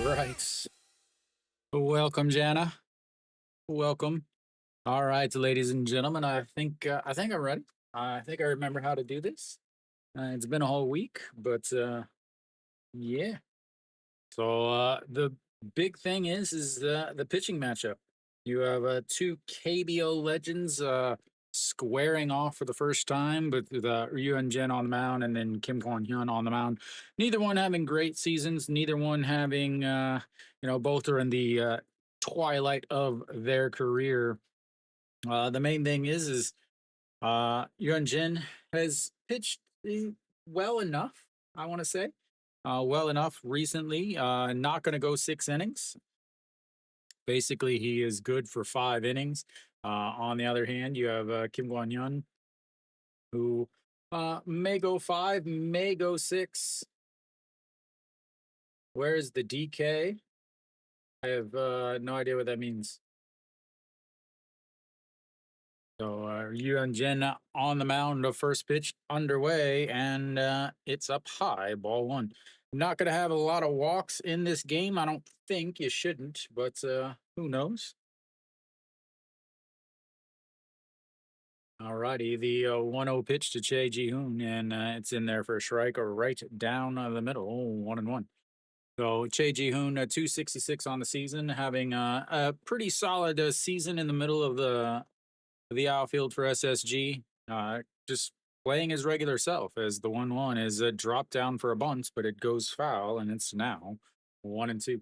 right. Welcome, Jana. Welcome. All right, ladies and gentlemen. I think I'm ready. I think I remember how to do this. It's been a whole week, but yeah. So the big thing is the pitching matchup. You have two KBO legends squaring off for the first time, but with Ryu and Jin on the mound, and then Kim Kwon Hyun on the mound. Neither one having great seasons. Neither one having, both are in the twilight of their career. The main thing is Yuan Jin has pitched well enough, I want to say. Well enough recently. Not going to go 6 innings. Basically, he is good for 5 innings. On the other hand, you have Kim Kwon Hyun, who may go five, may go six. Where's the DK? I have no idea what that means. So Yuan Jin on the mound, the first pitch underway, and it's up high, ball one. Not going to have a lot of walks in this game. I don't think you shouldn't, but who knows? All righty, the 1-0 pitch to Che Ji-hoon, and it's in there for a strike or right down the middle, 1-1. So Che Ji-hoon, 266 on the season, having a pretty solid season in the middle of the outfield for SSG. Just playing his regular self as the 1-1 is a drop down for a bunt, but it goes foul, and it's now 1-2.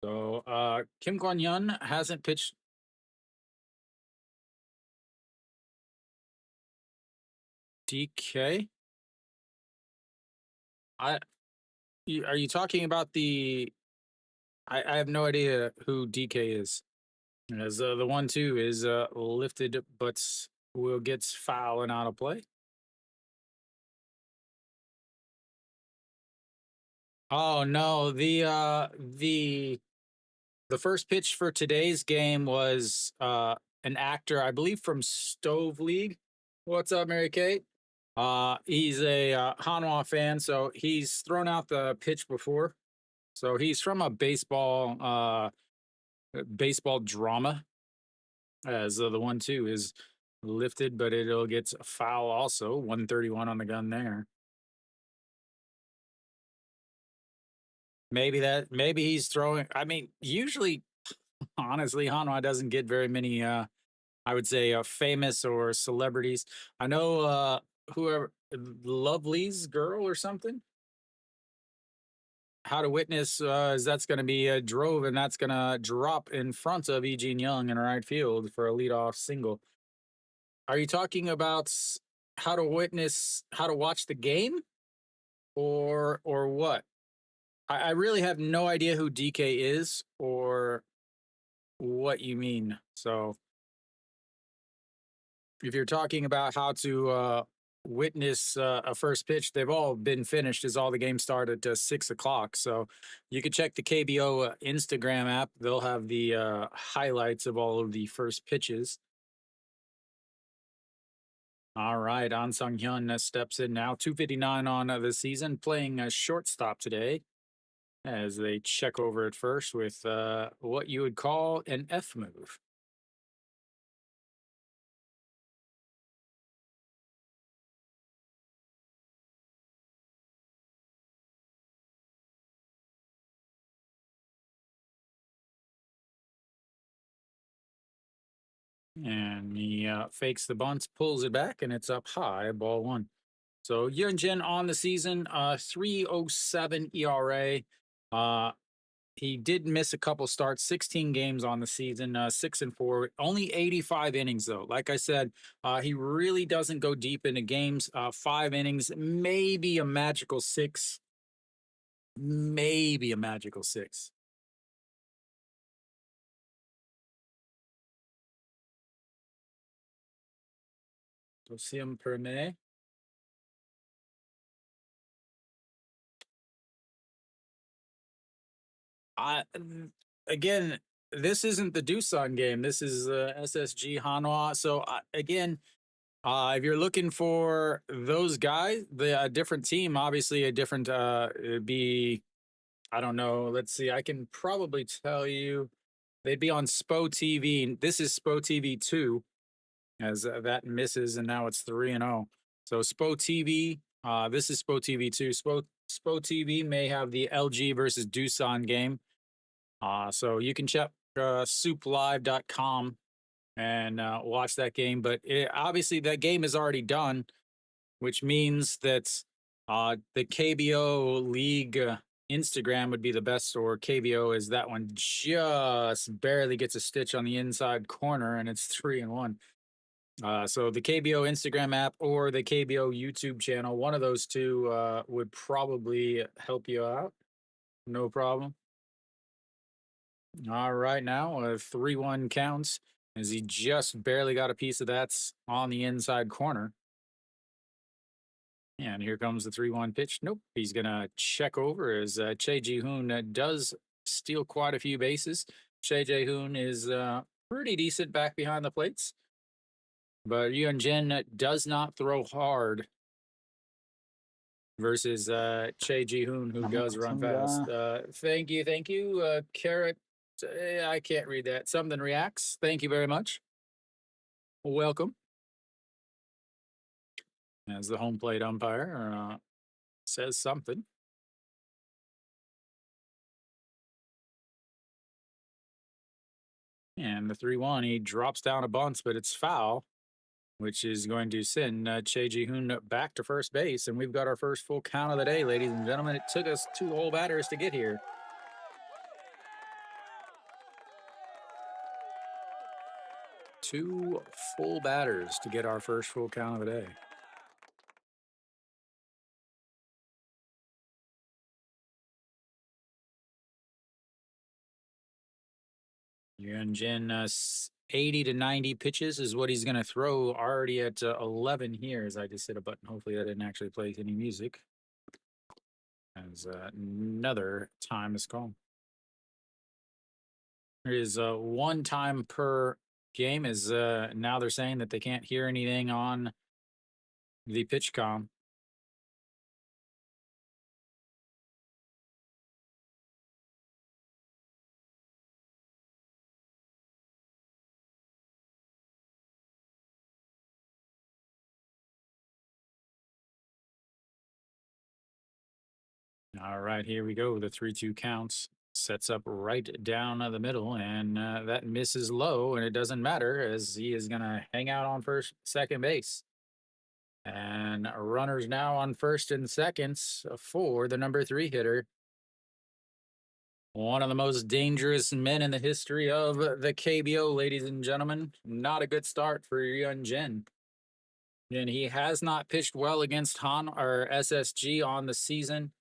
So Kim Kwon Hyun hasn't pitched. DK. Are you talking about the? I have no idea who DK is. As the 1-2 is lifted, but will gets foul and out of play. Oh no, the first pitch for today's game was an actor, I believe, from Stove League. What's up, Mary Kate? He's a Hanwha fan, so he's thrown out the pitch before. So he's from a baseball drama. As the 1-2 is lifted, but it'll get a foul also. 131 on the gun there. Maybe he's throwing. I mean, usually, honestly, Hanwha doesn't get very many. I would say famous or celebrities. I know whoever Lovely's girl or something. How to Witness is that's going to be a drove, and that's going to drop in front of E. Jean Young in right field for a leadoff single. Are you talking about How to Witness, how to watch the game, or what? I really have no idea who DK is or what you mean. So if you're talking about how to witness a first pitch, they've all been finished as all the games start at 6 o'clock. So you can check the KBO Instagram app. They'll have the highlights of all of the first pitches. All right, An Sung Hyun steps in now. 259 on the season, playing a shortstop today as they check over at first with what you would call an F move. And he fakes the bunt, pulls it back, and it's up high, ball one. So Yunjin on the season, 307 ERA. He did miss a couple starts, 16 games on the season, 6-4, only 85 innings though. Like I said, he really doesn't go deep into games. 5 innings, maybe a magical six, maybe a magical six. Deuxième premier. I again, this isn't the Doosan game. This is SSG Hanwha. So again, If you're looking for those guys, the different team, obviously a different, it'd be, I don't know. Let's see. I can probably tell you they'd be on SPO TV. This is SPO TV 2, as that misses, and now it's 3-0. So SPO TV, this is SPO TV 2. SPO TV may have the LG versus Doosan game. So you can check souplive.com and watch that game. But obviously, that game is already done, which means that the KBO League Instagram would be the best, or KBO is that one just barely gets a stitch on the inside corner, and it's 3-1. So the KBO Instagram app or the KBO YouTube channel, one of those two would probably help you out. No problem. All right, now 3-1 counts as he just barely got a piece of that's on the inside corner. And here comes the 3-1 pitch. Nope, he's going to check over as Che Ji-hoon does steal quite a few bases. Che Ji-hoon is pretty decent back behind the plates. But Hyun-jin does not throw hard versus Che Ji-hoon, who does run fast. Thank you. Carrot, I can't read that. Something reacts. Thank you very much. Welcome. As the home plate umpire says something. And the 3-1, he drops down a bunt, but it's foul, which is going to send Che Ji-hoon back to first base. And we've got our first full count of the day, ladies and gentlemen. It took us 2 whole batters to get here. Two full batters to get our first full count of the day. Hyun-jin, 80 to 90 pitches is what he's going to throw, already at 11 here, as I just hit a button. Hopefully that didn't actually play any music, as another time is called. There is 1 time per game, as now they're saying that they can't hear anything on the pitch comm. All right, here we go. The 3-2 counts. Sets up right down the middle, and that misses low, and it doesn't matter, as he is going to hang out on second base. And runners now on first and seconds for the number 3 hitter. One of the most dangerous men in the history of the KBO, ladies and gentlemen. Not a good start for Hyun-jin. And he has not pitched well against SSG on the season.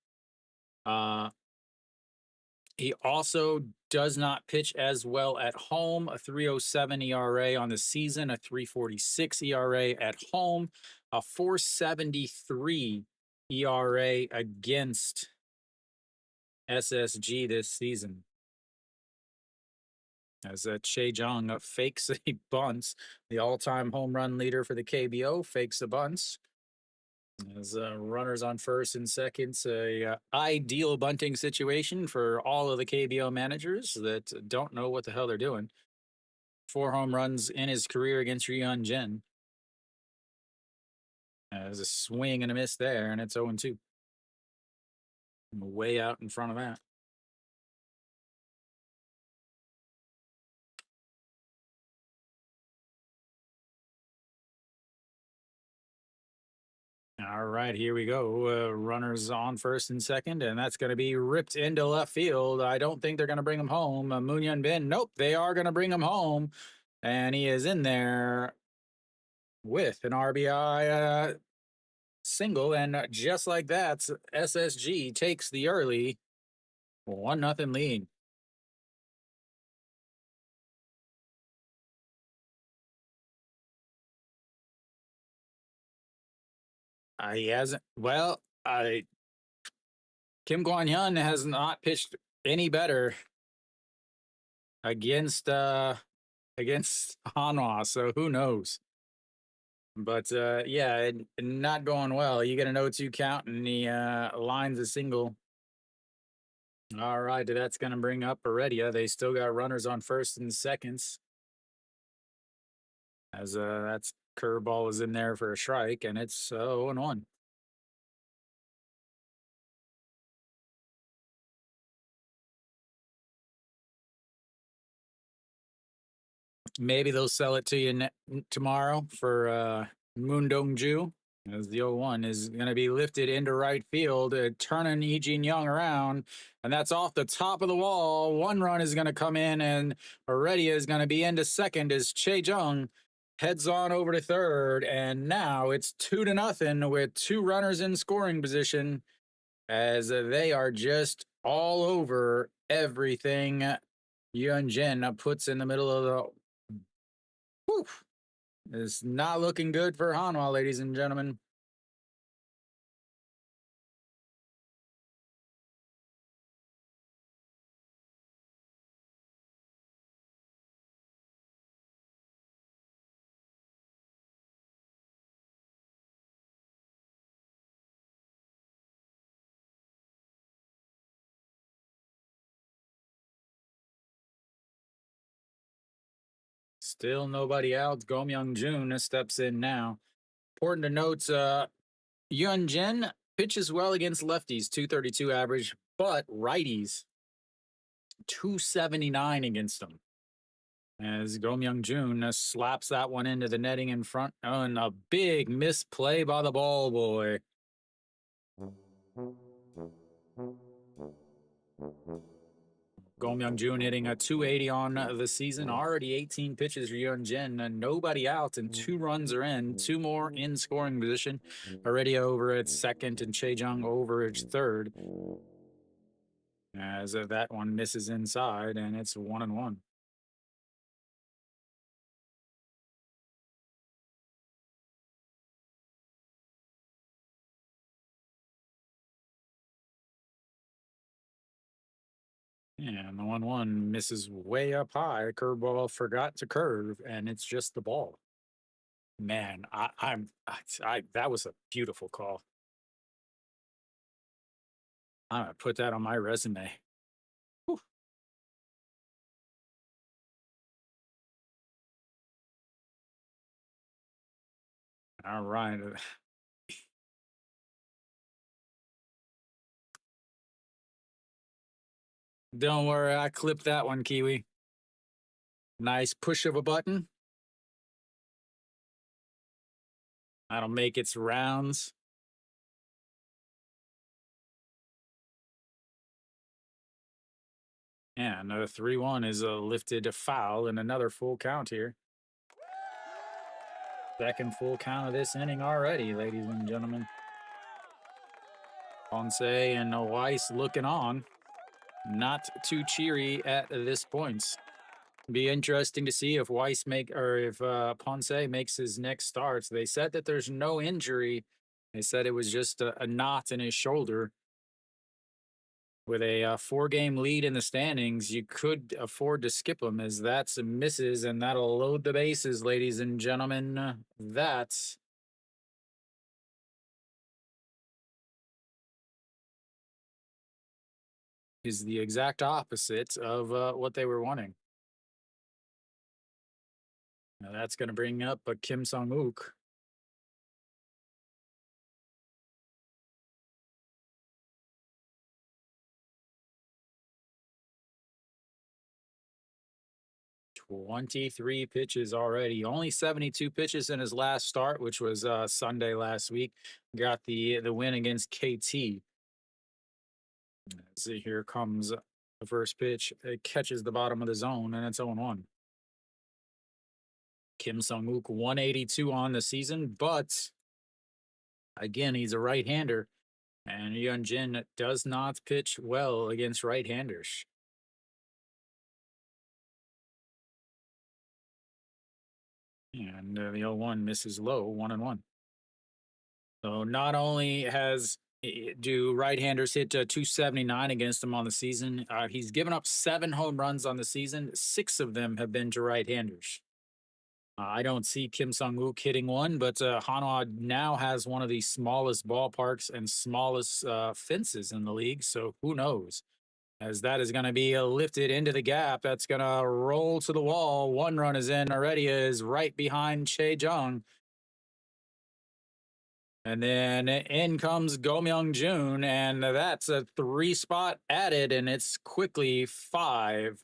He also does not pitch as well at home. A 3.07 ERA on the season, a 3.46 ERA at home, a 4.73 ERA against SSG this season. As Che Jung fakes a bunts, the all-time home run leader for the KBO fakes a bunts. As runners on first and second, a ideal bunting situation for all of the KBO managers that don't know what the hell they're doing. 4 home runs in his career against Hyun-jin. There's a swing and a miss there, and it's 0-2. Way out in front of that. All right, here we go. Runners on first and second, and that's going to be ripped into left field. I don't think they're going to bring him home. Moon Hyun Bin, nope, they are going to bring him home. And he is in there with an RBI single. And just like that, SSG takes the early 1-0 lead. He hasn't. Well, Kim Kwon-hyun has not pitched any better against Hanwha, so who knows? But yeah, not going well. You get an 0-2 count, and the line's a single. All right, that's going to bring up Heredia. They still got runners on first and seconds. As that's curveball is in there for a strike, and it's 0-1. Maybe they'll sell it to you tomorrow for Moon Dong-ju, as the 0-1 is going to be lifted into right field, turning Ejin Young around, and that's off the top of the wall. One run is going to come in, and Heredia is going to be into second as Che Jung heads on over to third, and now it's 2-0 with two runners in scoring position, as they are just all over everything Yun Jin puts in the middle of the. Whew. It's not looking good for Hanwha, ladies and gentlemen. Still nobody out. Go Myung Jun steps in now. Important to note, Yun Jin pitches well against lefties, 232 average, but righties, 279 against them. As Go Myung Jun slaps that one into the netting in front, and a big misplay by the ball boy. Go Myung Jun hitting a 280 on the season. Already 18 pitches for Yun Jin. Nobody out, and 2 runs are in. 2 more in scoring position. Already over at second, and Che Jung over at third. As that one misses inside, and it's 1-1. And the 1-1 misses way up high. Curveball forgot to curve, and it's just the ball. Man, that was a beautiful call. I'm gonna put that on my resume. Whew. All right. Don't worry, I clipped that one, Kiwi. Nice push of a button. That'll make its rounds. Yeah, another 3-1 is a lifted foul and another full count here. Second full count of this inning already, ladies and gentlemen. Ponce and Weiss looking on. Not too cheery at this point. Be interesting to see if Weiss if Ponce makes his next starts. They said that there's no injury. They said it was just a knot in his shoulder. With a 4-game lead in the standings, you could afford to skip him, as that's misses, and that'll load the bases, ladies and gentlemen. That is the exact opposite of what they were wanting. Now that's going to bring up Kim Sung-wook. 23 pitches already. Only 72 pitches in his last start, which was Sunday last week. Got the win against KT. See, here comes the first pitch. It catches the bottom of the zone, and it's 0-1. Kim Sung-wook, 182 on the season, but again, he's a right-hander, and Yun Jin does not pitch well against right-handers. And the 0-1 misses low, 1-1. So not only do right-handers hit 279 against him on the season, he's given up 7 home runs on the season. 6 of them have been to right-handers. I don't see Kim Sung-wook hitting one, but Hanwha now has one of the smallest ballparks and smallest fences in the league. So who knows? As that is going to be lifted into the gap. That's going to roll to the wall. One run is in already, is right behind Che Jung. And then in comes Go Myung Jun, and that's a 3-spot added, and it's quickly 5-0.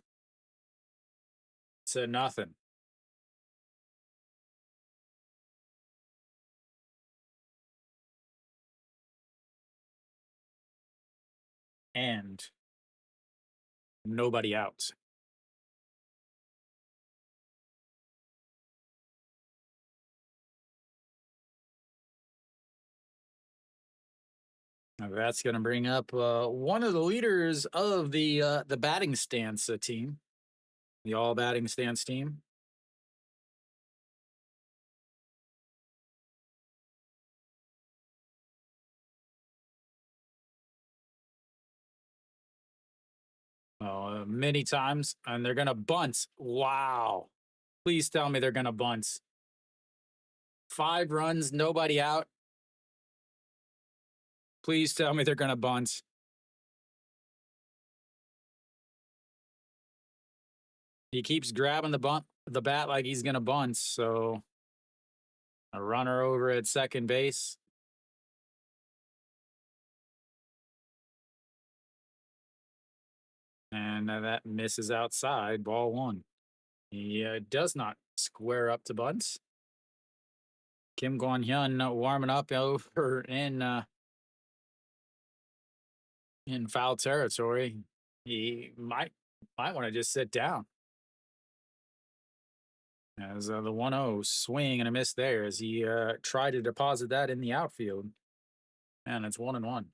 And nobody out. Now that's going to bring up one of the leaders of the batting stance team, the all batting stance team. Many times, and they're going to bunt. Wow. Please tell me they're going to bunt. 5 runs, nobody out. Please tell me they're going to bunt. He keeps grabbing the bat like he's going to bunt. So a runner over at second base. And that misses outside, ball 1. He does not square up to bunts. Kim Kwon-hyun warming up over in foul territory. He might want to just sit down. As the 1-0 swing and a miss there as he tried to deposit that in the outfield. And it's 1-1.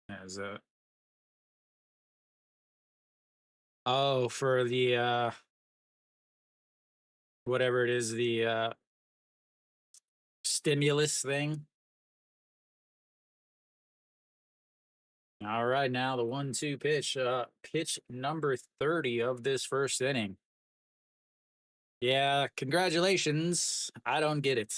As for the whatever it is, the stimulus thing. All right, now the 1-2 pitch, pitch number 30 of this first inning. Yeah, congratulations. I don't get it.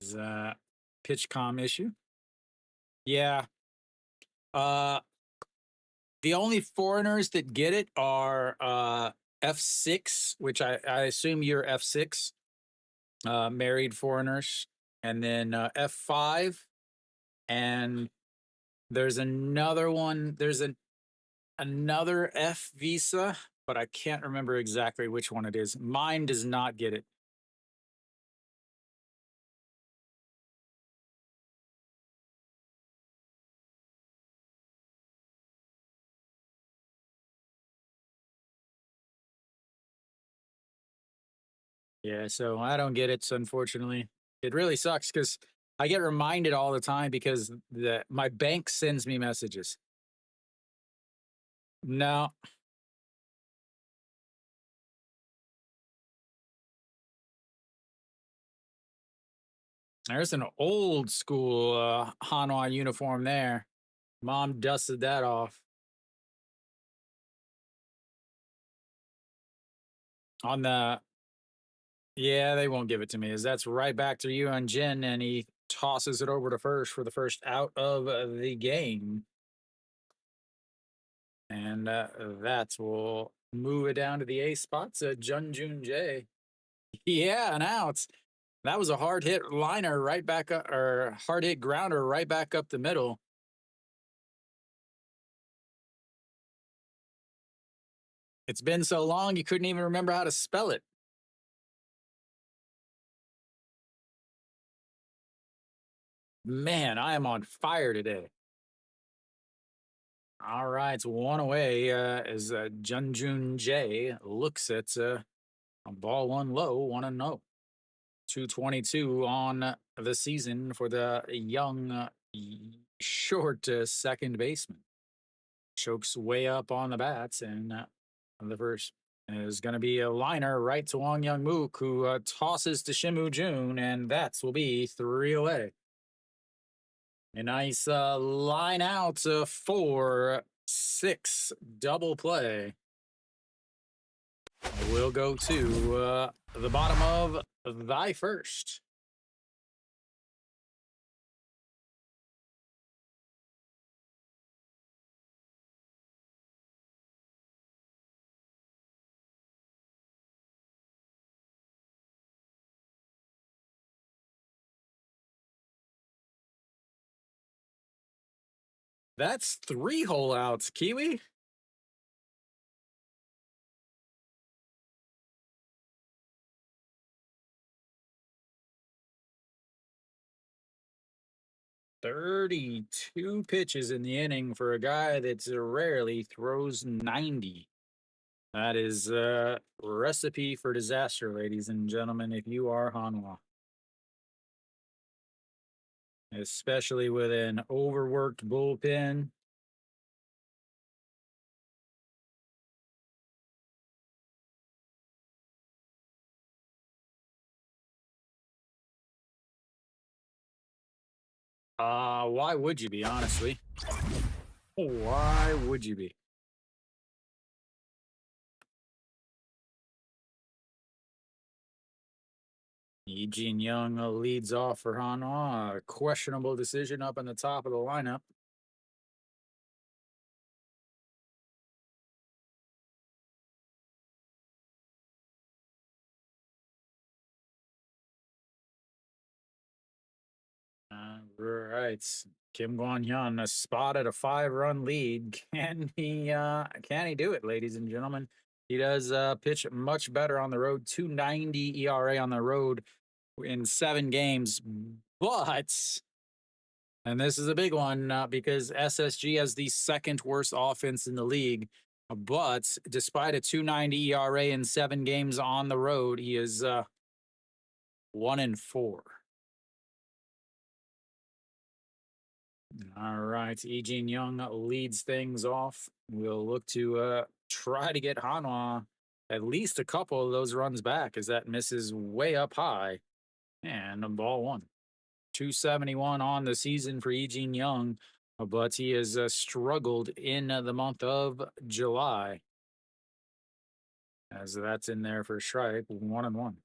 As pitch com issue. Yeah. The only foreigners that get it are F6, which I assume you're F6, married foreigners, and then F5, and there's another one. There's another F visa, but I can't remember exactly which one it is. Mine does not get it. Yeah, so I don't get it, unfortunately. It really sucks because I get reminded all the time because my bank sends me messages. No. There's an old school Hanwha uniform there. Mom dusted that off. On the Yeah, they won't give it to me. As that's right back to you on Jin, and he tosses it over to first for the first out of the game. And that will move it down to the A spots. Jun Jun Jae. Yeah, an out. That was a hard hit liner right back up, or hard hit grounder right back up the middle. It's been so long you couldn't even remember how to spell it. Man, I am on fire today. All right, it's 1 away as Junjun Jae looks at a ball 1 low, 1-0. 2:22 on the season for the young, short second baseman. Chokes way up on the bats, and the first is going to be a liner right to Wong Young Mook, who tosses to Shimu Jun, and that will be 3 away. A nice line out 4-6 double play. We'll go to the bottom of thy first. That's 3 hole outs, Kiwi. "32 pitches in the inning for a guy that rarely throws 90. That is a recipe for disaster, ladies and gentlemen, if you are Hanwha. Especially with an overworked bullpen. Why would you be, honestly? Why would you be? Eugene Young leads off for Hanwha. A questionable decision up in the top of the lineup. Right. Kim Guan-hyun spotted a 5-run lead. Can he do it, ladies and gentlemen? He does pitch much better on the road. 2.90 ERA on the road in 7 games. But, and this is a big one because SSG has the second worst offense in the league. But despite a 2.90 ERA in 7 games on the road, he is 1-4. All right, Eugene Young leads things off. We'll look to try to get Hanwha at least a couple of those runs back as that misses way up high. And a ball 1. 271 on the season for Eugene Young, but he has struggled in the month of July. As that's in there for strike, 1-1.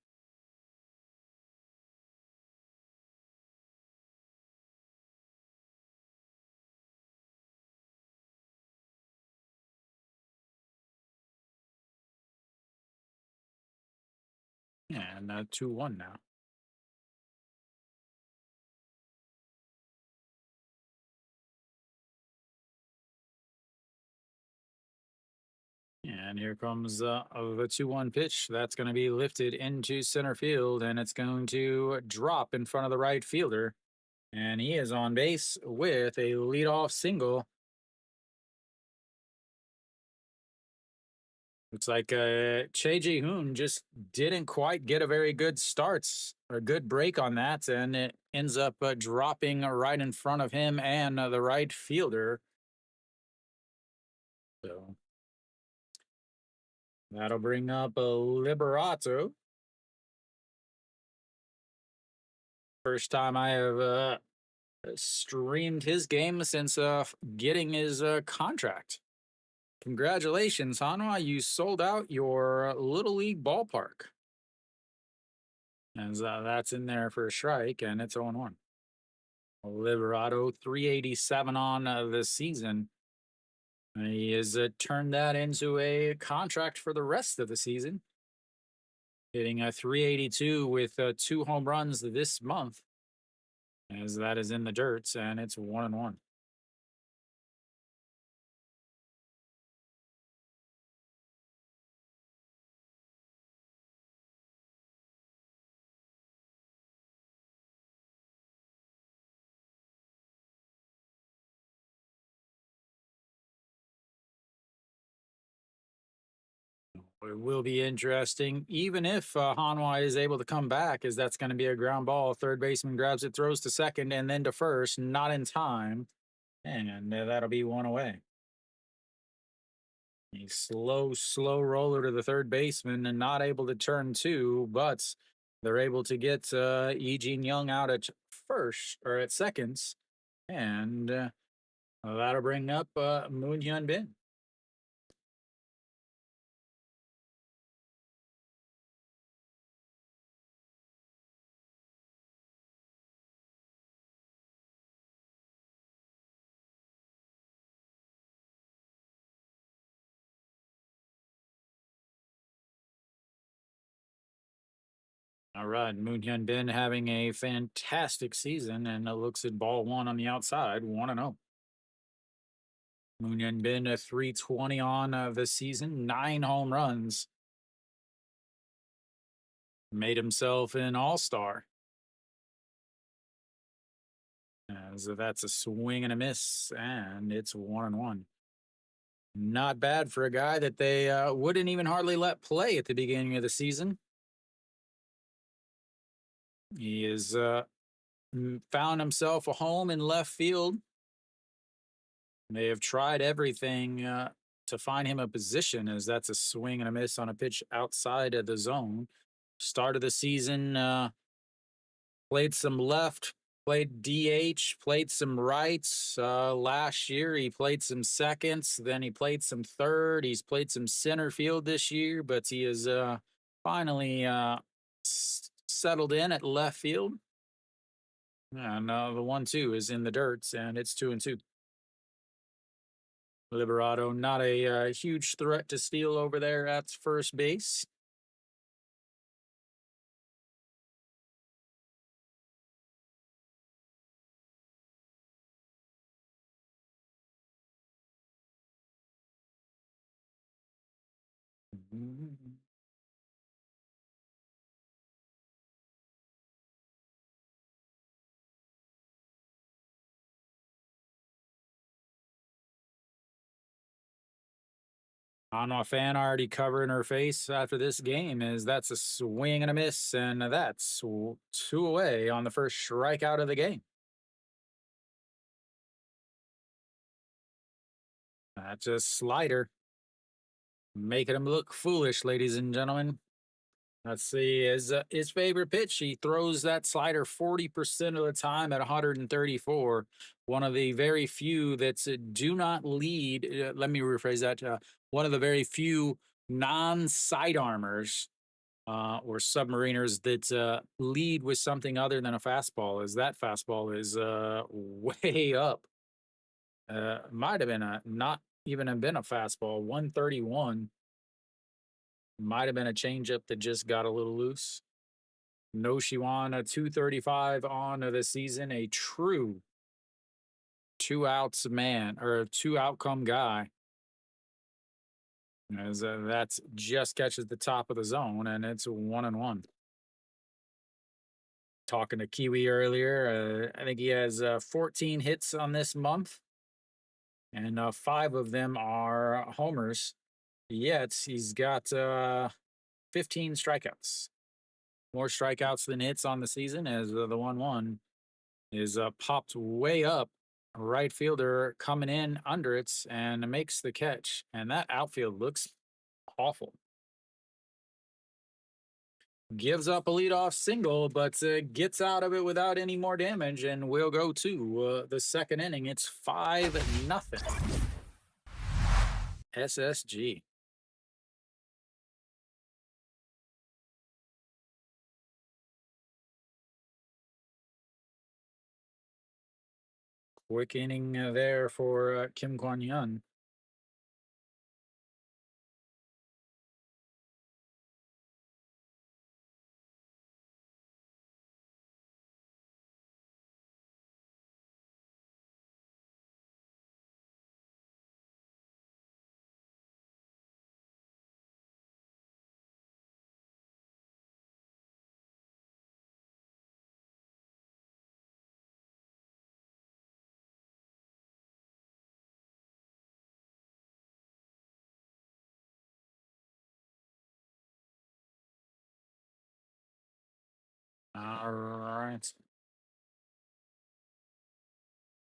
And 2-1 now. And here comes the 2-1 pitch. That's going to be lifted into center field, and it's going to drop in front of the right fielder. And he is on base with a leadoff single. Looks like Che Ji-hoon just didn't quite get a very good starts or good break on that, and it ends up dropping right in front of him and the right fielder. So that'll bring up a Liberato. First time I have streamed his game since getting his contract. Congratulations, Hanwha. You sold out your Little League ballpark. And that's in there for a strike, and it's 0-1. Liberato, 387 on the season. He has turned that into a contract for the rest of the season. Hitting a 382 with 2 home runs this month. As that is in the dirt, and it's 1-1. It will be interesting, even if Hanwha is able to come back, as that's going to be a ground ball. Third baseman grabs it, throws to second, and then to first, not in time, and that'll be one away. A slow roller to the third baseman, and not able to turn two, but they're able to get E. Jean Young out at first or at seconds, and that'll bring up Moon Hyun Bin. All right, Moon Hyun Bin having a fantastic season, and looks at ball one on the outside, 1-0. Moon Hyun Bin a 320 on this season, 9 home runs, made himself an all-star. So that's a swing and a miss, and it's 1-1. Not bad for a guy that they wouldn't even hardly let play at the beginning of the season. He has found himself a home in left field. They have tried everything to find him a position, as that's a swing and a miss on a pitch outside of the zone. Start of the season, played some left, played DH, played some rights. Last year, he played some seconds. Then he played some third. He's played some center field this year, but he is finally settled in at left field. And the 1-2 is in the dirt, and it's 2-2. Liberato, not a huge threat to steal over there at first base. Hanwha fan already covering her face after this game, is that's a swing and a miss, and that's two away on the first strikeout of the game. That's a slider, making him look foolish, ladies and gentlemen. Let's see, his favorite pitch. He throws that slider 40% of the time at 134. One of the very few that do not lead. Let me rephrase that. One of the very few non-sidearmers or submariners that lead with something other than a fastball, as that fastball is way up. Might have been not even have been a fastball, 131. Might have been a changeup that just got a little loose. No Shiwan, a 235 on the season, a true 2 outs man or 2 outcome guy. As that's just catches the top of the zone, and it's 1-1. Talking to Kiwi earlier, I think he has 14 hits on this month, and 5 of them are homers. Yet he's got 15 strikeouts. More strikeouts than hits on the season, as the 1-1 is popped way up. Right fielder coming in under it and makes the catch. And that outfield looks awful. Gives up a leadoff single, but gets out of it without any more damage. And we'll go to the second inning. It's 5-0. SSG. Quick inning there for Kim Kwon-yun. All right.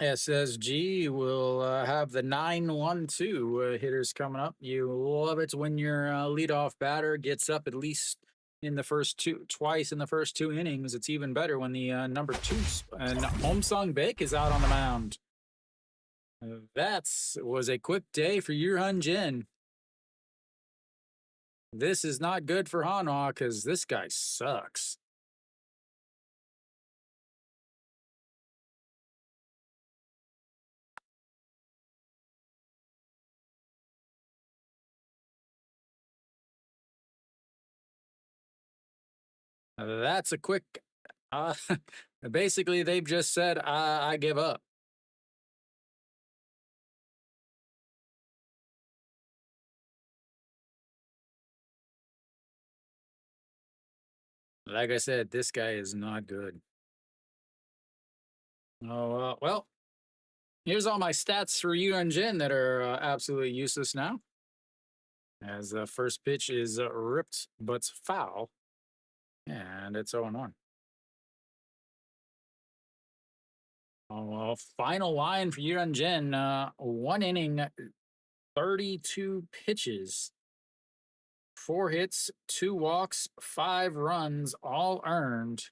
SSG will have the 9-1-2 hitters coming up. You love it when your leadoff batter gets up at least in the first twice in the first 2 innings. It's even better when the number two and Home Song Bake is out on the mound. That was a quick day for Yurhun Jin. This is not good for Hanwha because this guy sucks. That's a quick. Uh, basically, they've just said, I give up. Like I said, this guy is not good. Oh, well, here's all my stats for you and Jin that are absolutely useless now. As the first pitch is ripped but foul, and it's 0-1. Oh, well, final line for you and Jin 1 inning, 32 pitches, 4 hits, 2 walks, 5 runs, all earned.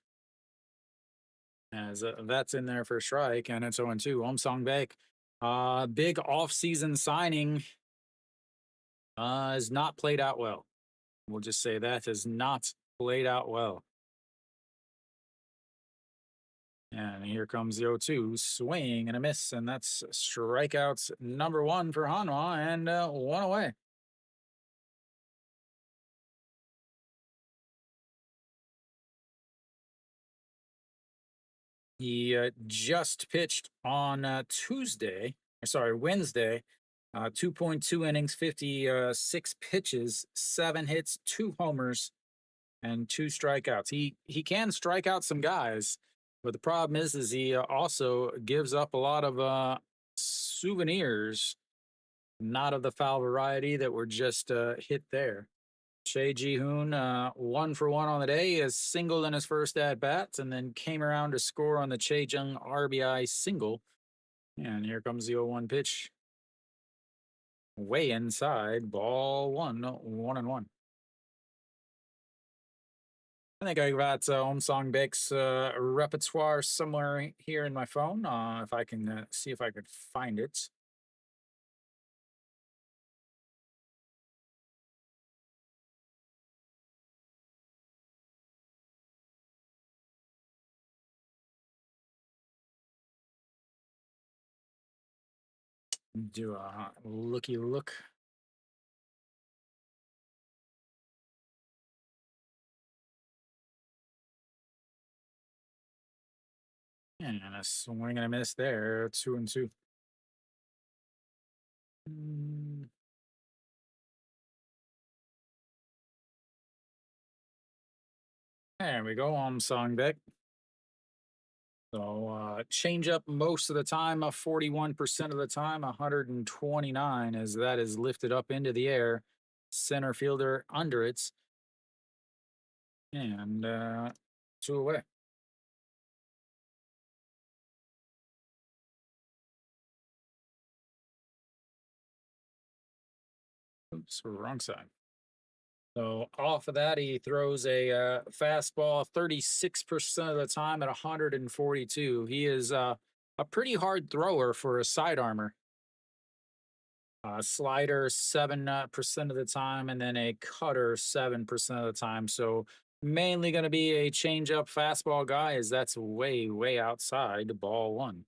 As that's in there for a strike, and it's 0-2. Om Song Baek, big off-season signing, has not played out well. We'll just say that has not played out well. And here comes the 0-2, swing and a miss, and that's strikeouts number 1 for Hanwha, and 1 away. He just pitched on Wednesday. 2.2 innings, 56 pitches, 7 hits, 2 homers, and 2 strikeouts. He can strike out some guys, but the problem is he also gives up a lot of souvenirs, not of the foul variety that were just hit there. Shea Ji-hoon, 1 for 1 on the day, is singled in his first at bat, and then came around to score on the Chejung RBI single. And here comes the 0-1 pitch. Way inside, ball 1, 1-1. I think I got Om Song Baek's repertoire somewhere here in my phone. If I can see if I could find it. Do a looky look. And a swing and a miss there. 2-2. There we go, Om Song Baek. So change up most of the time, 41% of the time, 129 as that is lifted up into the air. Center fielder under it. And 2 away. Oops, wrong side. So off of that, he throws a fastball 36% of the time at 142. He is a pretty hard thrower for a side armor. Slider 7% of the time, and then a cutter 7% of the time. So mainly going to be a changeup fastball guy, as that's way outside. Ball 1,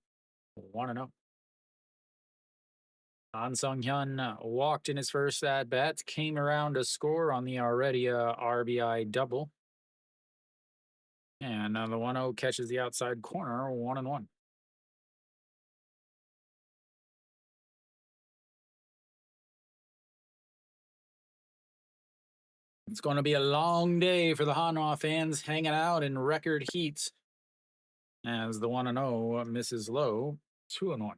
1-0. An Sung-hyun walked in his first at bat, came around to score on the already RBI double. And the 1-0 catches the outside corner, 1-1. It's going to be a long day for the Hanwha fans hanging out in record heat as the 1-0 misses low, 2-1.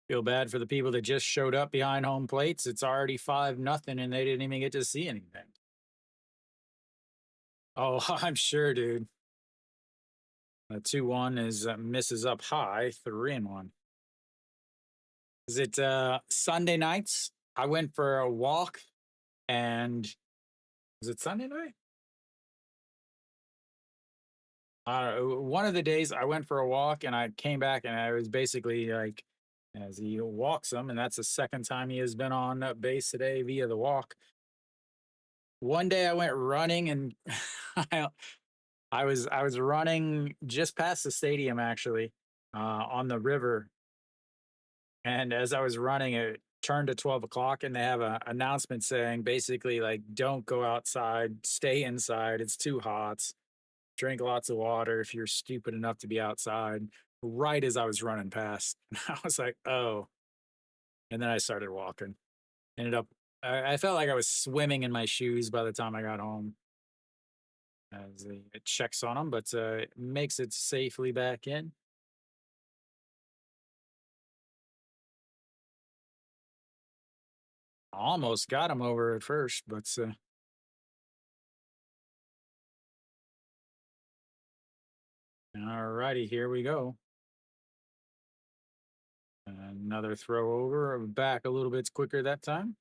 Feel bad for the people that just showed up behind home plates. It's already 5-0, and they didn't even get to see anything. Oh, I'm sure, dude. 2-1 is misses up high, 3-1. Is it Sunday nights? I went for a walk, and was it Sunday night? One of the days I went for a walk and I came back and I was basically like, as he walks him, and that's the second time he has been on base today via the walk. One day I went running and I, I was running just past the stadium actually, on the river, and as I was running, it turned to 12 o'clock, and they have an announcement saying basically like, don't go outside, stay inside. It's too hot. Drink lots of water if you're stupid enough to be outside. Right as I was running past, I was like, oh, and then I started walking. Ended up, I felt like I was swimming in my shoes by the time I got home. As it checks on them, but it makes it safely back in. Almost got him over at first, but all righty, here we go. Another throw over, back a little bit quicker that time.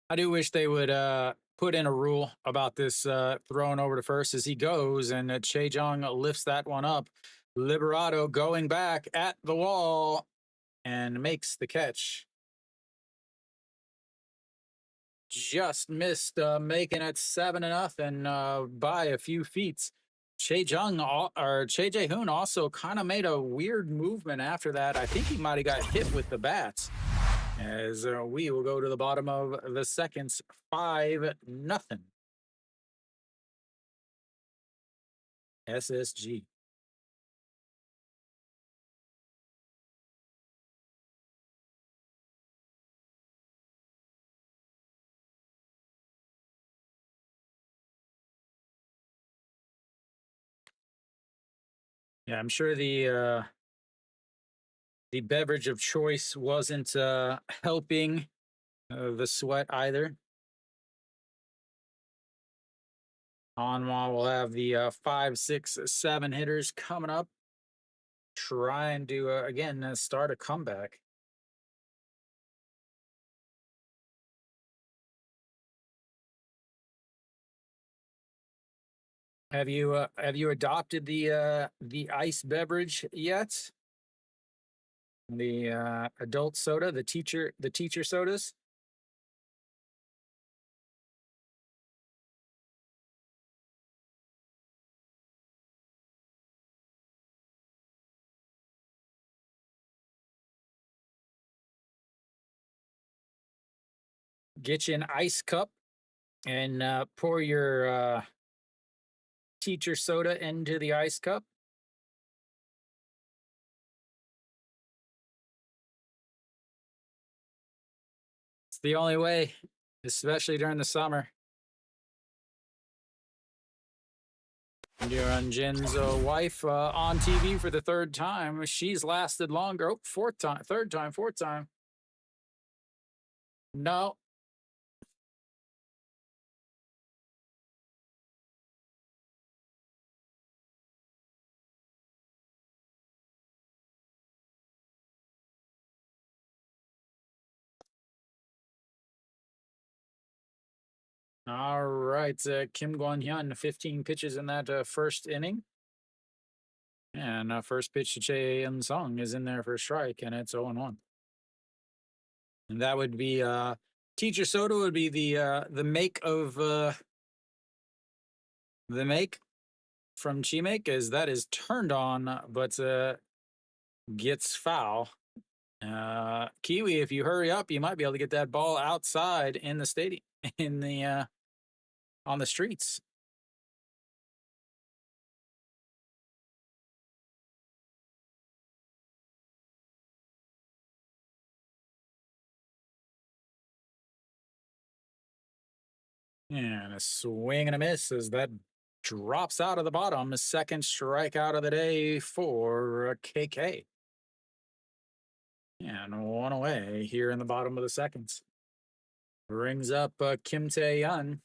I do wish they would put in a rule about this throwing over to first as he goes, and Che Jong lifts that one up. Liberato going back at the wall and makes the catch. Just missed making it 7-0 by a few feet. Che Jung or Che Jae Hoon also kind of made a weird movement after that. I think he might have got hit with the bats. As we will go to the bottom of the seconds, 5-0. SSG. Yeah, I'm sure the beverage of choice wasn't helping the sweat either. Hanwha will have the 5, 6, 7 hitters coming up, trying to again start a comeback. Have you adopted the ice beverage yet? The adult soda, the teacher sodas. Get you an ice cup and pour your teacher soda into the ice cup. It's the only way, especially during the summer. Your Jin's wife on TV for the third time. She's lasted longer. Oh, fourth time, third time, fourth time. No. All right. Kim Guan Hyun, 15 pitches in that first inning. And first pitch to Che In Sung is in there for a strike, and it's 0-1. And that would be Teacher Soda would be the make of the make from Chimake, as that is turned on, but gets foul. Kiwi, if you hurry up, you might be able to get that ball outside in the stadium, in the on the streets. And a swing and a miss as that drops out of the bottom. A second strikeout of the day for KK. And one away here in the bottom of the second. Brings up Kim Tae-yun.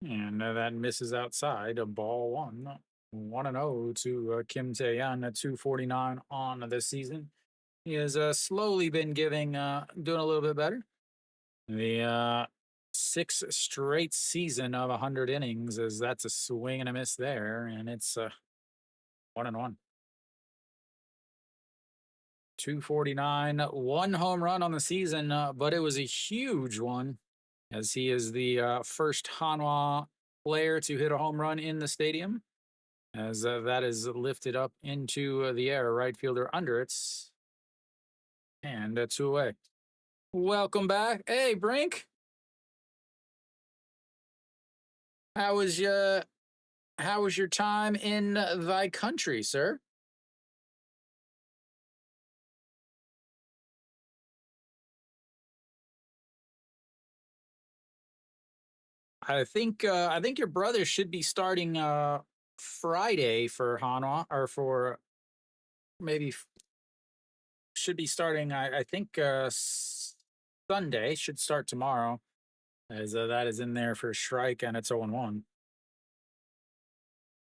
And that misses outside. A ball one. 1-0 to Kim Tae-yun at 249 on the season. He has slowly been doing a little bit better. The sixth straight season of 100 innings, as that's a swing and a miss there, and it's 1-1. 249, one home run on the season, but it was a huge one, as he is the first Hanwha player to hit a home run in the stadium, as that is lifted up into the air, right fielder under it, and 2 away. Welcome back. Hey, Brink. How was your time in thy country, sir? I think your brother should be starting Friday for Hanwha, or for maybe should be starting. I think Sunday should start tomorrow, as that is in there for a strike and it's 0-1.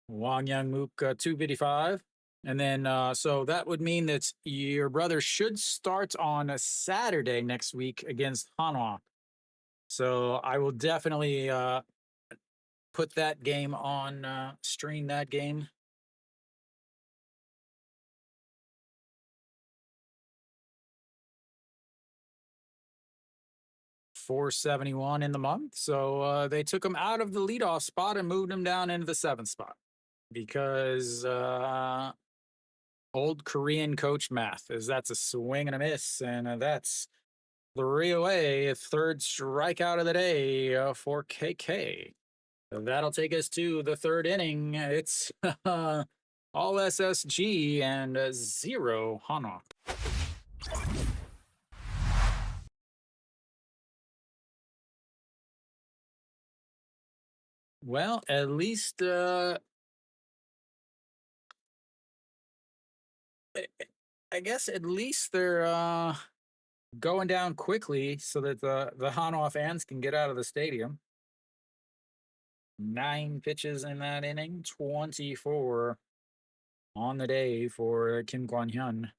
Wang Yang Mook 255. And then, so that would mean that your brother should start on a Saturday next week against Hanwha. So I will definitely put that game on, stream that game. 471 in the month. So they took him out of the leadoff spot and moved him down into the seventh spot because old Korean coach math is that's a swing and a miss, and that's 3 away. Third strikeout of the day for KK. So that'll take us to the third inning. It's all SSG and 0 Hanwha. Well, at least I guess at least they're going down quickly so that the Hanwha fans can get out of the stadium. 9 pitches in that inning, 24 on the day for Kim Kwan-hyun.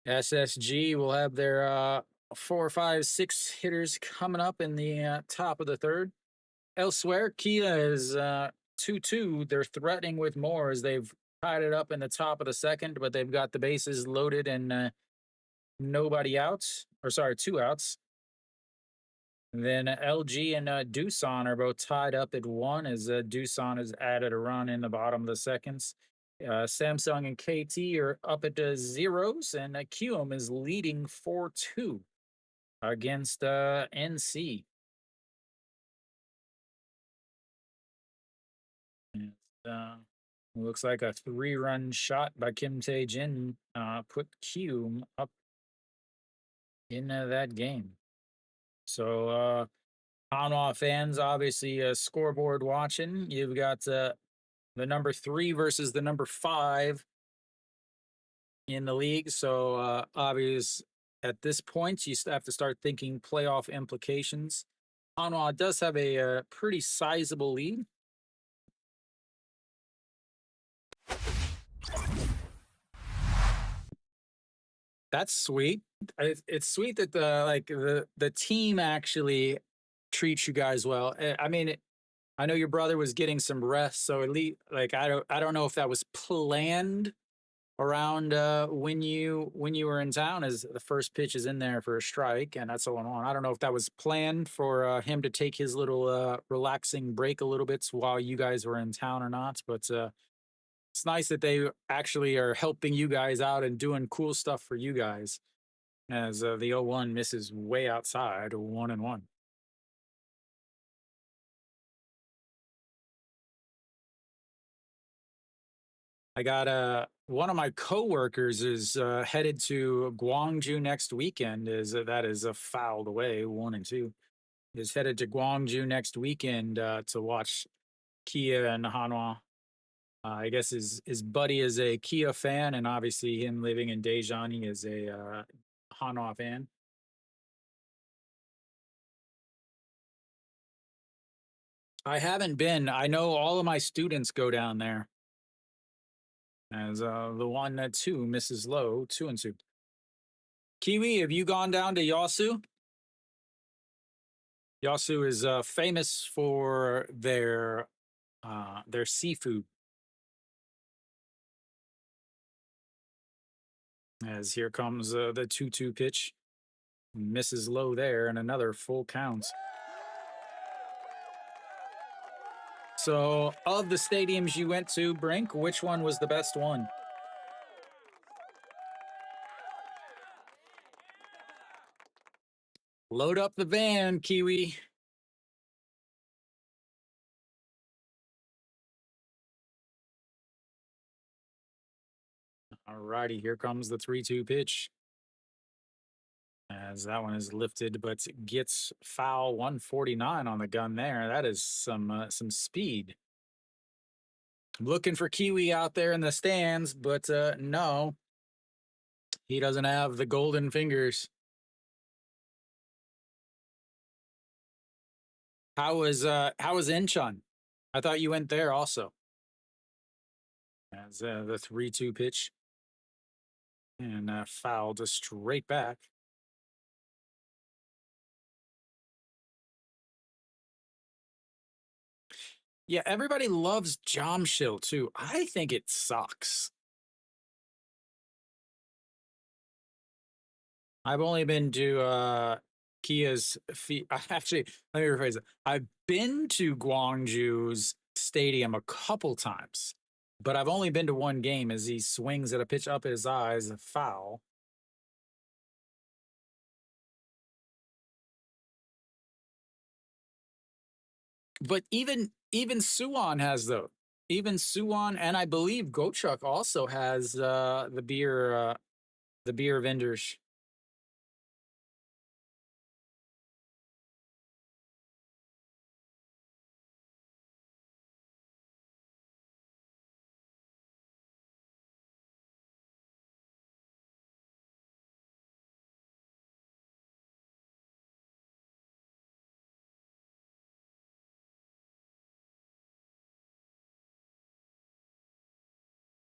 SSG will have their 4, 5, 6 hitters coming up in the top of the third. Elsewhere, Kia is 2-2. They're threatening with more as they've tied it up in the top of the second, but they've got the bases loaded and nobody outs, or sorry, 2 outs. And then LG and Doosan are both tied up at 1 as Doosan has added a run in the bottom of the seconds. Samsung and KT are up at zeros, and QM is leading 4-2 against NC. And, looks like a 3-run shot by Kim Tae-jin put QM up in that game. So Hanwha fans, obviously, scoreboard watching. You've got the number 3 versus the number 5 in the league. So obvious at this point, you have to start thinking playoff implications. Hanwha does have a pretty sizable lead. That's sweet. It's sweet that the team actually treats you guys well. I mean, I know your brother was getting some rest, so at least like I don't know if that was planned around when you were in town, as the first pitch is in there for a strike and that's 0-1. I don't know if that was planned for him to take his little relaxing break a little bit while you guys were in town or not, but it's nice that they actually are helping you guys out and doing cool stuff for you guys, as the 0-1 misses way outside, 1-1. I got one of my coworkers is headed to Gwangju next weekend. Is that is a fouled away 1-2. Is headed to Gwangju next weekend to watch Kia and Hanwha. I guess his buddy is a Kia fan, and obviously him living in Daejeon, he is a Hanwha fan. I haven't been. I know all of my students go down there. As the one two, Mrs. Lowe, 2-2. Kiwi, have you gone down to Yasu? Yasu is famous for their seafood. As here comes the 2-2 pitch, Mrs. Lowe there, and another full count. So, of the stadiums you went to, Brink, which one was the best one? Load up the van, Kiwi. All righty, here comes the 3-2 pitch. As that one is lifted, but gets foul 149 on the gun there. That is some speed. I'm looking for Kiwi out there in the stands, but no, he doesn't have the golden fingers. How was Incheon? I thought you went there also. As the 3-2 pitch and foul just straight back. Yeah, everybody loves Jamshil too. I think it sucks. I've only been to Kia's feet. Actually, let me rephrase it. I've been to Gwangju's stadium a couple times, but I've only been to one game as he swings at a pitch up his eyes, a foul. But even Suwon has those. Even Suwon and I believe Gochuk also has the beer vendors.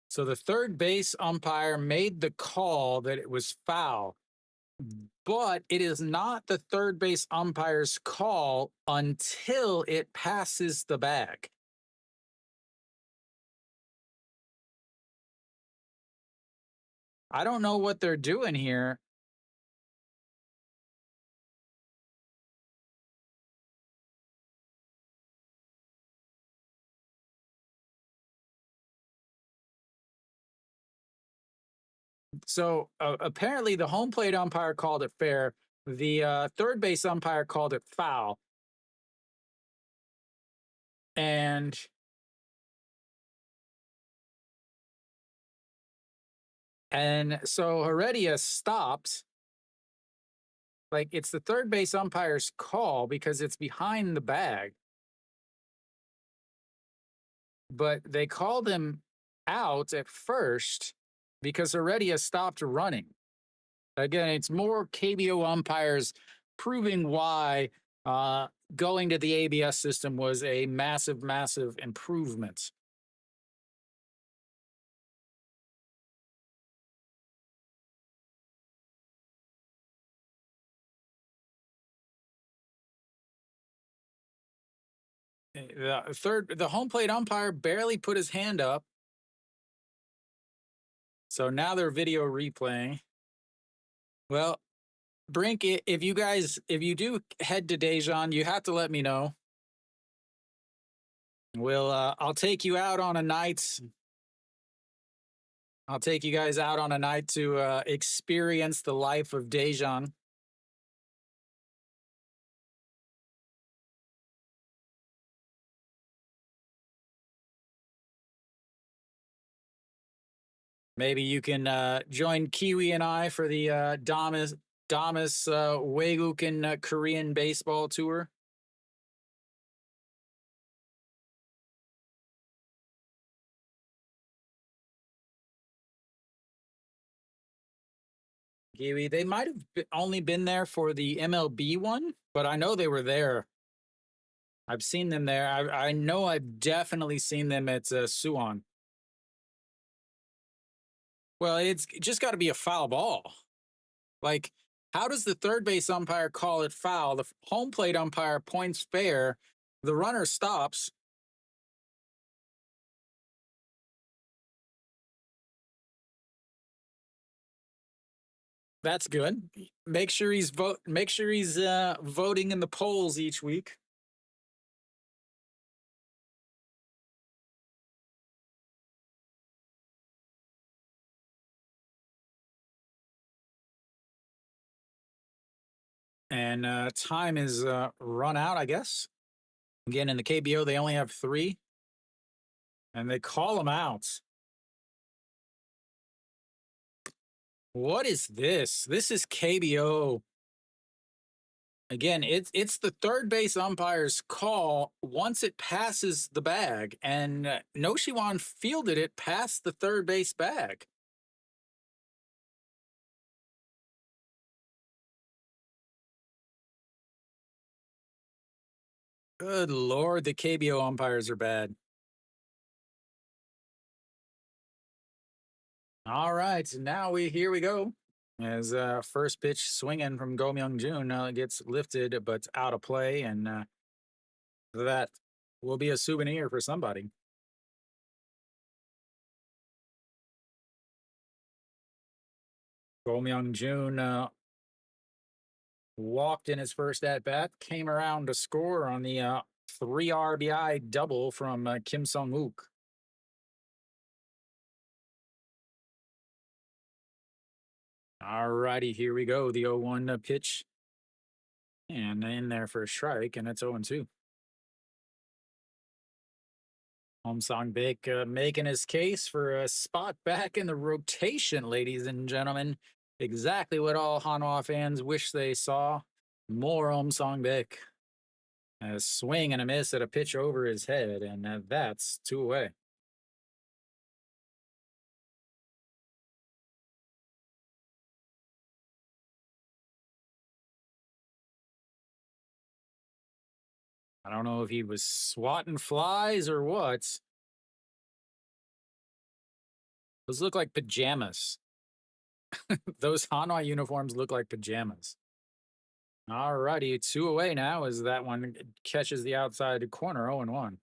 So the third base umpire made the call that it was foul, but it is not the third base umpire's call until it passes the bag. I don't know what they're doing here. So apparently the home plate umpire called it fair. The third base umpire called it foul. And so Heredia stopped. Like it's the third base umpire's call because it's behind the bag. But they called him out at first because Heredia stopped running. Again, it's more KBO umpires proving why going to the ABS system was a massive, massive improvement. The home plate umpire barely put his hand up. So now they're video replaying. Well, Brink, if you do head to Daejeon, you have to let me know. I'll take you out on a night. I'll take you guys out on a night to experience the life of Daejeon. Maybe you can join Kiwi and I for the Damas Waegukkan Korean baseball tour. Kiwi, they might have only been there for the MLB one, but I know they were there. I've seen them there. I know I've definitely seen them at Suwon. Well, it's just got to be a foul ball. Like, how does the third base umpire call it foul? The home plate umpire points fair. The runner stops. That's good. Make sure he's voting in the polls each week. And time is run out, I guess. Again, in the KBO, they only have 3, and they call them out. What is this? This is KBO. Again, it's the third base umpire's call once it passes the bag, and Noshiwan fielded it past the third base bag. Good Lord, the KBO umpires are bad. All right, now here we go. As first pitch swinging from Go Myung Jun gets lifted but out of play, and that will be a souvenir for somebody. Go Myung Jun walked in his first at bat, came around to score on the 3 RBI double from Kim Sung Wook. All righty, here we go. The 0-1 pitch. And in there for a strike, and it's 0-2. Home Song Baek making his case for a spot back in the rotation, ladies and gentlemen. Exactly what all Hanwha fans wish they saw. More Home Song Baek. A swing and a miss at a pitch over his head, and that's 2 away. I don't know if he was swatting flies or what. Those look like pajamas. Those Hanwha uniforms look like pajamas. All righty, 2 away now as that one catches the outside corner, 0-1.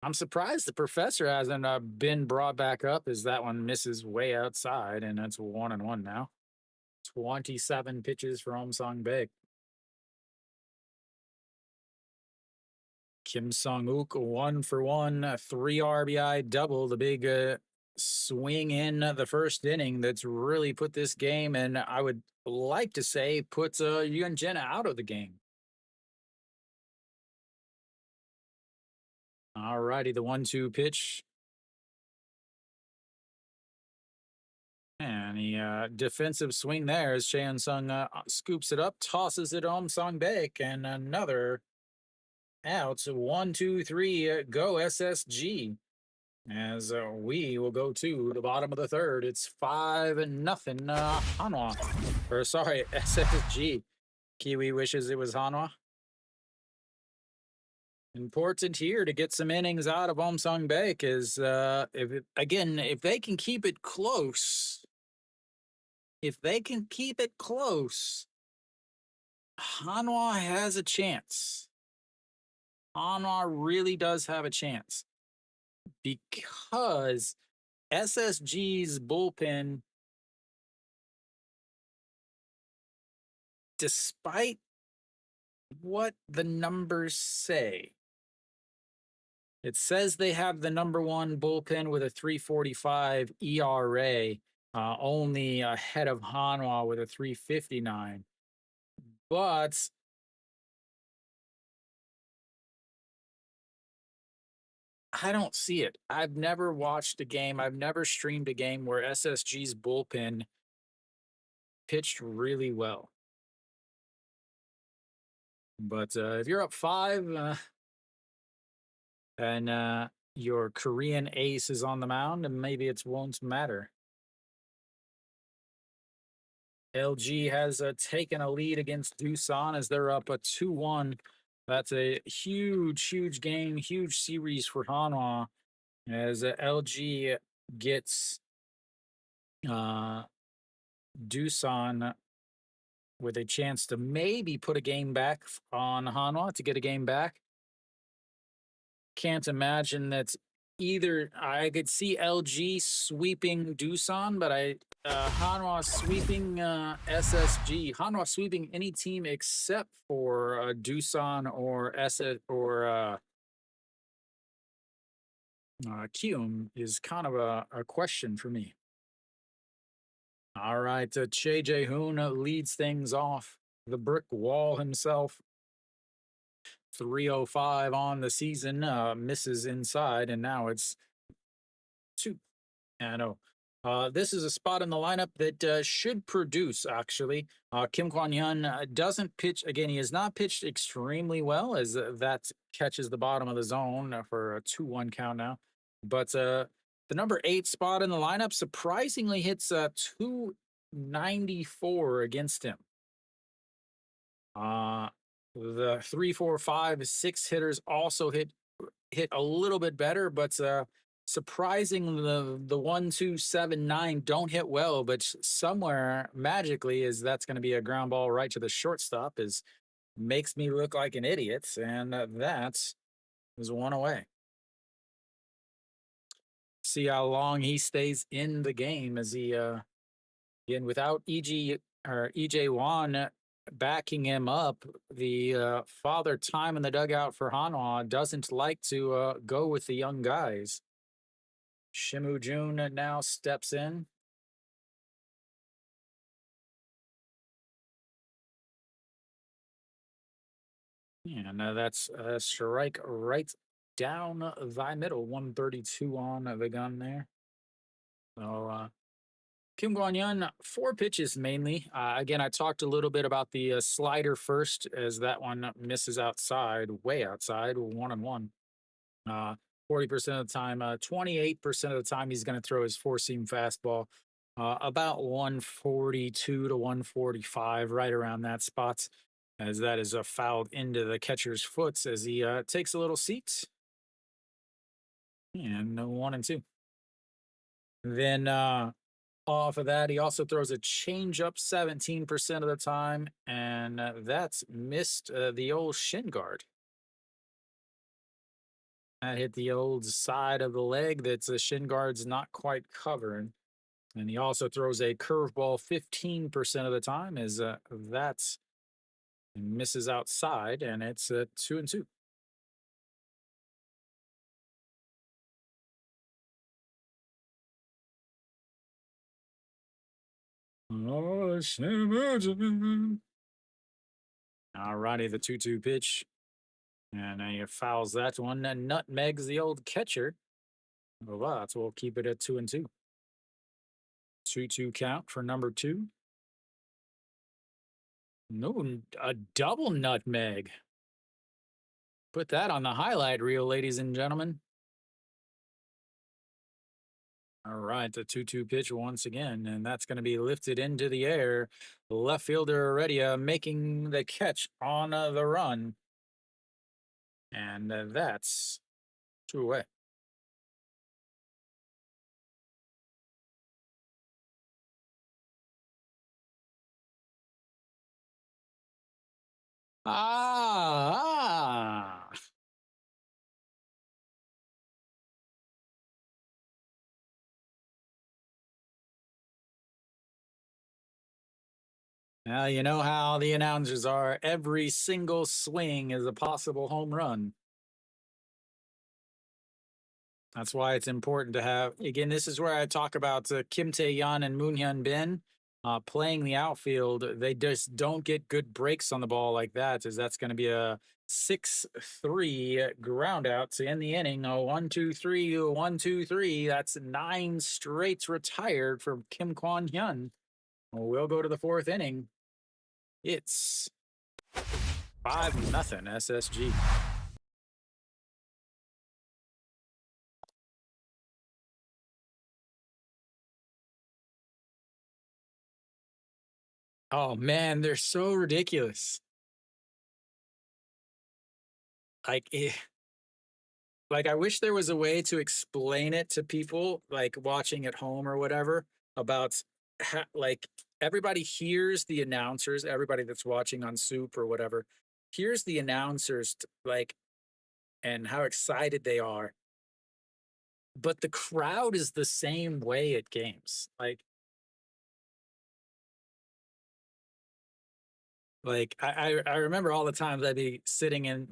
I'm surprised the professor hasn't been brought back up as that one misses way outside, and it's 1-1 now. 27 pitches for Om Song Baek. Kim Sung Wook, 1-for-1, 3 RBI double, the big swing in the first inning that's really put this game, and I would like to say puts Yun Jin out of the game. All righty, the 1-2 pitch. And the defensive swing there as Cheon Sung scoops it up, tosses it on Song Baek, and another out. So 1, 2, 3, go SSG. As we will go to the bottom of the third. It's 5-0 Hanwha. Or sorry, SSG. Kiwi wishes it was Hanwha. Important here to get some innings out of Om Sung Baek is if they can keep it close. If they can keep it close, Hanwha has a chance. Hanwha really does have a chance because SSG's bullpen, despite what the numbers say, it says they have the #1 bullpen with a 3.45 ERA, only ahead of Hanwha with a 3.59. But I don't see it. I've never watched a game. I've never streamed a game where SSG's bullpen pitched really well. But if you're up 5 and your Korean ace is on the mound, and maybe it won't matter. LG has taken a lead against Doosan as they're up a 2-1. That's a huge game, huge series for Hanwha as LG gets Doosan with a chance to maybe put a game back on Hanwha to get a game back. Can't imagine that's either. I could see LG sweeping Doosan, but Hanwha sweeping SSG. Hanwha sweeping any team except for Doosan or Kium is kind of a question for me. All right, Che Jae-hoon leads things off. The brick wall himself. 305 on the season, misses inside, and now it's 2. I know. This is a spot in the lineup that should produce, actually. Kim Kwon-hyun doesn't pitch. Again, he has not pitched extremely well, as that catches the bottom of the zone for a 2-1 count now. But the number 8 spot in the lineup surprisingly hits 294 against him. The 3, 4, 5, 6 hitters also hit a little bit better, but surprising the 1, 2, 7, 9 don't hit well, but somewhere magically is that's going to be a ground ball right to the shortstop is makes me look like an idiot, and that is 1 away. See how long he stays in the game as he again without EJ Wan backing him up. The father time in the dugout for Hanwha doesn't like to go with the young guys. Shimu Jun now steps in. Yeah, now that's a strike right down the middle. 132 on the gun there. So Kim Kwon-hyun, 4 pitches mainly. Again, I talked a little bit about the slider first, as that one misses outside, way outside, 1-1. 40% of the time, 28% of the time, he's going to throw his 4-seam fastball. About 142 to 145, right around that spot, as that is fouled into the catcher's foot as he takes a little seat. And 1-2. Then off of that, he also throws a changeup 17% of the time, and that's missed the old shin guard. That hit the old side of the leg that's the shin guard's not quite covering. And he also throws a curveball 15% of the time, as that's misses outside, and it's 2-2. Oh, all righty, the 2-2 pitch. And he fouls that one and nutmegs the old catcher. Well, that will keep it at 2-2. 2-2 count for number 2. No, a double nutmeg. Put that on the highlight reel, ladies and gentlemen. All right, the 2-2 pitch once again, and that's going to be lifted into the air. Left fielder Heredia making the catch on the run. And that's 2 away. Ah. Now, you know how the announcers are. Every single swing is a possible home run. That's why it's important to have, again, this is where I talk about Kim Tae-yeon and Moon Hyun Bin. playing the outfield, they just don't get good breaks on the ball like that, as that's going to be a 6-3 ground out to end the inning. A 1-2-3, a 1-2-3. That's 9 straights retired for Kim Kwon Hyun. We'll go to the fourth inning. It's 5-0 SSG. Oh man, they're so ridiculous. Like, like I wish there was a way to explain it to people, like watching at home or whatever, about like everybody hears the announcers, everybody that's watching on Soup or whatever, hears the announcers like and how excited they are, but the crowd is the same way at games. Like I remember all the times I'd be sitting in,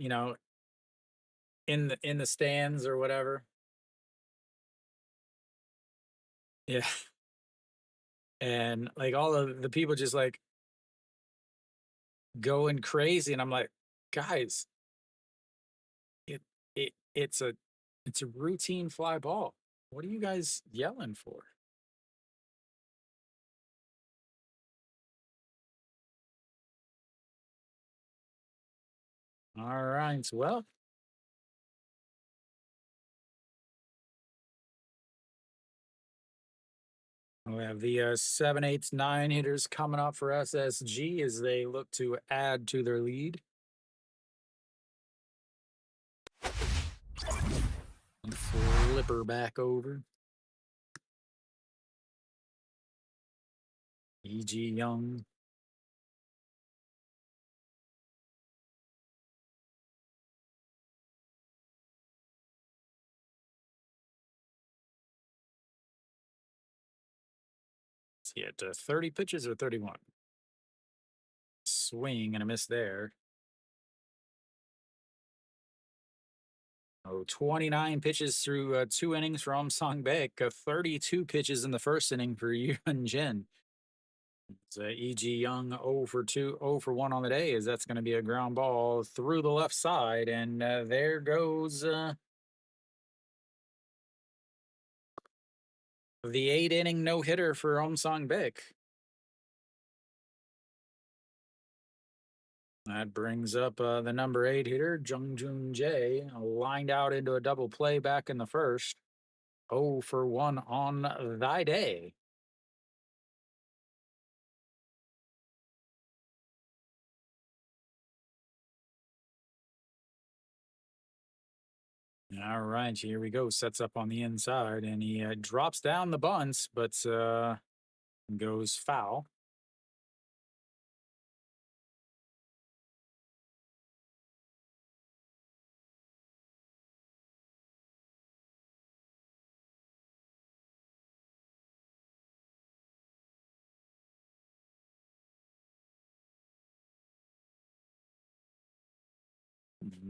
in the stands or whatever. Yeah. And like all of the people just like going crazy. And I'm like, guys, it it's a routine fly ball. What are you guys yelling for? All right. Well, we have the 7, 8, 9 hitters coming up for SSG as they look to add to their lead. Flipper back over. E.G. Young. See it 30 pitches or 31. Swing and a miss there. Oh, 29 pitches through 2 innings for Song Baek. 32 pitches in the first inning for Yun Jin. It's E.G. Young 0 for 2, 0 for 1 on the day, as that's going to be a ground ball through the left side. And there goes the 8 inning no hitter for Song Baek. That brings up the number 8 hitter, Jung Joon Jae, lined out into a double play back in the first. 0 for 1 on thy day. All right, here we go. Sets up on the inside, and he drops down the bunts, but goes foul.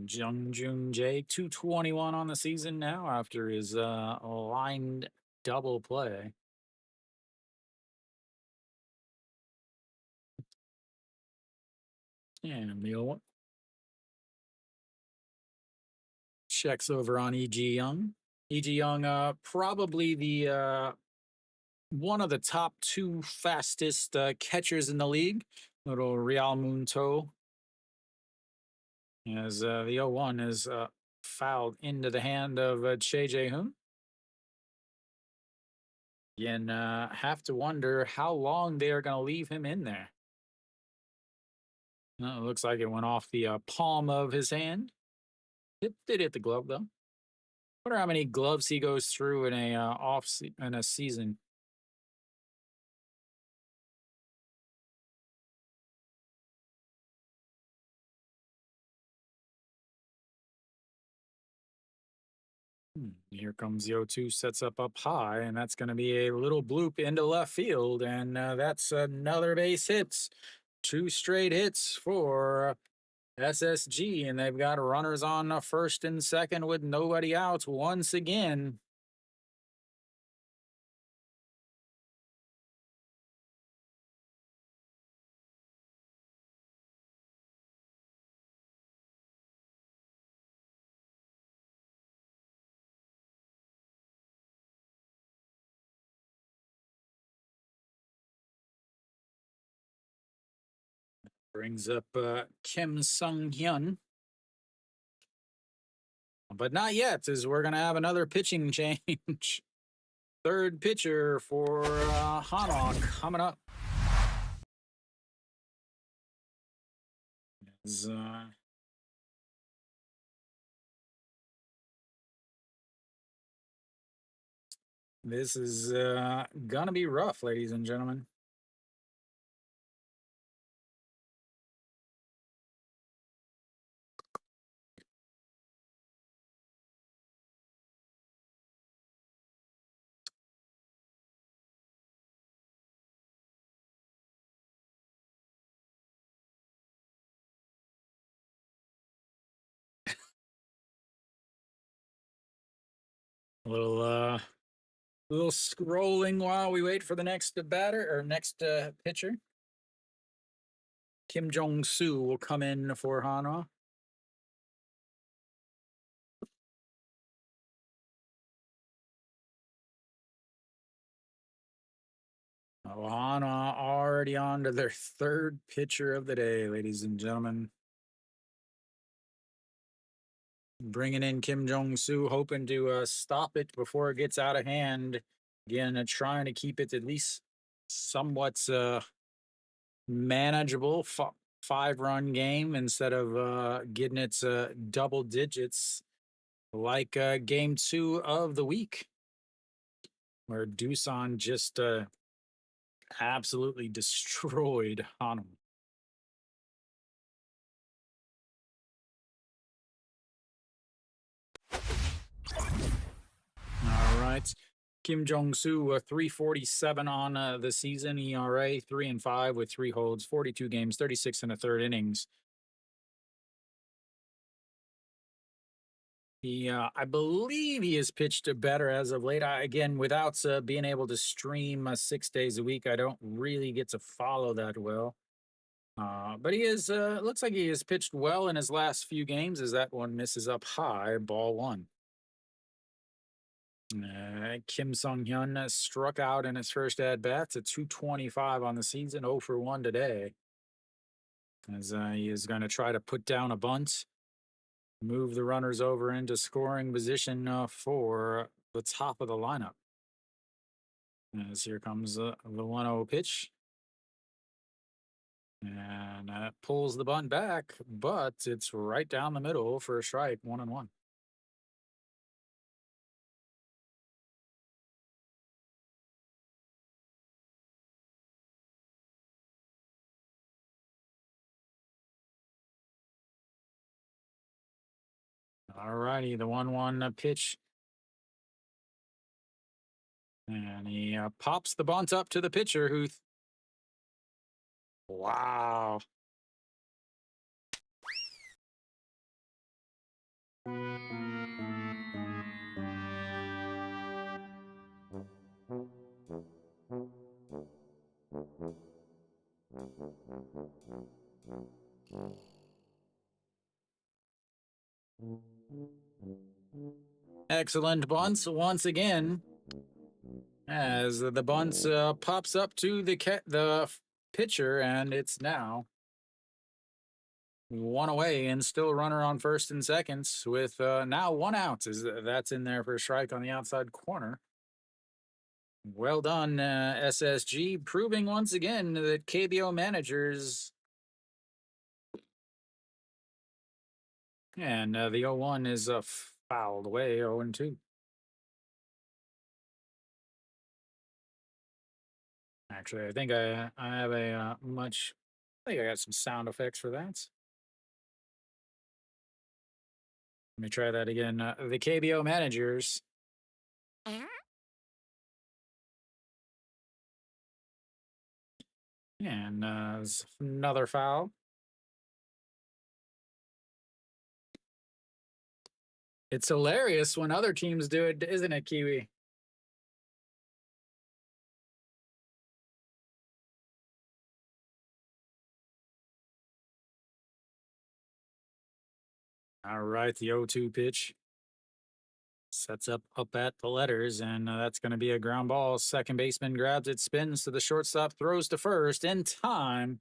Jung Joon Jae, 221 on the season now after his lined double play. And the one checks over on E.G. Young. E.G. Young, probably the one of the top 2 fastest catchers in the league. Little Real Munto, as the 0-1 is fouled into the hand of Che Jae-hoon. And have to wonder how long they are going to leave him in there. It looks like it went off the palm of his hand. It did hit the glove though. Wonder how many gloves he goes through in a season. Here comes the 0-2, sets up high, and that's going to be a little bloop into left field, and that's another base hit. 2 straight hits for SSG, and they've got runners on first and second with nobody out once again. Brings up Kim Sung-hyun. But not yet, as we're going to have another pitching change. Third pitcher for Hanwha coming up. As, this is going to be rough, ladies and gentlemen. A little scrolling while we wait for the next batter or next pitcher. Kim Jong-soo will come in for Hanwha. Hanwha already on to their third pitcher of the day, ladies and gentlemen. Bringing in Kim Jong-soo, hoping to stop it before it gets out of hand. Again, trying to keep it at least somewhat manageable. 5-run game instead of getting its double digits like game 2 of the week, where Doosan just absolutely destroyed Hanum. All right. Kim Jong-soo, 347 on the season, ERA 3-5 with 3 holds, 42 games, 36 and a third innings. He, I believe he has pitched better as of late. Again, without being able to stream 6 days a week, I don't really get to follow that well. But he is, looks like he has pitched well in his last few games, as that one misses up high, ball 1. Kim Sung-hyun struck out in his first at-bats at 225 on the season, 0 for 1 today. As he is going to try to put down a bunt, move the runners over into scoring position for the top of the lineup. As here comes the 1-0 pitch. And pulls the bunt back, but it's right down the middle for a strike, 1-1. All righty, the 1-1 pitch. And he pops the bunt up to the pitcher who... Wow. Excellent bunts once again, as the bunts pops up to the pitcher, and it's now 1 away and still a runner on first and seconds with now 1 out. That's in there for a strike on the outside corner. Well done, SSG, proving once again that KBO managers. And the 0-1 is fouled away, 0-2. Actually, I think I have a I think I got some sound effects for that. Let me try that again. The KBO managers. And another foul. It's hilarious when other teams do it, isn't it, Kiwi? All right, the 0-2 pitch. Sets up at the letters, and that's going to be a ground ball. Second baseman grabs it, spins to the shortstop, throws to first in time.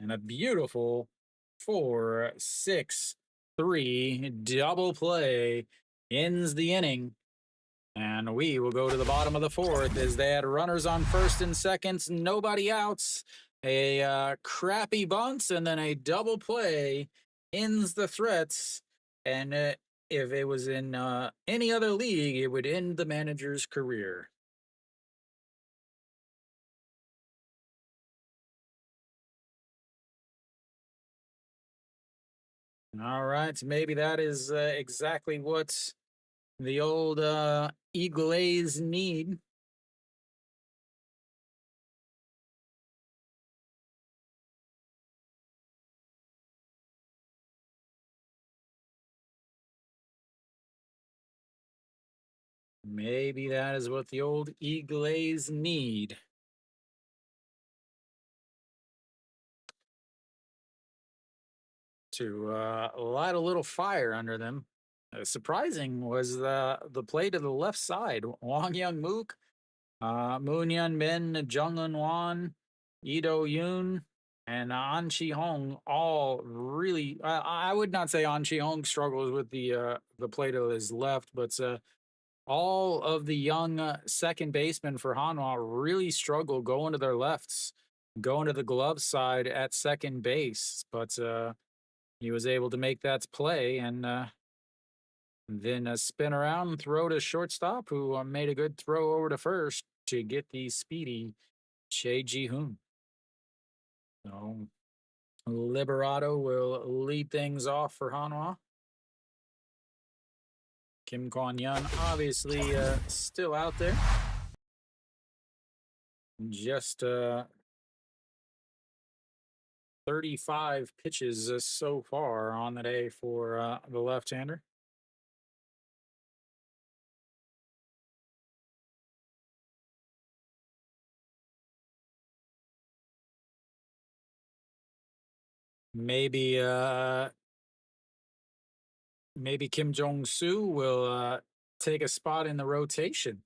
And a beautiful 4-6-3 double play ends the inning. And we will go to the bottom of the fourth as they had runners on first and seconds, nobody outs. A crappy bunt and then a double play ends the threats. And if it was in any other league, it would end the manager's career. All right, maybe that is exactly what the old Eagles need. Maybe that is what the old Eagles need. To light a little fire under them. Surprising was the play to the left side. Wang Young Mook, Moon Yun Min, Jung Un Wan, Ido Yoon, and An Chi Hong all really. I would not say An Chi Hong struggles with the play to his left, but all of the young second basemen for Hanwha really struggle going to their lefts, going to the glove side at second base. But he was able to make that play and then spin around and throw to shortstop, who made a good throw over to first to get the speedy Che Ji Hoon. So Liberato will lead things off for Hanwha. Kim Kwon Yun obviously still out there. Just 35 pitches so far on the day for the left-hander. Maybe maybe Kim Jong-soo will take a spot in the rotation.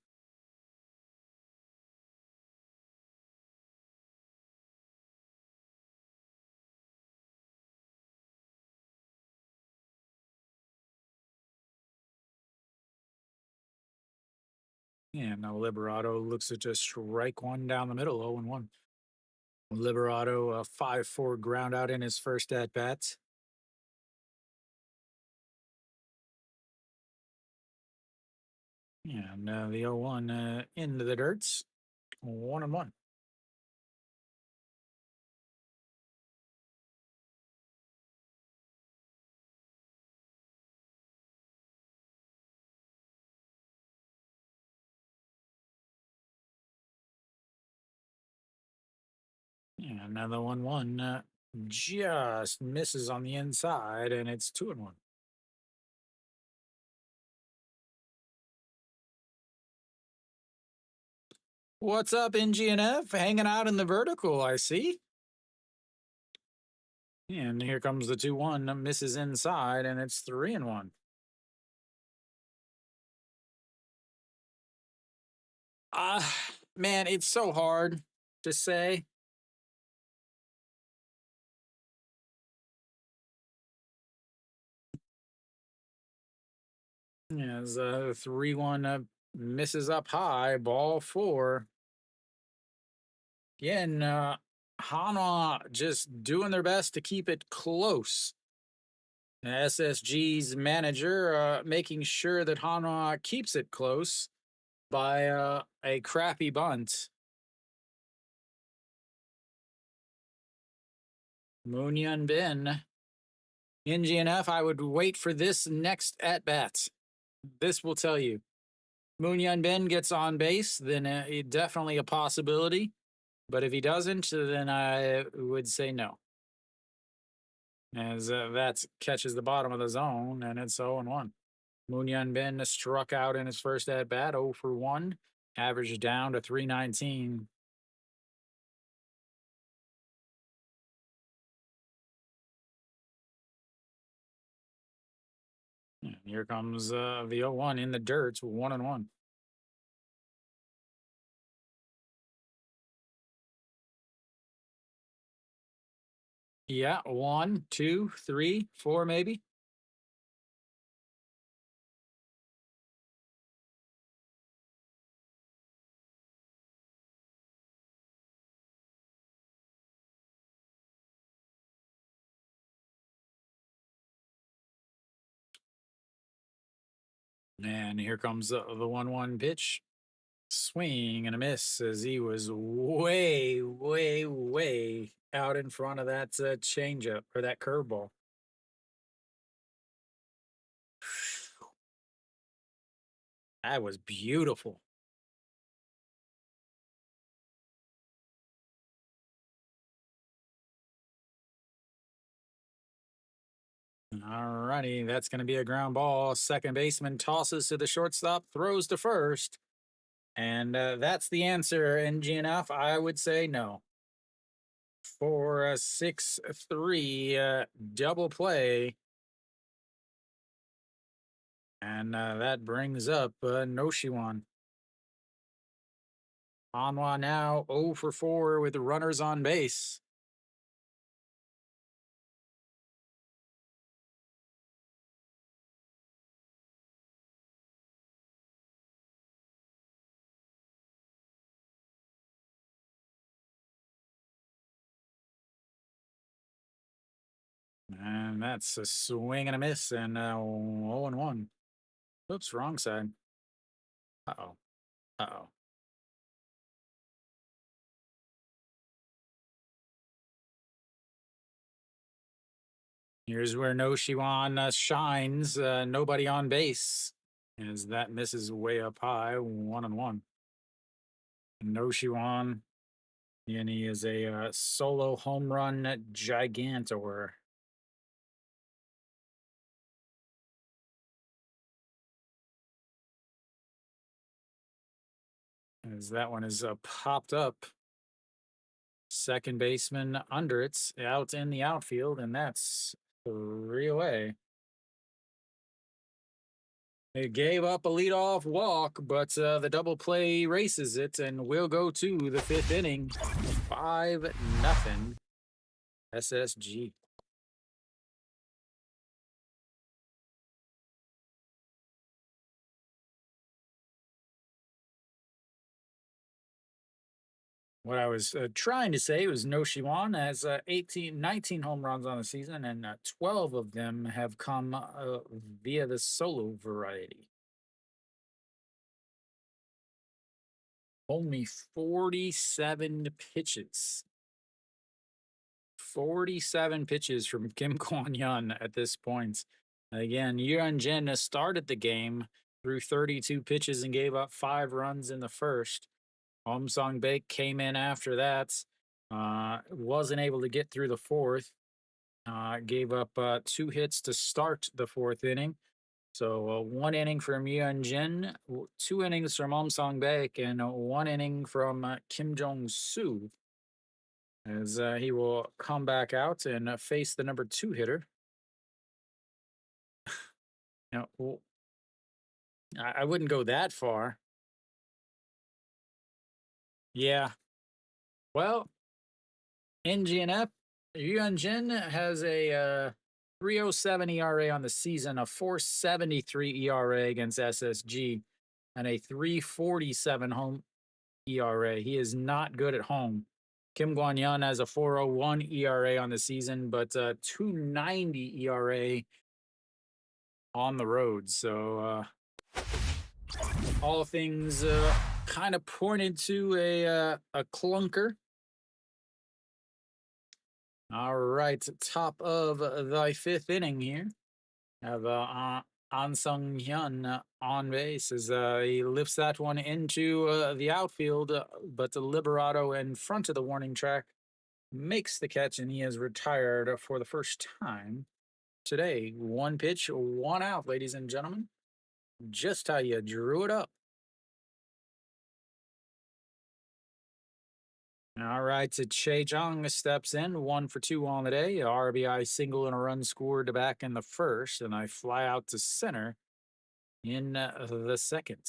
Yeah, now Liberato looks to just strike one down the middle, 0-1. Liberato, a 5-4 ground out in his first at bat. Yeah, and the 0-1 into the dirts, 1-1. Yeah, another 1-1 just misses on the inside, and it's 2-1. What's up, NGNF? Hanging out in the vertical, I see. And here comes the 2-1, misses inside, and it's 3-1. Man, it's so hard to say. As 3-1 misses up high, ball 4. Again, Hanwha just doing their best to keep it close. SSG's manager making sure that Hanwha keeps it close by a crappy bunt. Moon Yun Bin. NGNF, I would wait for this next at bat. This will tell you. Moon Yun Bin gets on base, then definitely a possibility. But if he doesn't, then I would say no. As that catches the bottom of the zone, and it's 0-1. Moon Yun Bin struck out in his first at bat, 0 for 1, averaged down to 319. And here comes the 0-1 in the dirt, 1-1. Yeah, one, two, three, four, maybe. And here comes the 1-1 pitch. Swing and a miss as he was way, way, way out in front of that changeup or that curveball. That was beautiful. All righty, that's going to be a ground ball. Second baseman tosses to the shortstop, throws to first. And that's the answer in GNF. I would say no. For a 6-3 double play. And that brings up Noshiwan. Hanwha now 0 for 4 with runners on base. And that's a swing and a miss, and 0-1. Oops, wrong side. Uh oh. Uh oh. Here's where Noshiwan shines. Nobody on base. As that misses way up high, 1-1. Noshiwan, and he is a solo home run gigantor. As that one is popped up. Second baseman under it, out in the outfield, and that's 3 away. It gave up a leadoff walk, but the double play races it, and we'll go to the 5th inning. 5-0 SSG. What I was trying to say was Noshiwan has 19 home runs on the season, and 12 of them have come via the solo variety. Only 47 pitches. 47 pitches from Kim Kwon-yeon at this point. Again, Yuan Jin started the game through 32 pitches and gave up 5 runs in the first. Song Baek came in after that. Wasn't able to get through the fourth. Gave up 2 hits to start the 4th inning. So 1 inning from Yuan Jin, 2 innings from Song Baek, and 1 inning from Kim Jong-soo. As he will come back out and face the number 2 hitter. Now, I wouldn't go that far. Yeah. Well, in GNF, Yuan Jin has a 307 ERA on the season, a 473 ERA against SSG, and a 347 home ERA. He is not good at home. Kim Kwon-yeon has a 401 ERA on the season, but 290 ERA on the road. So all things kind of pointed to a clunker. All right, top of the 5th inning here. Have An Sung Hyun on base as he lifts that one into the outfield, but the Liberato in front of the warning track makes the catch, and he is retired for the first time today. 1 pitch, 1 out, ladies and gentlemen. Just how you drew it up. All right, so Che Jung steps in, 1 for 2 on the day. RBI single and a run scored back in the first, and I fly out to center in the second.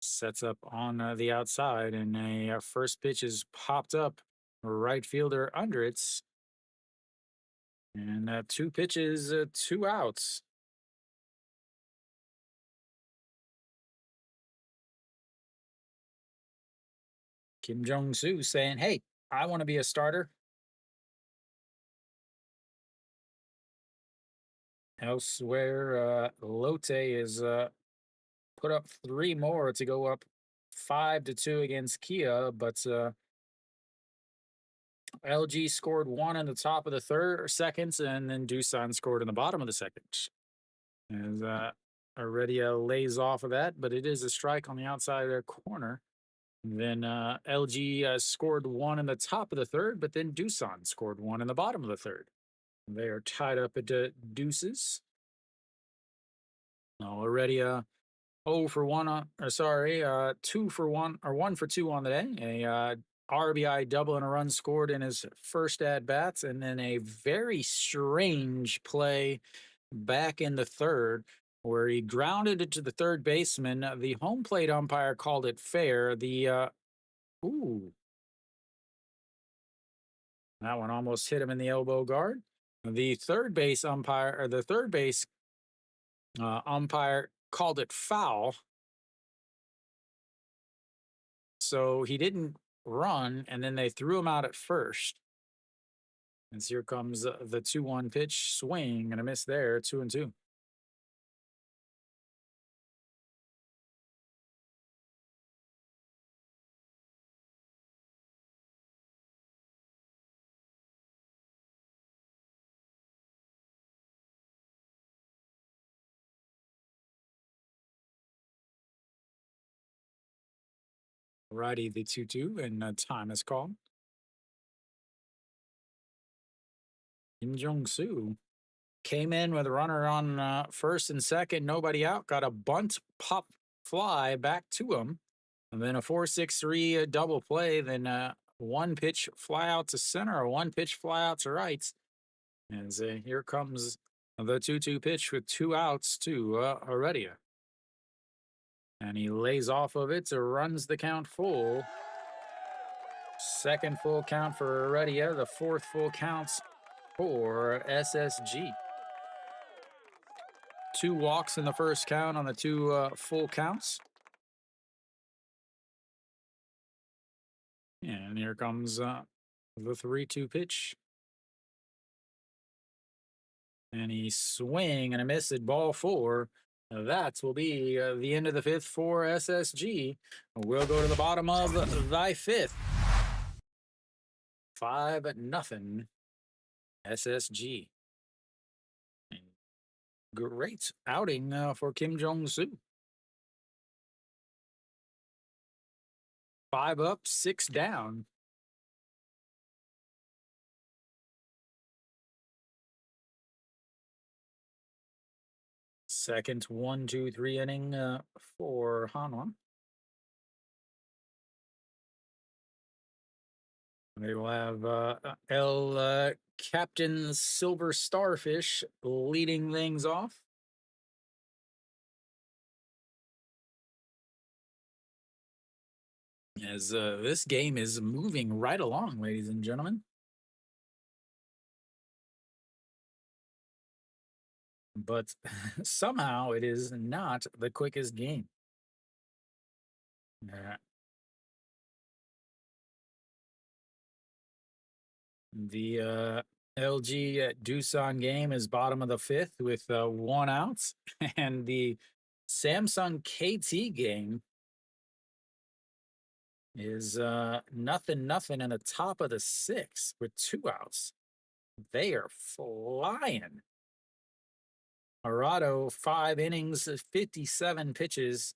Sets up on the outside, and a first pitch is popped up right fielder under it. And 2 pitches, 2 outs. Kim Jong-soo saying, hey, I want to be a starter. Elsewhere, Lotte is put up 3 more to go up 5-2 against Kia, but LG scored 1 in the top of the third or seconds, and then Doosan scored in the bottom of the second. As Heredia lays off of that, but it is a strike on the outside of their corner. And then LG scored 1 in the top of the third, but then Doosan scored 1 in the bottom of the third. They are tied up at deuces. No, Heredia 0 for 1 on, or sorry, 2 for 1 or 1 for 2 on the day. A RBI double and a run scored in his first at bats, and then a very strange play back in the third where he grounded it to the third baseman. The home plate umpire called it fair. Ooh, that one almost hit him in the elbow guard. The third base umpire, or the third base umpire called it foul. So he didn't run, and then they threw him out at first. And so here comes the 2-1 pitch, swing and a miss there, 2-2. Righty, the 2-2, and time is called. Kim Jong-soo came in with a runner on first and second, nobody out, got a bunt pop fly back to him, and then a 4-6-3 double play, then 1 pitch fly out to center, a 1 pitch fly out to right. And here comes the 2-2 pitch with 2 outs to Heredia. And he lays off of it, so runs the count full. Second full count for Heredia, the 4th full counts for SSG. 2 walks in the first count on the 2 full counts. And here comes the 3-2 pitch. And he swing and a miss at ball 4. That will be the end of the 5th for SSG. We'll go to the bottom of the 5th. 5-0 SSG. Great outing for Kim Jong-soo. 5 up, 6 down. Second 1-2-3 inning for Hanwha. They will have Captain Silver Starfish leading things off. As this game is moving right along, ladies and gentlemen. But somehow it is not the quickest game. The LG at Doosan game is bottom of the 5th with 1 out. And the Samsung KT game is 0-0 in the top of the 6th with 2 outs. They are flying. Arado, 5 innings, 57 pitches.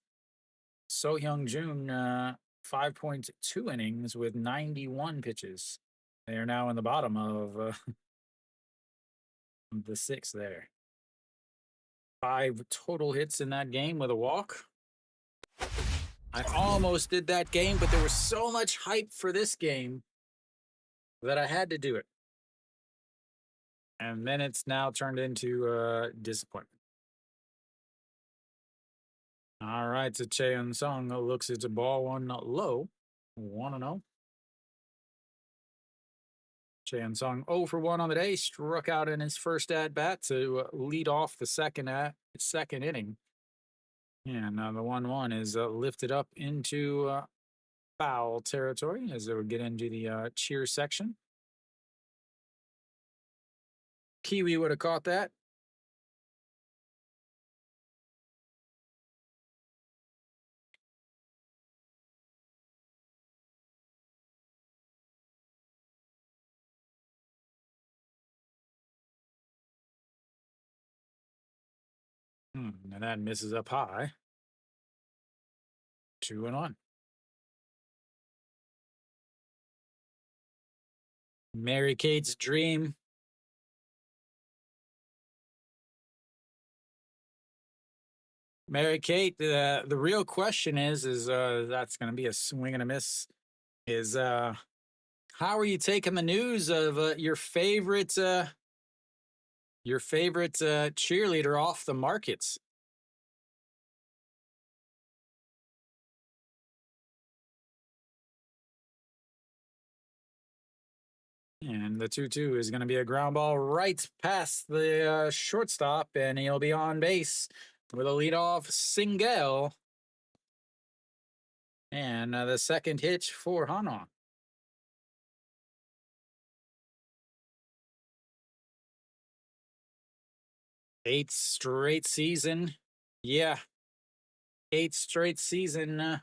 So Hyung Jun, 5.2 innings with 91 pitches. They are now in the bottom of the 6th there. 5 total hits in that game with a walk. I almost did that game, but there was so much hype for this game that I had to do it. And then it's now turned into disappointment. All right, so Cheon Sung looks at the ball 1 low, 1-0. Chan Sung 0 for 1 on the day, struck out in his first at bat to lead off the second inning. And the 1-1 is lifted up into foul territory as they would get into the cheer section. Kiwi would have caught that. And that misses up high. 2-1. Mary Kate's dream. Mary Kate, the real question is that's going to be a swing and a miss. Is how are you taking the news of your favorite cheerleader off the markets? And the 2-2 is going to be a ground ball right past the shortstop, and he'll be on base with a leadoff single. And the second hitch for Hanwha. Eighth straight season. Yeah. Eighth straight season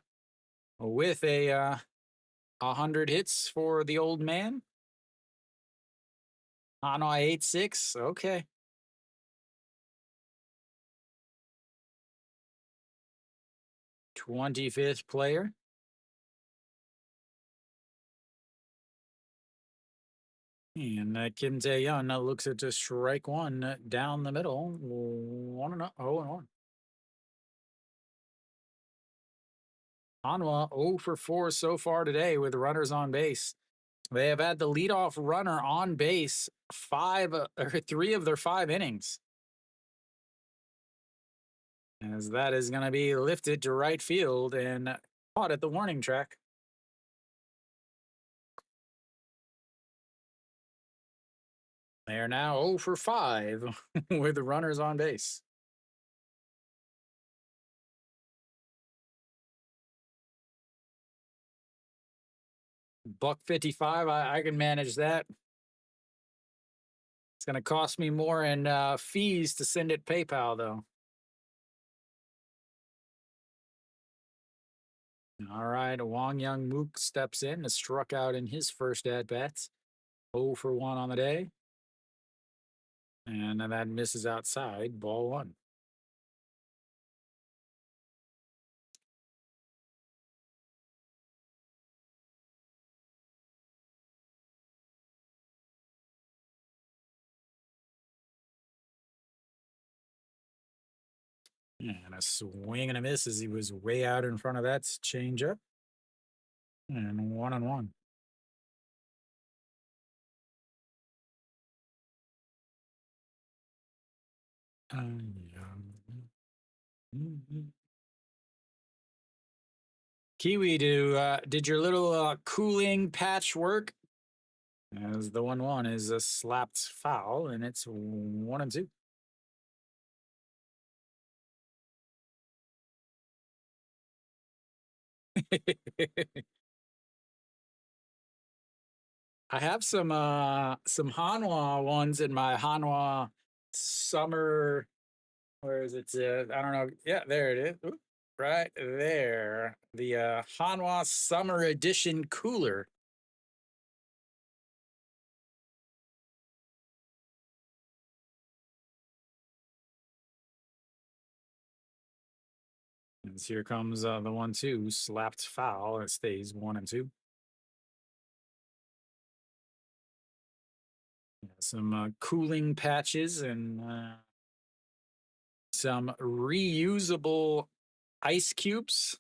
with a 100 hits for the old man. Hanwha 8-6. Okay. 25th player. And Kim Tae-yeon looks at to strike one down the middle. 0-1. Hanwha 0 for 4 so far today with runners on base. They have had the leadoff runner on base 3 of their 5 innings. As that is going to be lifted to right field and caught at the warning track. They are now 0 for 5 with the runners on base. $1.55. I can manage that. It's going to cost me more in fees to send it PayPal, though. All right, Wong Young Mook steps in and struck out in his first at-bats. 0 for 1 on the day. And that misses outside, ball 1. And a swing and a miss as he was way out in front of that changeup. And 1-1. Kiwi, did your little cooling patch work? As the 1-1 is a slapped foul, and it's 1-2. I have some Hanwha ones in my Hanwha summer. Where is it? I don't know. Yeah, there it is. Oop, right there. The Hanwha Summer Edition cooler. And here comes the 1-2 slapped foul. It stays 1-2. Some cooling patches and some reusable ice cubes.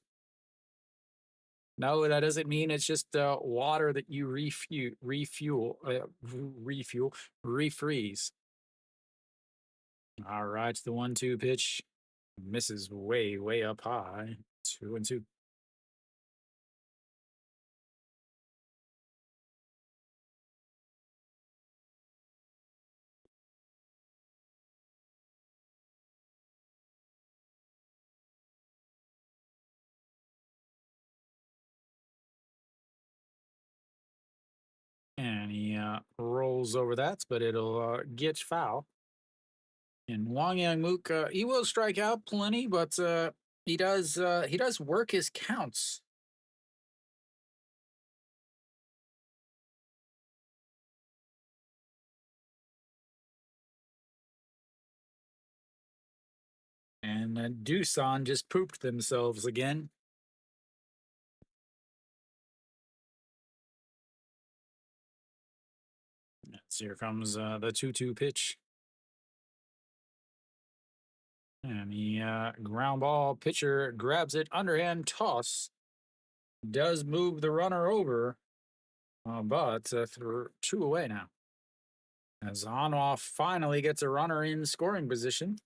No, that doesn't mean it's just water that you refreeze. All right, the 1-2 pitch misses way up high. 2-2. And he rolls over that, but it'll get foul. And Wang Yangmook, he will strike out plenty, but he does work his counts. And Doosan just pooped themselves again. So here comes the 2-2 pitch. And the ground ball pitcher grabs it, underhand toss. Does move the runner over, but through 2 away now. As Hanwha finally gets a runner in scoring position.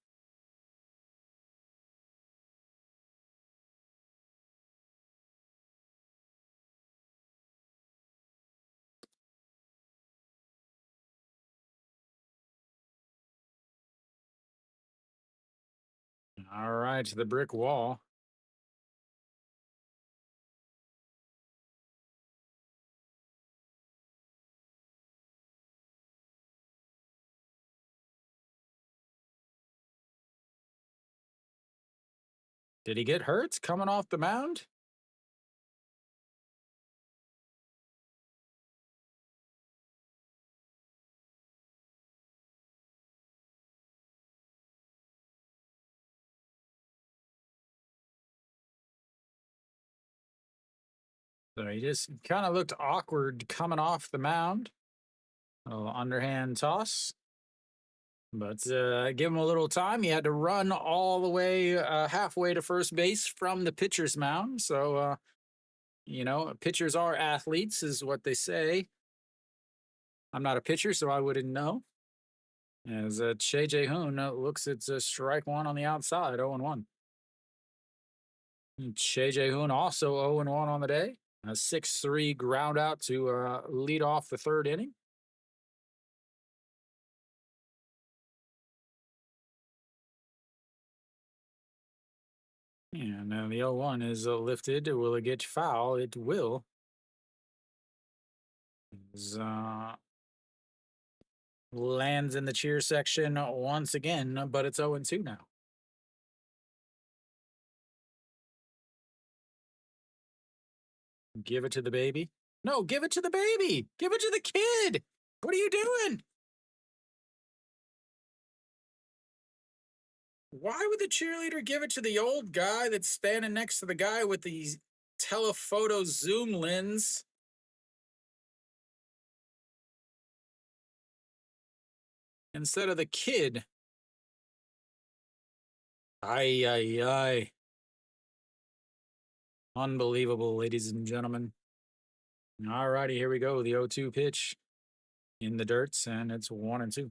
All right, the brick wall. Did he get hurt coming off the mound? So he just kind of looked awkward coming off the mound. A little underhand toss. But give him a little time. He had to run all the way halfway to first base from the pitcher's mound. So, pitchers are athletes, is what they say. I'm not a pitcher, so I wouldn't know. As Che Jae-hoon looks at strike one on the outside, 0-1. Che Jae-hoon also 0-1 on the day. A 6-3 ground out to lead off the third inning. And the 0-1 is lifted. Will it get foul? It will. Lands in the cheer section once again, but it's 0-2 now. Give it to the baby. No, give it to the baby. Give it to the kid. What are you doing? Why would the cheerleader give it to the old guy that's standing next to the guy with the telephoto zoom lens? Instead of the kid. Ay, ay, ay. Unbelievable, ladies and gentlemen. All righty, here we go. The 0-2 pitch in the dirts, and it's 1-2.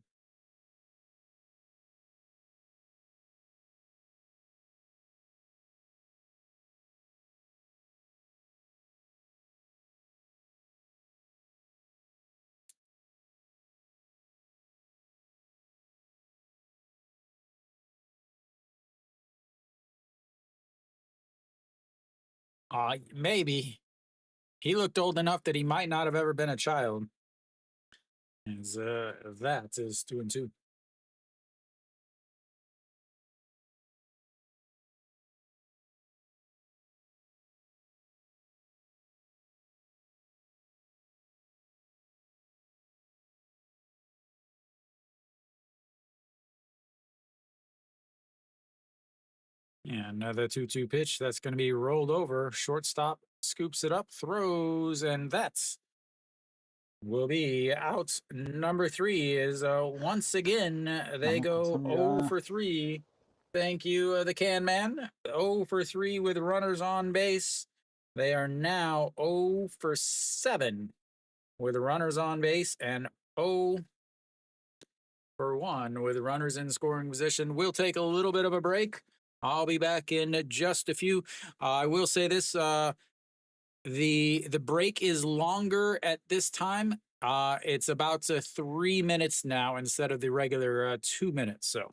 Maybe. He looked old enough that he might not have ever been a child. As that is 2-2. And another 2-2 pitch that's going to be rolled over. Shortstop scoops it up, throws, and that's will be out. Number 3 is once again they go 0 for 3. Thank you, the can man. 0 for 3 with runners on base. They are now 0 for 7 with runners on base and 0 for 1 with runners in scoring position. We'll take a little bit of a break. I'll be back in just a few. I will say this: the break is longer at this time. It's about 3 minutes now instead of the regular 2 minutes. So.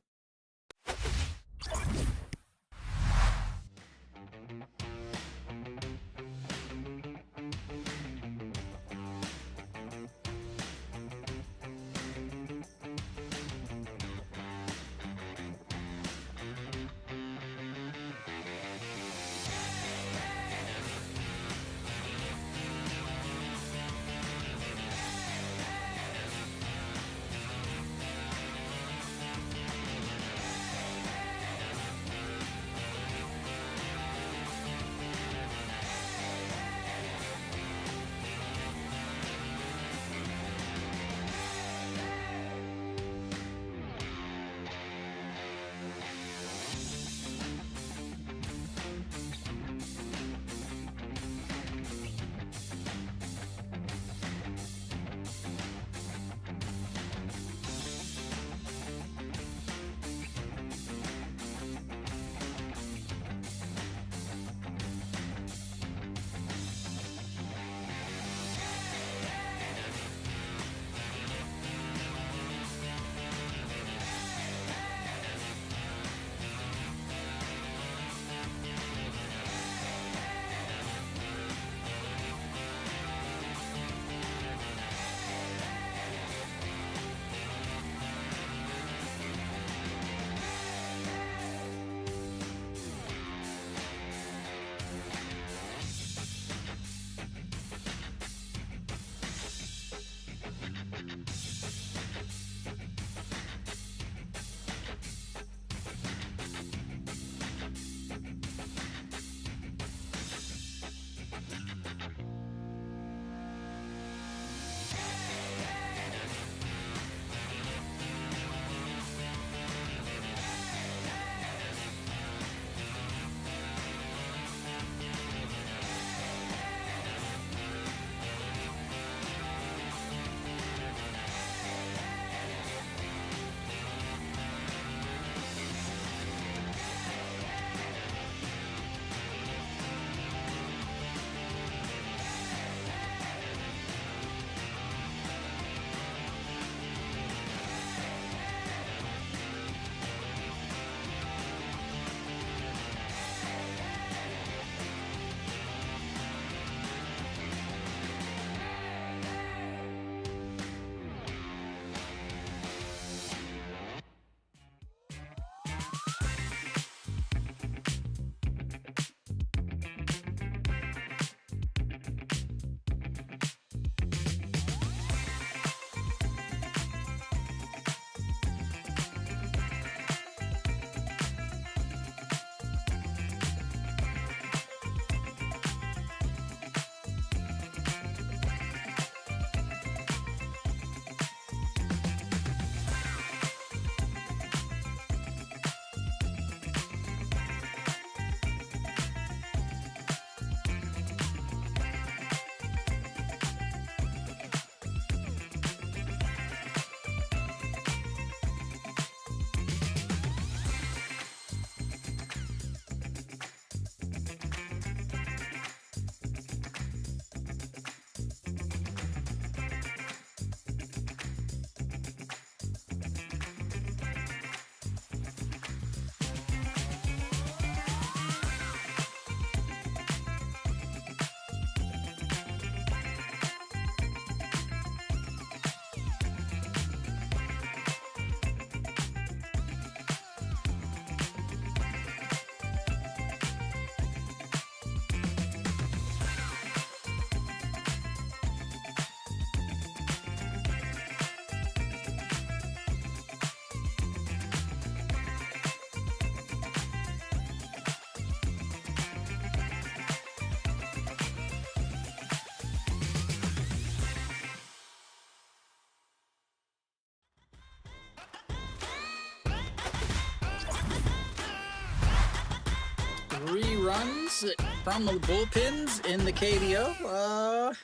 runs from the bullpens in the KBO.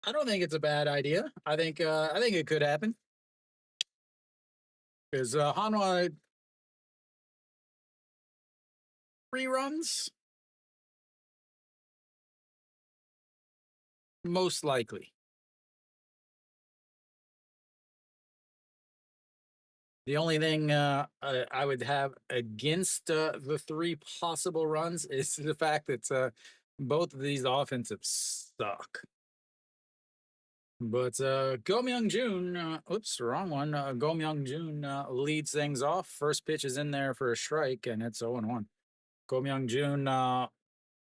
I don't think it's a bad idea. I think it could happen because Hanwha 3 runs most likely. The only thing I would have against the 3 possible runs is the fact that both of these offensives suck. But Go Myung Jun, oops, wrong one. Go Myung Jun leads things off. First pitch is in there for a strike, and it's 0-1. Go Myung Jun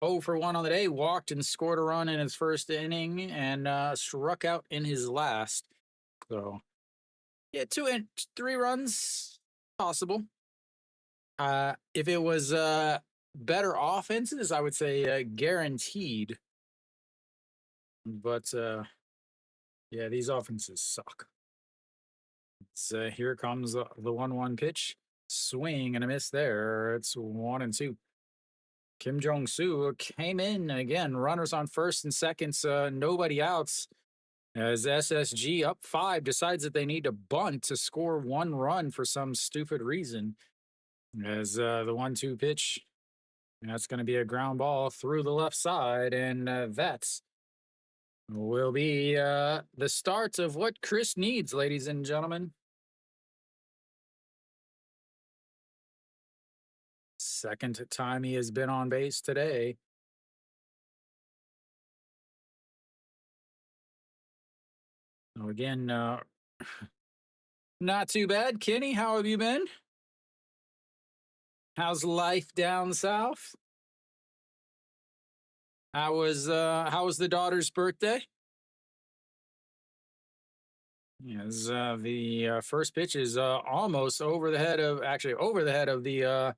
0 for 1 on the day, walked and scored a run in his first inning and struck out in his last. So, yeah, 3 runs possible. If it was better offenses, I would say guaranteed. But yeah, these offenses suck. So here comes the 1-1 pitch. Swing and a miss there. It's 1-2. Kim Jong-soo came in again. Runners on first and seconds. Nobody outs. As SSG up 5 decides that they need to bunt to score 1 run for some stupid reason. As the 1-2 pitch. That's going to be a ground ball through the left side. And that's will be the start of what Chris needs, ladies and gentlemen. Second time he has been on base today. So again, not too bad. Kenny, how have you been? How's life down south? How was the daughter's birthday? Yes, the first pitch is almost over the head of the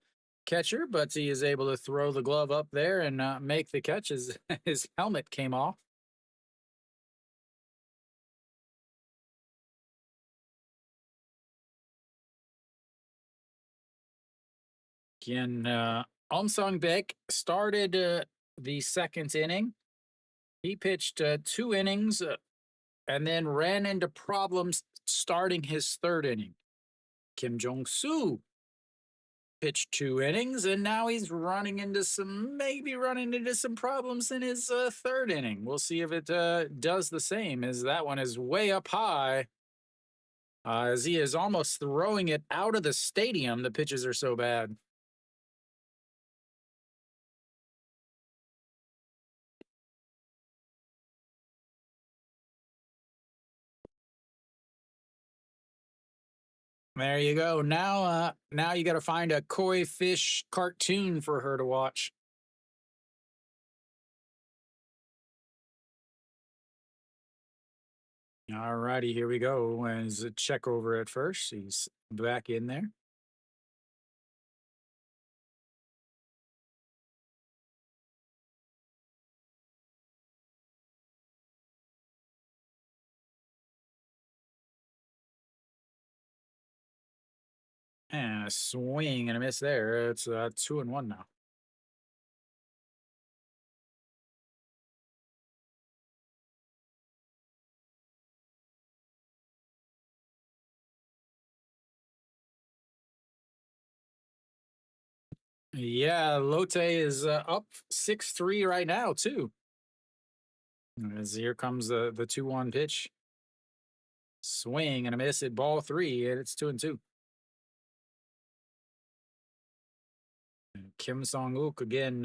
catcher, but he is able to throw the glove up there and make the catch as his helmet came off. Again, Sung Baek started the second inning. He pitched 2 innings and then ran into problems starting his third inning. Kim Jong-soo pitched 2 innings, and now he's running into some problems in his third inning. We'll see if it does the same, as that one is way up high. As he is almost throwing it out of the stadium. The pitches are so bad. There you go. Now you got to find a koi fish cartoon for her to watch. All righty, here we go. As a check over at first, he's back in there. And a swing and a miss there. It's 2-1 now. Yeah, Lotte is up 6-3 right now, too. As here comes the 2-1 pitch. Swing and a miss at ball 3, and it's 2-2. And Kim Song-uk again,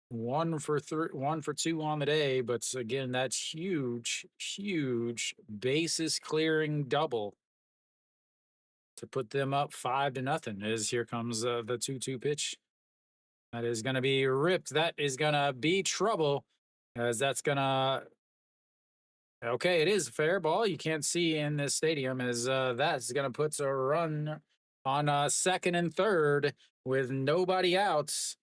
1 for 2 on the day, but again, that's huge bases clearing double to put them up 5-0. As here comes the 2-2 pitch. That is going to be ripped. That is going to be trouble, as that's going to. Okay, it is a fair ball. You can't see in this stadium, as that's going to put a run on second and third with nobody outs.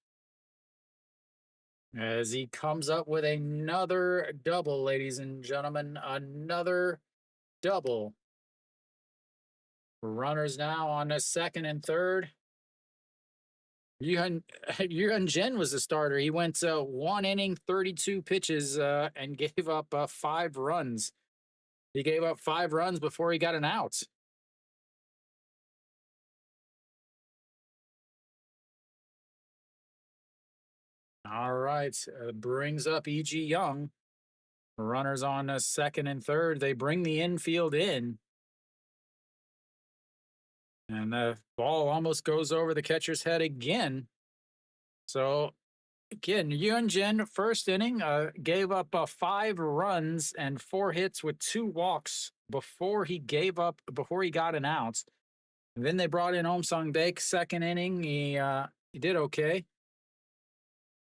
As he comes up with another double, ladies and gentlemen, another double. Runners now on the second and third. Yuhan Jen was the starter. He went 1 inning, 32 pitches, and gave up 5 runs. He gave up 5 runs before he got an out. All right, brings up E.G. Young. Runners on second and third. They bring the infield in. And the ball almost goes over the catcher's head again. So, again, Yun Jin, first inning, gave up 5 runs and 4 hits with 2 walks before he got an out. And then they brought in Om Sung Baek, second inning. He did okay.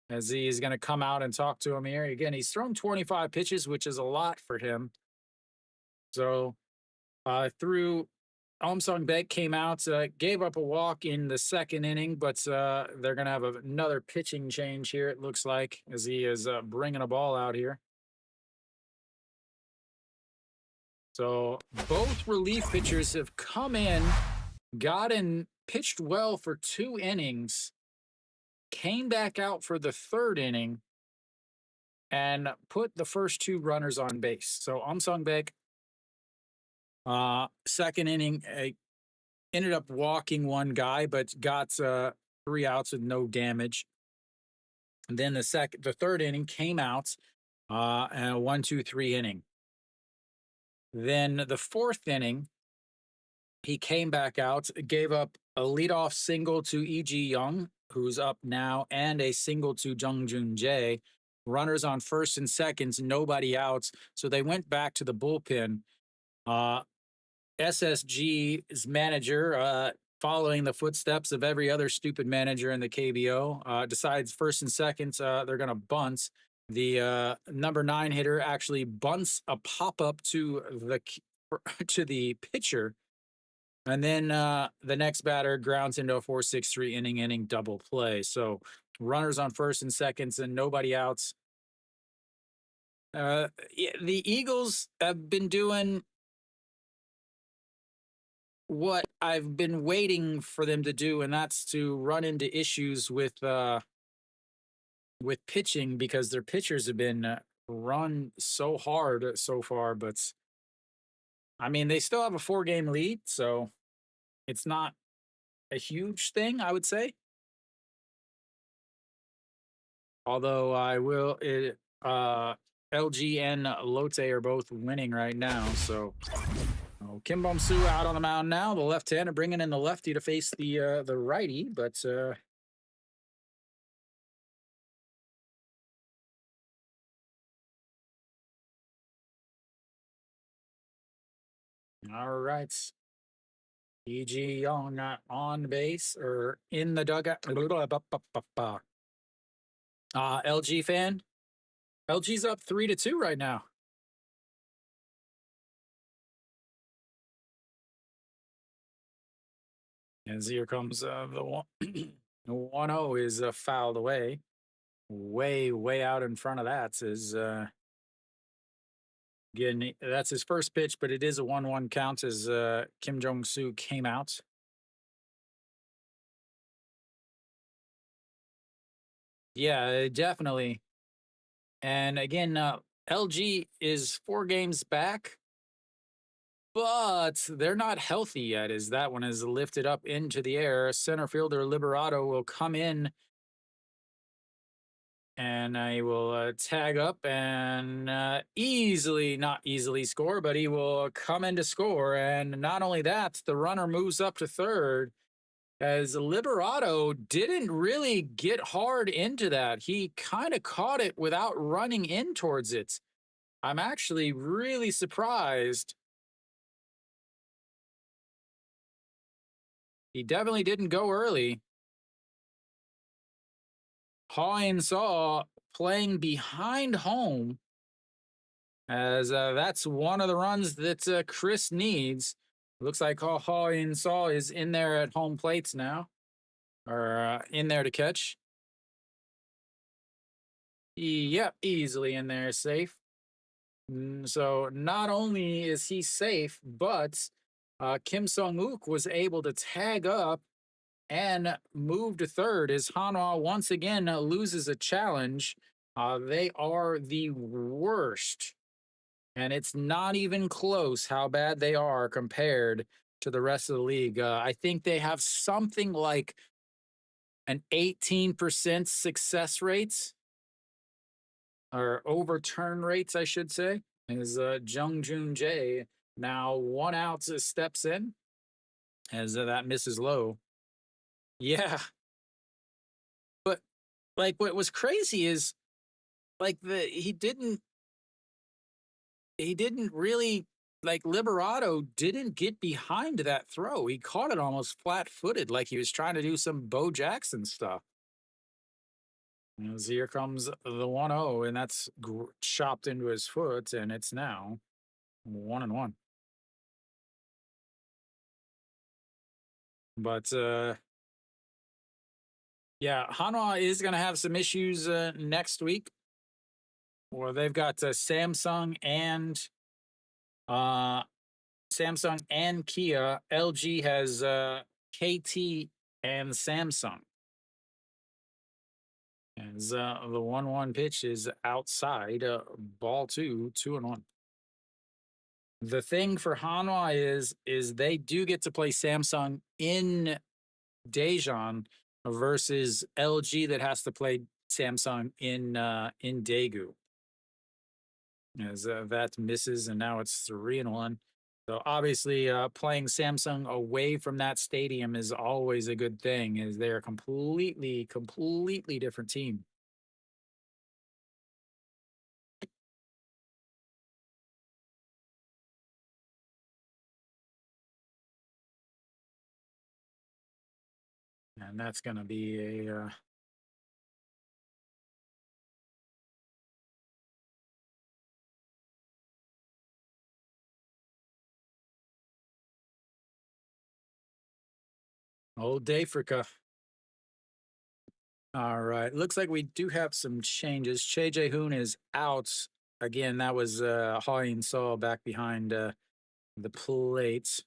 As he's going to come out and talk to him here. Again, he's thrown 25 pitches, which is a lot for him. So, through Om Sung Baek came out, gave up a walk in the second inning, but they're going to have another pitching change here, it looks like, as he is bringing a ball out here. So both relief pitchers have come in, pitched well for 2 innings, came back out for the third inning, and put the first 2 runners on base. So Om Sung Baek, second inning, ended up walking 1 guy, but got 3 outs with no damage. And then the third inning came out, and a 1-2-3 inning. Then the fourth inning, he came back out, gave up a leadoff single to E.G. Young, who's up now, and a single to Jung Jun Jae. Runners on first and seconds, nobody outs. So they went back to the bullpen. SSG's manager, following the footsteps of every other stupid manager in the KBO, decides first and seconds they're going to bunt. The number 9 hitter actually bunts a pop-up to the pitcher, and then the next batter grounds into a 4-6-3 inning double play. So runners on first and seconds and nobody outs. The Eagles have been doing what I've been waiting for them to do, and that's to run into issues with pitching, because their pitchers have been run so hard so far. But I mean, they still have a 4-game lead, so it's not a huge thing, I would say. Although LG and Lotte are both winning right now, so Kim Bum Soo out on the mound now. The left-hander bringing in the lefty to face the righty, but all right. E.G. Young on base or in the dugout. LG fan. LG's up 3-2 right now. As here comes the 1-0 is fouled away. Way out in front of that is again, that's his first pitch, but it is a 1-1 count as Kim Jong-soo came out. Yeah, definitely. And again, LG is 4 games back, but they're not healthy yet, as that one is lifted up into the air. Center fielder Liberato will come in, and he will tag up and not easily score, but he will come in to score. And not only that, the runner moves up to third, as Liberato didn't really get hard into that. He kind of caught it without running in towards it. I'm actually really surprised. He definitely didn't go early. Ha Saw playing behind home, as that's one of the runs that Chris needs. Looks like Ha Saw is in there at home plates now, or in there to catch. Yep, easily in there, safe. So not only is he safe, but Kim Sung-wook was able to tag up and move to third as Hanwha once again loses a challenge. They are the worst, and it's not even close how bad they are compared to the rest of the league. I think they have something like an 18% success rates or overturn rates, I should say, as Jung Joon Jae now 1 out steps in as that misses low. Yeah, but like what was crazy is like he didn't really like Liberato didn't get behind that throw. He caught it almost flat footed, like he was trying to do some Bo Jackson stuff. As here comes the 1-0, and that's chopped into his foot, and it's now 1-1. But yeah, Hanwha is going to have some issues next week. Well, they've got uh, Samsung and Kia. LG has KT and Samsung. As the 1-1 pitch is outside, ball 2-1. The thing for Hanwha is they do get to play Samsung in Daejeon versus LG that has to play Samsung in Daegu. As that misses, and now it's 3-1. So obviously, playing Samsung away from that stadium is always a good thing, as they're a completely different team. And that's going to be a old day for All right. Looks like we do have some changes. Che Jae-hoon is out. Again, that was Ha In-seo back behind the plate.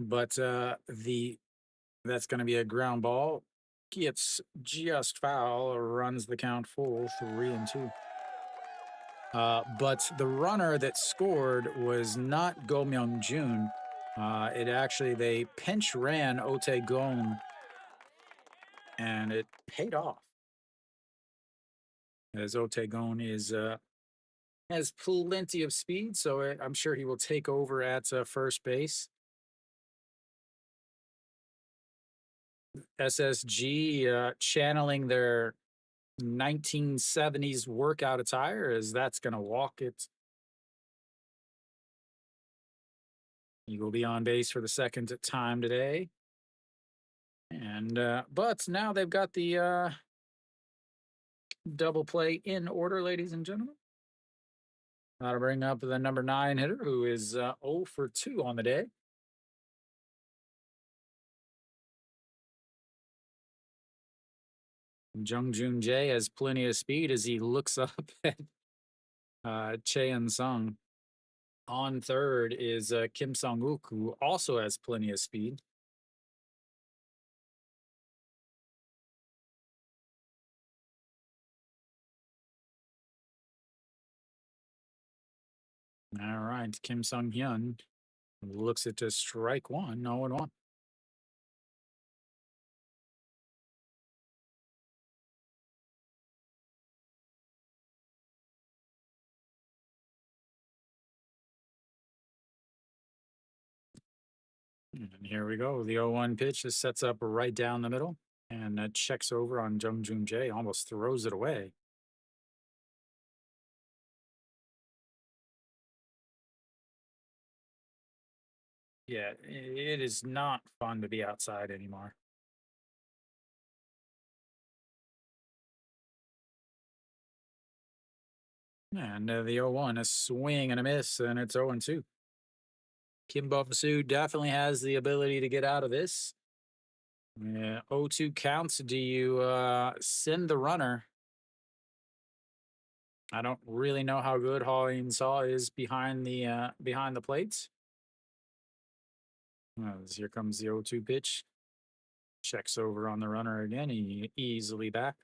But that's going to be a ground ball. Gets just foul, runs the count full, 3-2. But the runner that scored was not Go Myung-jun. It actually, they pinch ran Ote Gon, and it paid off. As Ote Gon has plenty of speed, so I'm sure he will take over at first base. SSG channeling their 1970s workout attire, as that's going to walk it. He will be on base for the second time today. And but now they've got the double play in order, ladies and gentlemen. That'll bring up the number 9 hitter, who is 0 for 2 on the day. Jung Joon Jae has plenty of speed as he looks up at Che In-sung. On third is Kim Sung-wook, who also has plenty of speed. All right, Kim Sung-hyun looks at to strike one, 0-1. And here we go. The 0-1 pitch just sets up right down the middle and checks over on Jung Joon Jae, almost throws it away. Yeah, it is not fun to be outside anymore. And the 0-1, a swing and a miss, and it's 0-2. Kim Bum-soo definitely has the ability to get out of this. Yeah, 0-2 counts. Do you send the runner? I don't really know how good Ha In-seo is behind the plates. As here comes the 0-2 pitch. Checks over on the runner again. He easily back.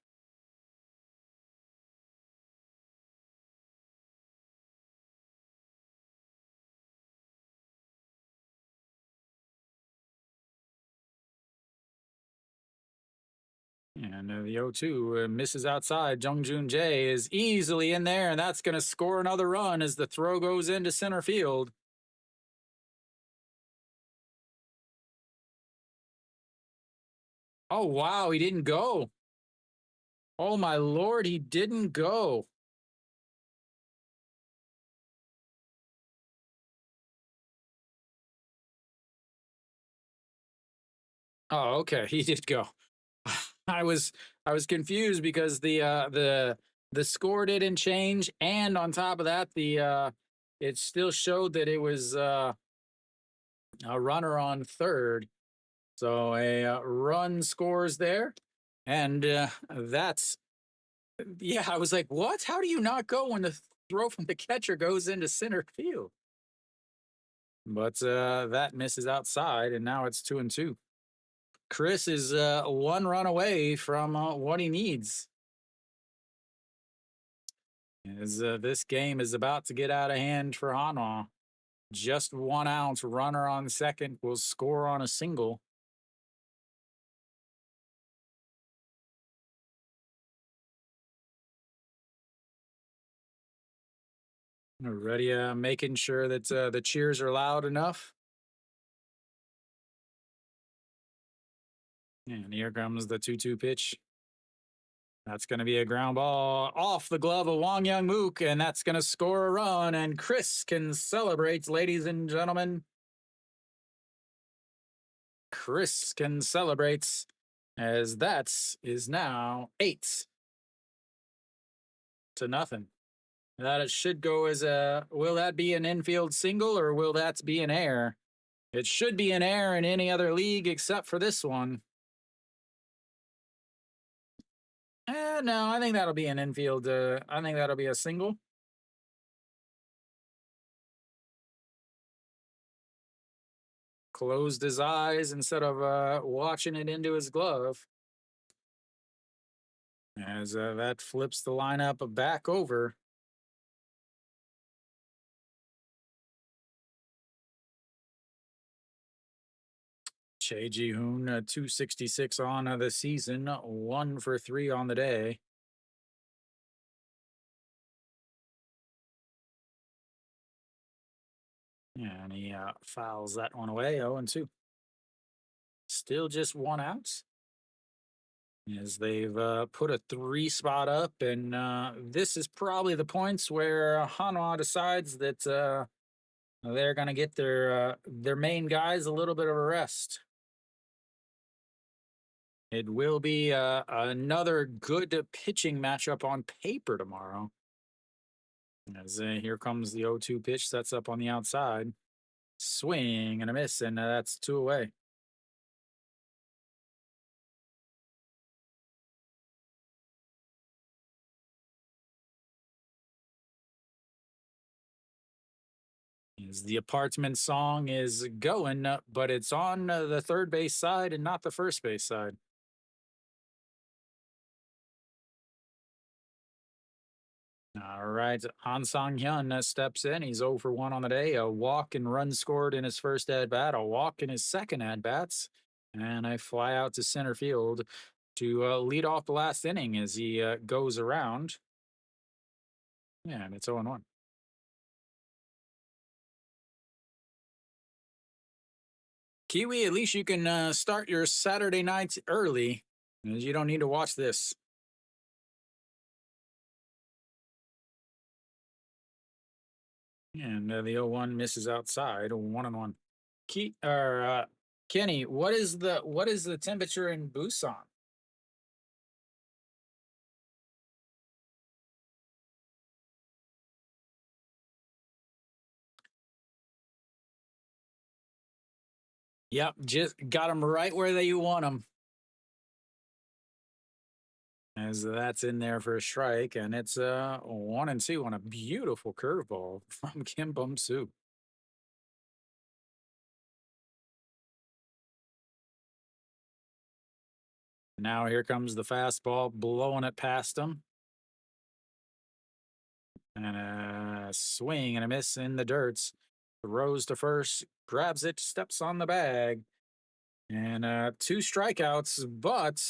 And the 0-2 misses outside. Jung Jae is easily in there, and that's going to score another run as the throw goes into center field. Oh, wow, he didn't go. Oh, my Lord, he didn't go. Oh, okay, he did go. I was I was confused because the score didn't change, and on top of that, the it still showed that it was a runner on third. So a run scores there, and that's yeah. I was like, what? How do you not go when the throw from the catcher goes into center field? But that misses outside, and now it's 2-2. Chris is one run away from what he needs. As this game is about to get out of hand for Hanwha. Just 1 ounce runner on second will score on a single. Already making sure that the cheers are loud enough. And here comes the 2-2 pitch. That's going to be a ground ball off the glove of Wang Young Mook, and that's going to score a run. And Chris can celebrate, ladies and gentlemen. Chris can celebrate, as that is now 8-0. That it should go as a. Will that be an infield single or will that be an air? It should be an air in any other league except for this one. No, I think that'll be an infield. I think that'll be a single. Closed his eyes instead of watching it into his glove. As that flips the lineup back over. Che Ji-hoon, 266 on the season, 1 for 3 on the day. And he fouls that one away, 0-2. Still just 1 out. As they've put a 3 spot up, and this is probably the points where Hanwha decides that they're going to get their main guys a little bit of a rest. It will be another good pitching matchup on paper tomorrow. As here comes the 0-2 pitch, sets up on the outside. Swing and a miss, and that's 2 away. As the apartment song is going, but it's on the third base side and not the first base side. All right, Han Sang-hyun steps in. He's 0 for 1 on the day. A walk and run scored in his first at bat, a walk in his second at bats, and a fly out to center field to lead off the last inning as he goes around. Yeah, and it's 0-1. Kiwi, at least you can start your Saturday nights early, as you don't need to watch this. And the 0-1 misses outside, 1-1. Kenny, what is the temperature in Busan? Yep, just got them right where you want them. As that's in there for a strike, and it's 1-2 on a beautiful curveball from Kim Bum Soo. Now here comes the fastball, blowing it past him. And a swing and a miss in the dirt. Throws to first, grabs it, steps on the bag. And 2 strikeouts, but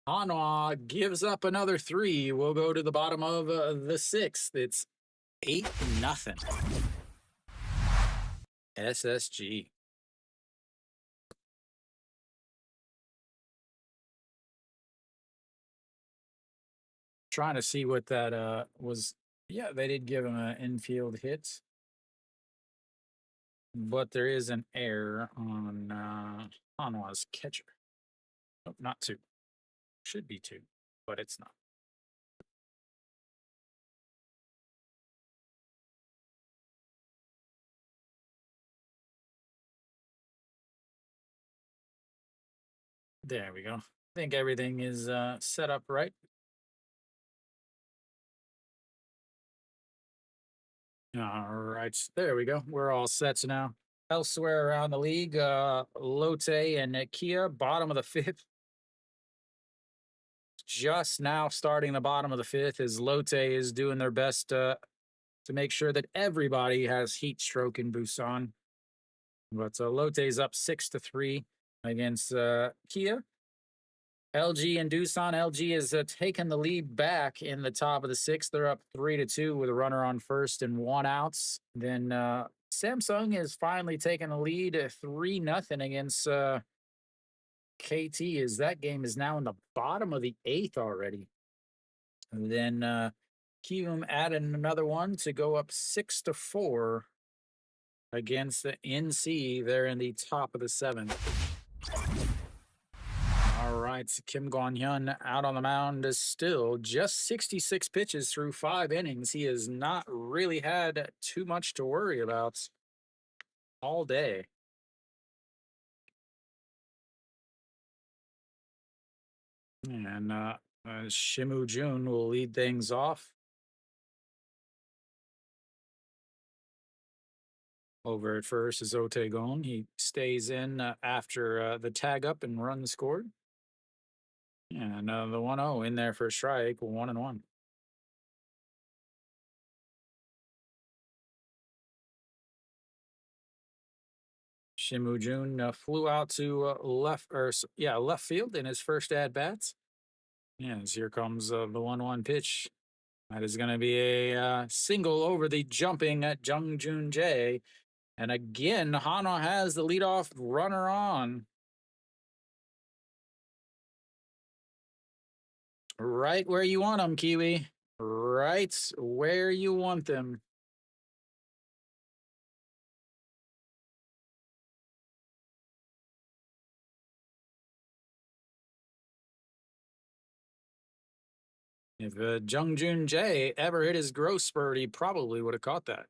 Hanwha gives up another 3. We'll go to the bottom of the 6th. It's 8-0. SSG. Trying to see what that was. Yeah, they did give him an infield hit, but there is an error on Hanwha's catcher. Nope, not 2. Should be 2, but it's not. There we go. I think everything is set up right. All right, there we go. We're all set now. Elsewhere around the league, Lotte and Kia, bottom of the 5th. Just now starting the bottom of the 5th as Lotte is doing their best to make sure that everybody has heat stroke in Busan. But Lotte's up 6-3 against Kia. LG and Doosan. LG has taken the lead back in the top of the 6th. They're up 3-2 with a runner on first and 1 outs. Then Samsung has finally taken the lead 3-0 against KT. As that game is now in the bottom of the 8th already. And then Kium added another one to go up 6-4 against the NC. They're in the top of the 7th. All right, Kim Kwon-hyun out on the mound is still just 66 pitches through 5 innings. He has not really had too much to worry about all day. And Shimu Jun will lead things off. Over at first is Otagon. He stays in after the tag up and run scored. And the 1-0 in there for a strike, 1-1. Shimu Jun flew out to left field in his first at bats. Yes, here comes the 1-1 pitch. That is going to be a single over the jumping at Jung Jun Jae. And again, Hanwha has the leadoff runner on. Right where you want them, Kiwi. Right where you want them. If Jung Jun Jae ever hit his growth spurt, he probably would have caught that.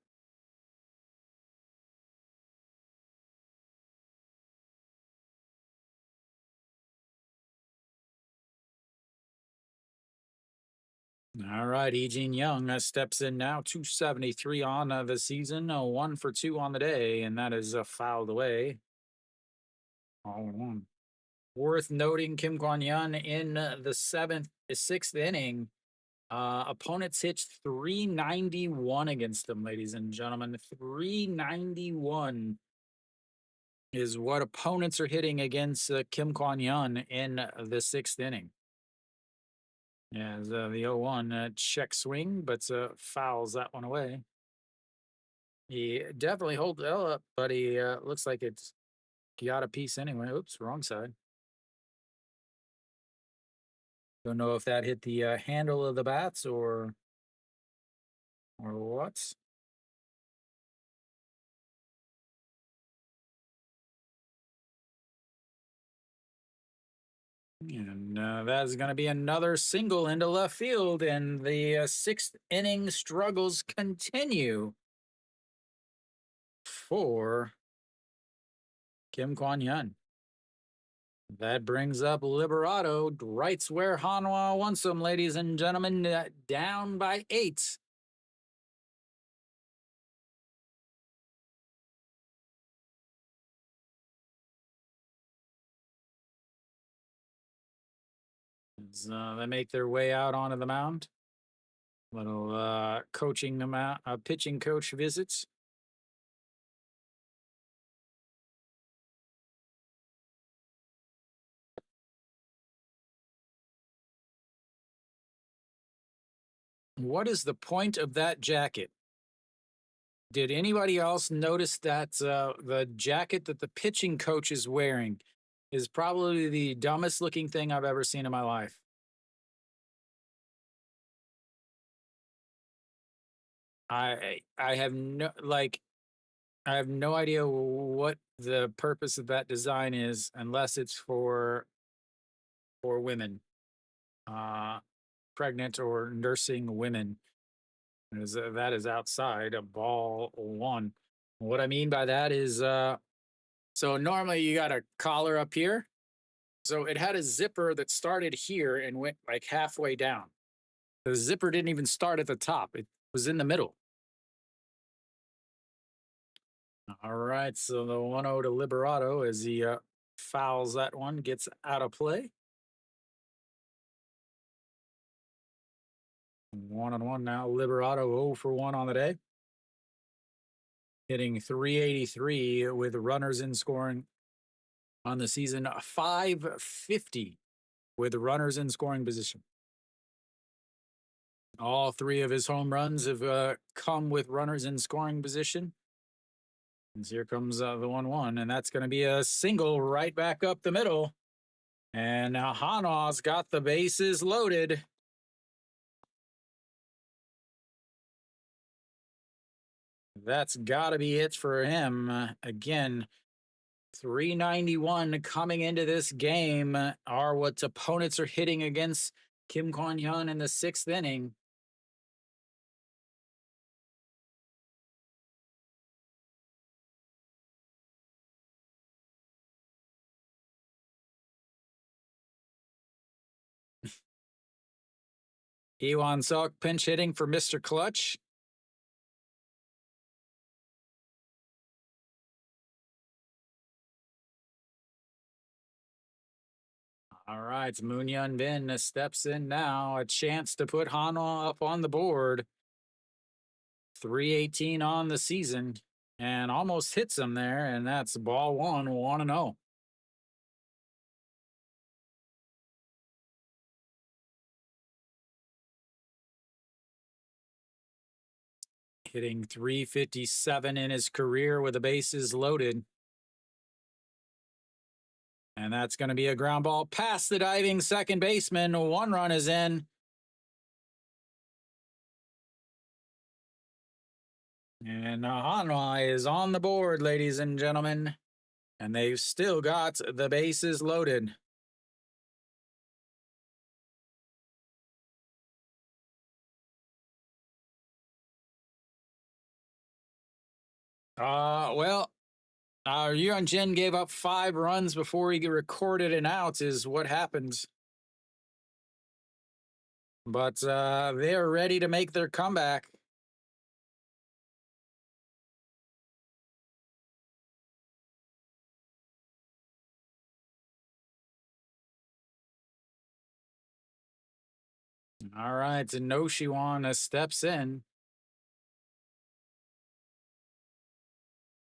All right, Eugene Young steps in now, 273 on the season, 1 for 2 on the day, and that is fouled away. All in one. Worth noting, Kim Kwon-hyun in the 6th inning. Opponents hitched 391 against them, ladies and gentlemen. 391 is what opponents are hitting against Kim Kwon-hyun in the 6th inning. As the 0-1 check swing, but fouls that one away. He definitely holds the L up, but he looks like it's got a piece anyway. Oops, wrong side. Don't know if that hit the handle of the bats or what. And that is going to be another single into left field, and the 6th inning struggles continue for Kim Kwon-hyun. That brings up Liberato, right where Hanwha wants them, ladies and gentlemen, down by 8. as they make their way out onto the mound. Little coaching them out, pitching coach visits. What is the point of that jacket? Did anybody else notice that the jacket that the pitching coach is wearing is probably the dumbest looking thing I've ever seen in my life? I have no like I have no idea what the purpose of that design is unless it's for women, uh, pregnant or nursing women. That is outside of ball one. What I mean by that is, so normally you got a collar up here. So it had a zipper that started here and went like halfway down. The zipper didn't even start at the top; it was in the middle. All right, so the 1-0 to Liberato as he fouls that one, gets out of play. 1-1 now. Liberato 0 for 1 on the day. Hitting 383 with runners in scoring on the season, 550 with runners in scoring position. All three of his home runs have come with runners in scoring position. And here comes the 1-1, and that's going to be a single right back up the middle. And now Hanwha's got the bases loaded. That's got to be it for him. Again, 391 coming into this game are what opponents are hitting against Kim Kwon-hyun in the 6th inning. Iwan Suk pinch hitting for Mr. Clutch. All right, Moon Yun Bin steps in now. A chance to put Hanwha up on the board. 318 on the season and almost hits him there. And that's ball one, 1-0. Hitting 357 in his career with the bases loaded. And that's going to be a ground ball past the diving second baseman. 1 run is in. And Hanwha is on the board, ladies and gentlemen. And they've still got the bases loaded. Well, Yuan Jin gave up 5 runs before he recorded an out, is what happened. But they're ready to make their comeback. All right, No Shiwan steps in.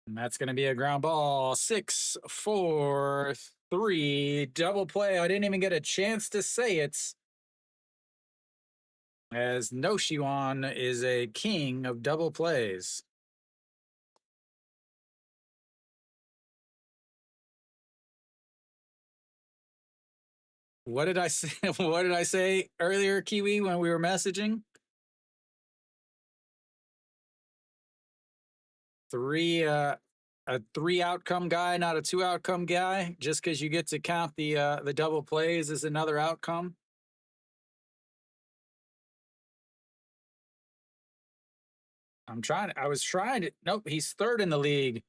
And that's going to be a ground ball. 6-4-3 double play. I didn't even get a chance to say it, as No Shiwan is a king of double plays. What did I say? What did I say earlier, Kiwi, when we were messaging? 3 a 3 outcome guy, not a 2 outcome guy. Just because you get to count the double plays is another outcome. I was trying to. Nope, he's 3rd in the league.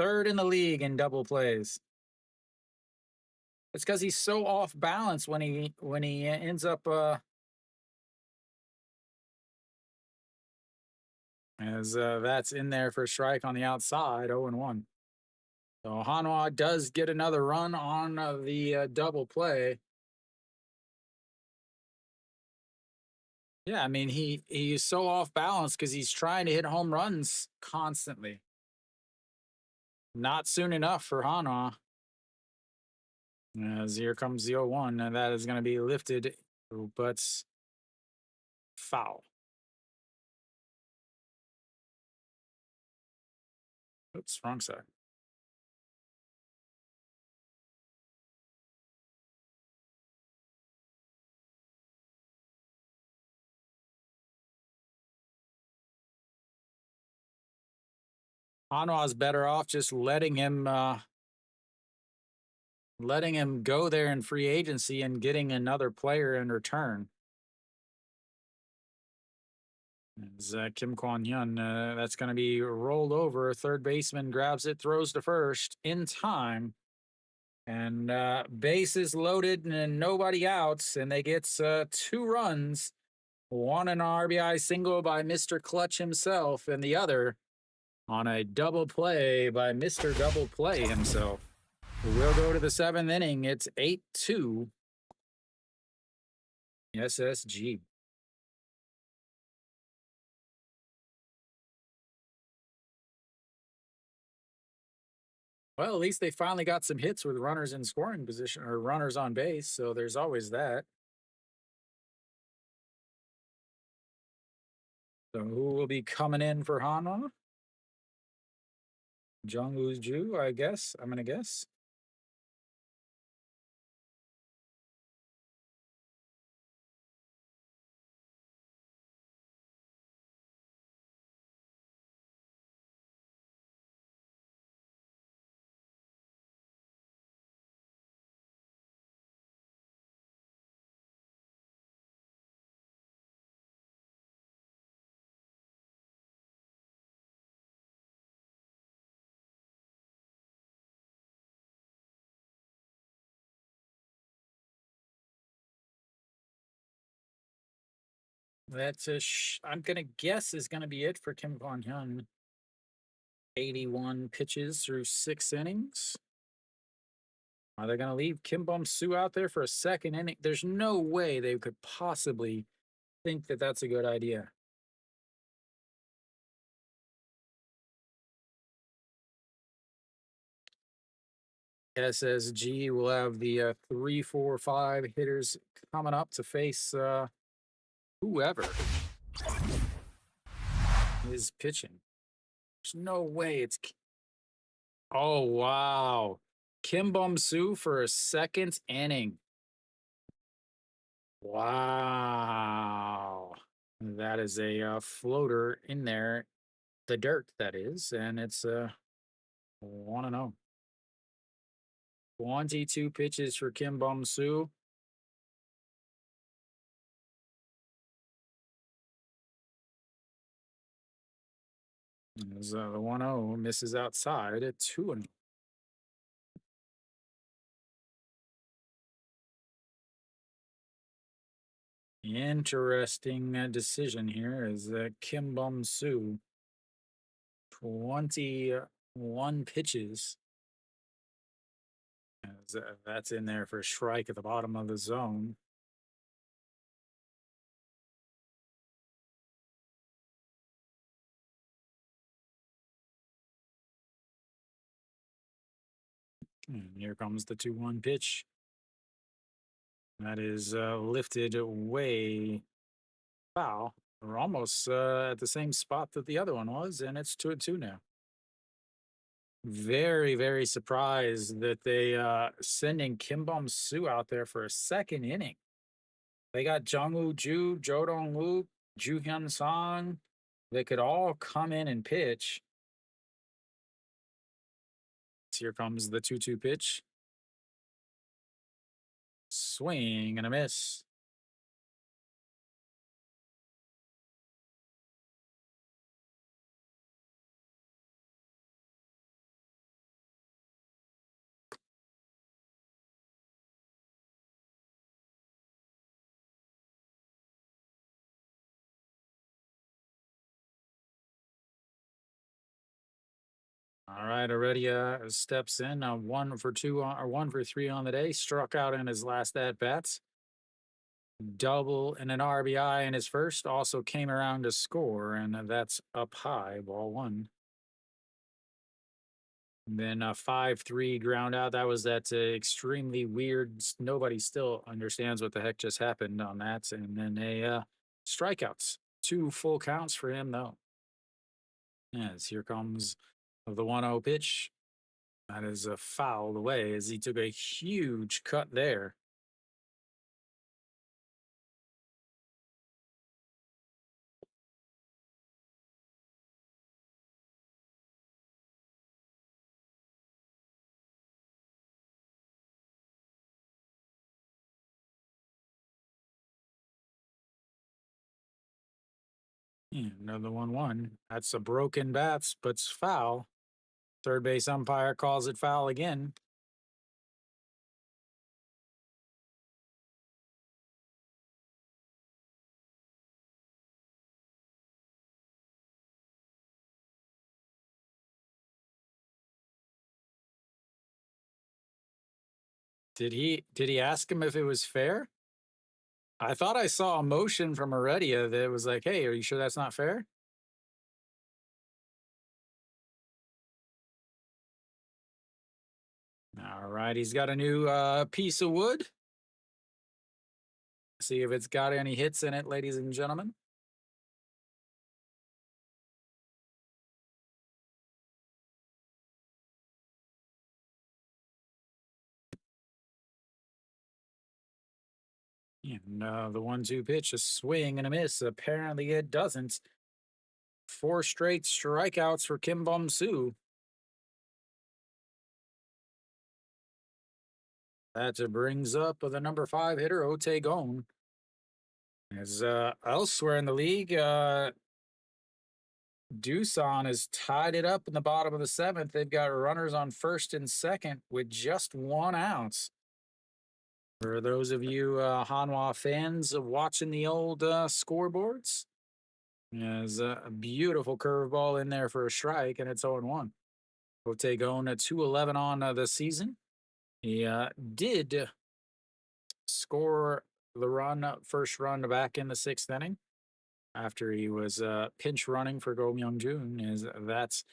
3rd in the league in double plays. It's because he's so off balance when he ends up as that's in there for a strike on the outside, 0-1. So Hanwha does get another run on the double play. Yeah, I mean he is so off balance because he's trying to hit home runs constantly. Not soon enough for Hanwha. As here comes the 0-1, and that is going to be lifted, but foul. Oops, wrong side. Hanwha's better off just letting him go there in free agency and getting another player in return. As, Kim Kwon Hyun, that's going to be rolled over. Third baseman grabs it, throws to first in time, and bases loaded and nobody outs, and they get 2 runs. One an RBI single by Mr. Clutch himself, and the other on a double play by Mr. Double Play himself. We'll go to the 7th inning. It's 8-2 SSG. Well, at least they finally got some hits with runners in scoring position or runners on base, so there's always that. So who will be coming in for Hanwha? Jung-woo Ju, I guess. I'm gonna guess. That's I'm gonna guess is gonna be it for Kim Kwon Hyun. 81 pitches through 6 innings. Are they going to leave Kim Bum Soo out there for a second inning? There's no way they could possibly think that that's a good idea. SSG will have the 3, 4, 5 hitters coming up to face whoever is pitching. There's no way it's. Oh, wow. Kim Bum Soo for a second inning. Wow. That is a floater in there. The dirt, that is. And it's 1-0. 22 pitches for Kim Bum Soo. As the 1-0 misses outside at 2-0. Interesting decision here is Kim Bum Soo. 21 pitches. As, that's in there for a strike at the bottom of the zone. And here comes the 2-1 pitch. That is lifted way foul. We're almost at the same spot that the other one was, and it's 2-2 now. Very, very surprised that they sending Kim Bum Soo out there for a second inning. They got Jung-woo Ju, Jo Dong-wook, Ju Hyun Song. They could all come in and pitch. Here comes the 2-2 pitch. Swing and a miss. All right, already steps in. 1 for 2 or 1 for 3 on the day. Struck out in his last at bats. double and an RBI in his first. Also came around to score, and that's up high, ball one. And then a 5-3 ground out. That was that extremely weird. Nobody still understands what the heck just happened on that. And then a strikeouts. 2 full counts for him, though. As here comes the 1-0 pitch. That is a foul away as he took a huge cut there. Yeah, another 1-1. That's a broken bats, but it's foul. Third base umpire calls it foul again. Did he ask him if it was fair? I thought I saw a motion from Heredia that was like, "Hey, are you sure that's not fair?" All right, he's got a new piece of wood. See if it's got any hits in it, ladies and gentlemen. And the 1-2 pitch, a swing and a miss. Apparently, it doesn't. 4 straight strikeouts for Kim Bum Soo. That brings up the number 5 hitter, Ote Gone. As elsewhere in the league, Doosan has tied it up in the bottom of the 7th. They've got runners on first and second with just 1 out. For those of you Hanwha fans watching the old scoreboards, there's a beautiful curveball in there for a strike, and it's 0-1. Otegon at 211 on the season. He did score the first run back in the 6th inning after he was pinch running for Go Myung Jun. Is that's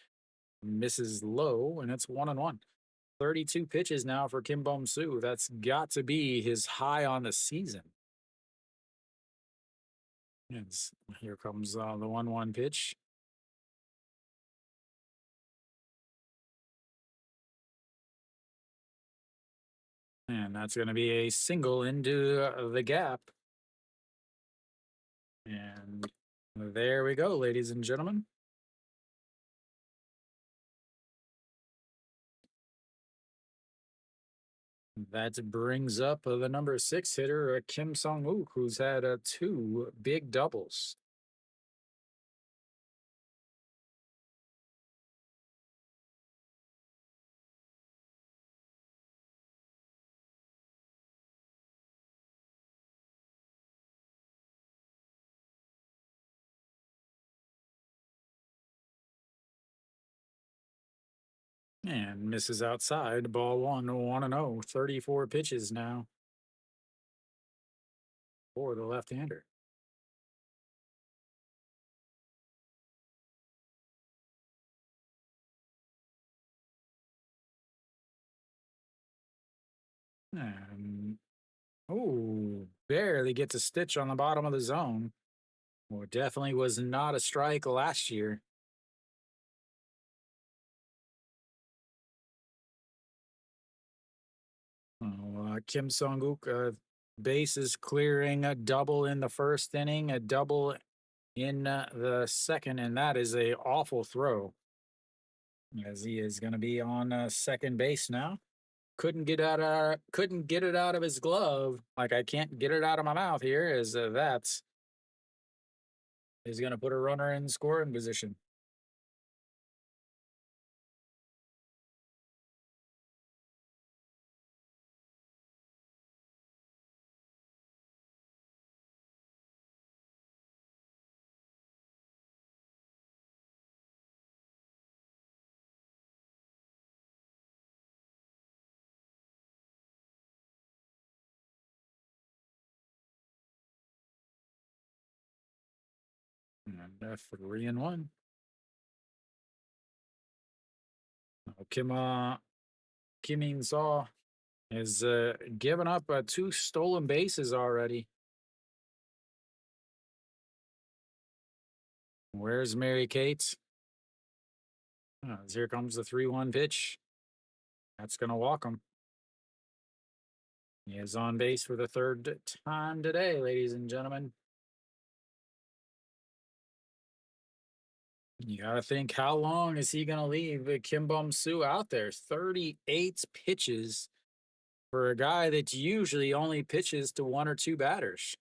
misses low, and it's 1-1. 32 pitches now for Kim Bum Soo. That's got to be his high on the season. Yes, here comes the 1-1 pitch. And that's going to be a single into the gap. And there we go, ladies and gentlemen. That brings up the number 6 hitter, Kim Song-wook, who's had 2 big doubles. And misses outside. Ball 1-0. 34 pitches now for the left-hander. And barely gets a stitch on the bottom of the zone. Well, it definitely was not a strike last year. Kim Song-wook, bases clearing, a double in the 1st inning, a double in the 2nd, and that is a awful throw. As he is going to be on second base now. Couldn't get it out of his glove. Like I can't get it out of my mouth here. As that is going to put a runner in scoring position. And 3-1. Kim In Saw is giving up 2 stolen bases already. Where's Mary Kate? Here comes the 3-1 pitch. That's going to walk him. He is on base for the 3rd time today, ladies and gentlemen. You got to think, how long is he going to leave Kim Bum Soo out there? 38 pitches for a guy that usually only pitches to 1 or 2 batters.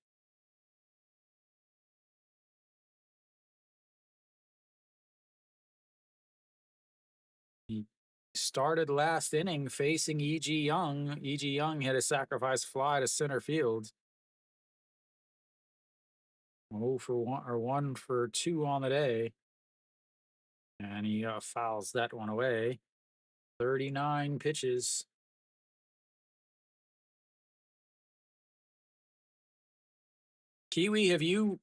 He started last inning facing E.G. Young. E.G. Young hit a sacrifice fly to center field. 0 for 1 or 1 for 2 on the day. And he fouls that one away. 39 pitches. Kiwi,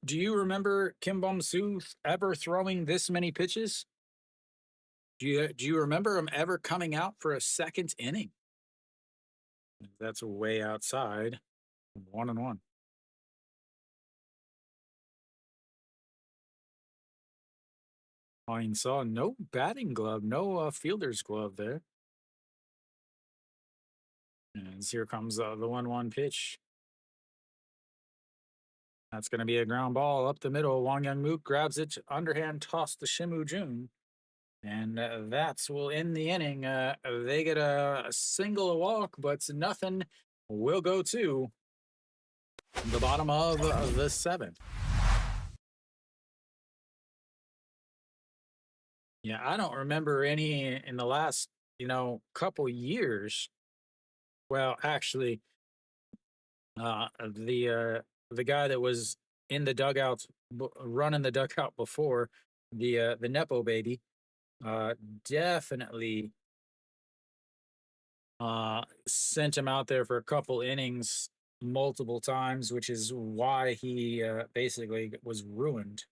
do you remember Kim Bum Soo ever throwing this many pitches? Do you remember him ever coming out for a 2nd inning? That's way outside. 1-1. I saw no batting glove, no fielder's glove there. And here comes the 1-1 pitch. That's going to be a ground ball up the middle. Wang Young Mook grabs it, underhand toss to Shimu Jun. And that will end the inning. They get a single, a walk, but nothing will go to the bottom of the 7th. Yeah, I don't remember any in the last, couple years. Well, actually, the guy that was in the dugout, running the dugout before, the Nepo baby, definitely sent him out there for a couple innings multiple times, which is why he basically was ruined.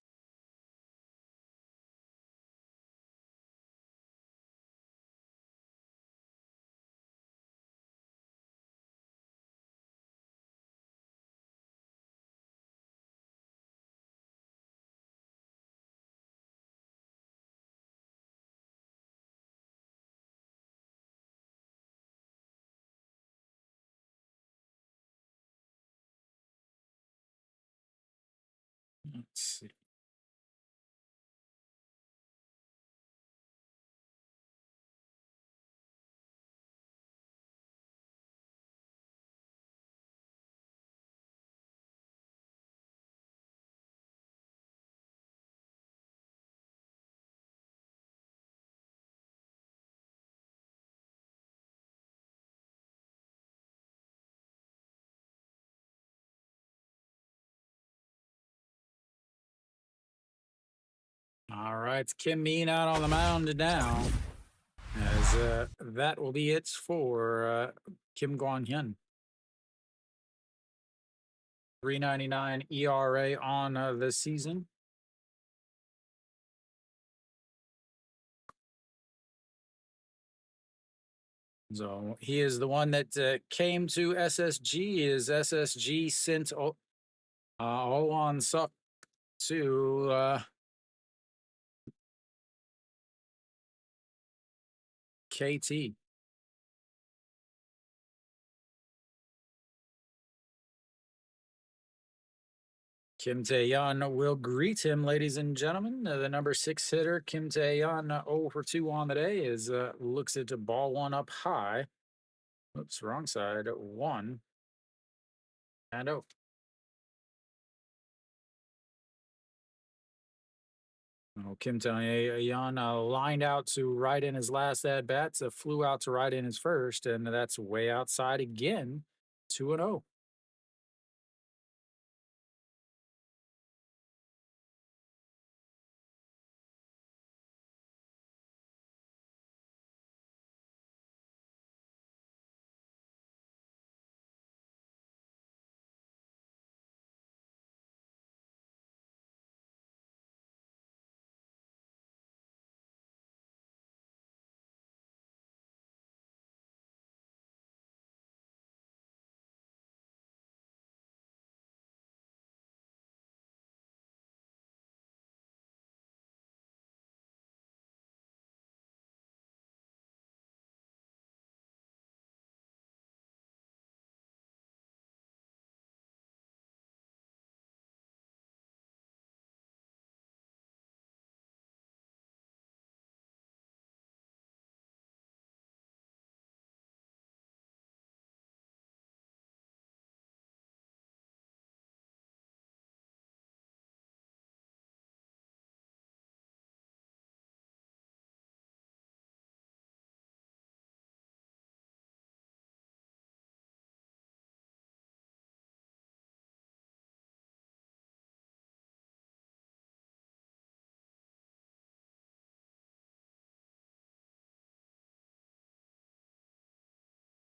Let's see. All right, it's Kim Min out on the mound now, as that will be it for Kim Guan Hyun. 3.99 ERA on the season. So he is the one that came to SSG. Is SSG sent on Suck to KT. Kim Tae-yeon will greet him, ladies and gentlemen. The number 6 hitter, Kim Tae-yeon, 0 for 2 on the day, is looks at ball 1 up high. Oops, wrong side. 1 and 0. Kim Tae-yeon lined out to right in his last at bats, flew out to right in his first, and that's way outside again. 2-0.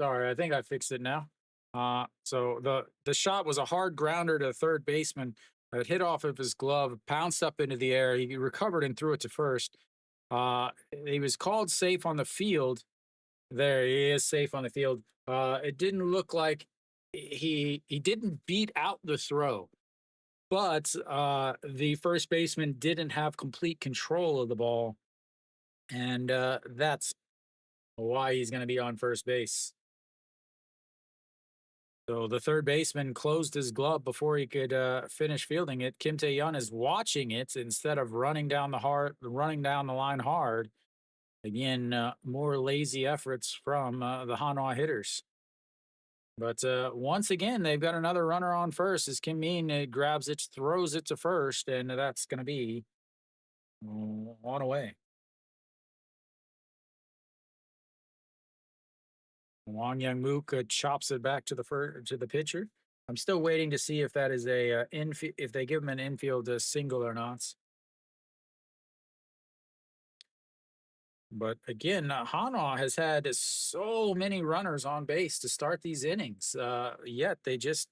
Sorry, I think I fixed it now. So the shot was a hard grounder to third baseman. It hit off of his glove, bounced up into the air. He recovered and threw it to first. He was called safe on the field. There, he is safe on the field. It didn't look like he didn't beat out the throw, but the first baseman didn't have complete control of the ball, and that's why he's going to be on first base. So the third baseman closed his glove before he could finish fielding it. Kim Tae-yeon is watching it instead of running down the line hard. Again, more lazy efforts from the Hanwha hitters. But once again, they've got another runner on first as Kim Min grabs it, throws it to first, and that's going to be on away. Wang Young-mook chops it back to the pitcher. I'm still waiting to see if that is a if they give him an infield single or not. But again, Hanwha has had so many runners on base to start these innings, yet they just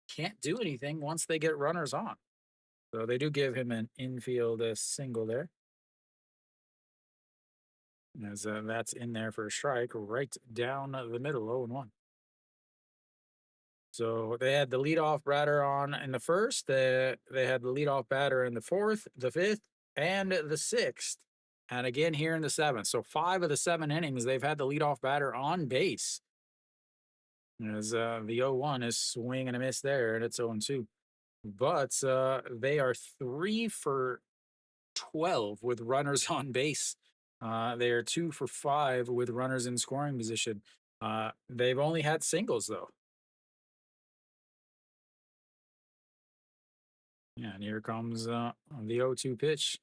can't do anything once they get runners on. So they do give him an infield single there. As that's in there for a strike right down the middle, 0-1. So they had the leadoff batter on in the first. They had the leadoff batter in the fourth, the fifth, and the sixth. And again here in the seventh. So 5 of the 7 innings, they've had the leadoff batter on base. As the 0-1 is swing and a miss there, and it's 0-2. But they are 3 for 12 with runners on base. They are 2 for 5 with runners in scoring position. They've only had singles, though. Yeah, and here comes the 0-2 pitch.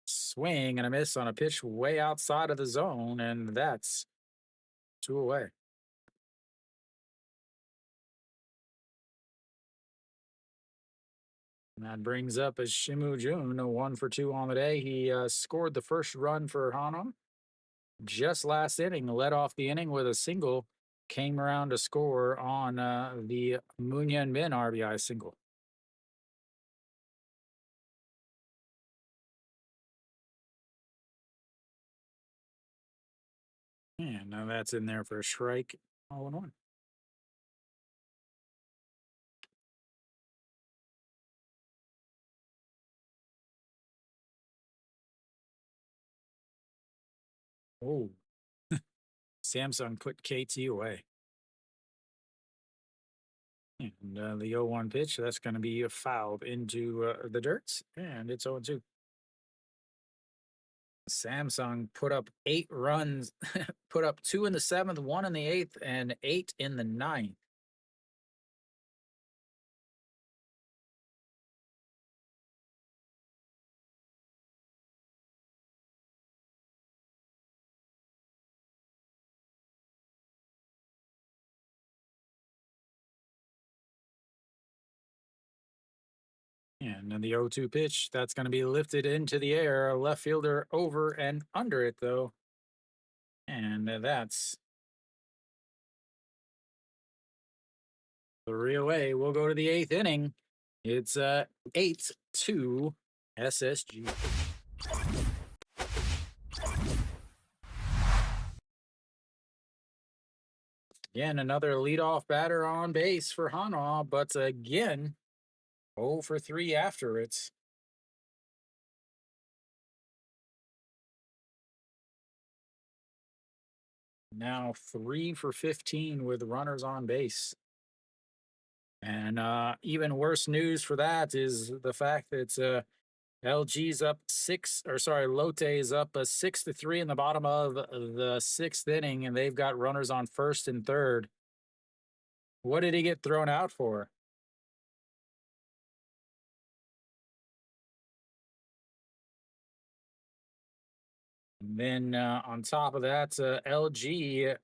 Swing and a miss on a pitch way outside of the zone, and that's 2 away. And that brings up as Shimu Jun, 1 for 2 on the day. He scored the first run for Hanwha just last inning, led off the inning with a single, came around to score on the Moon Hyun Min RBI single. And now that's in there for a strike, 0-1. Oh, Samsung put KT away. And the 0-1 pitch, that's going to be a foul into the dirt, and it's 0-2. Samsung put up 8 runs, put up 2 in the 7th, 1 in the 8th, and 8 in the 9th. And then the 0-2 pitch, that's going to be lifted into the air. A left fielder over and under it, though. And that's 3 away. We'll go to the 8th inning. It's 8-2 SSG. Again, another leadoff batter on base for Hanwha, but again, 0 for 3 after it. Now 3 for 15 with runners on base. And even worse news for that is the fact that LG's up Lotte is up 6-3 in the bottom of the 6th inning, and they've got runners on first and third. What did he get thrown out for? And then on top of that, LG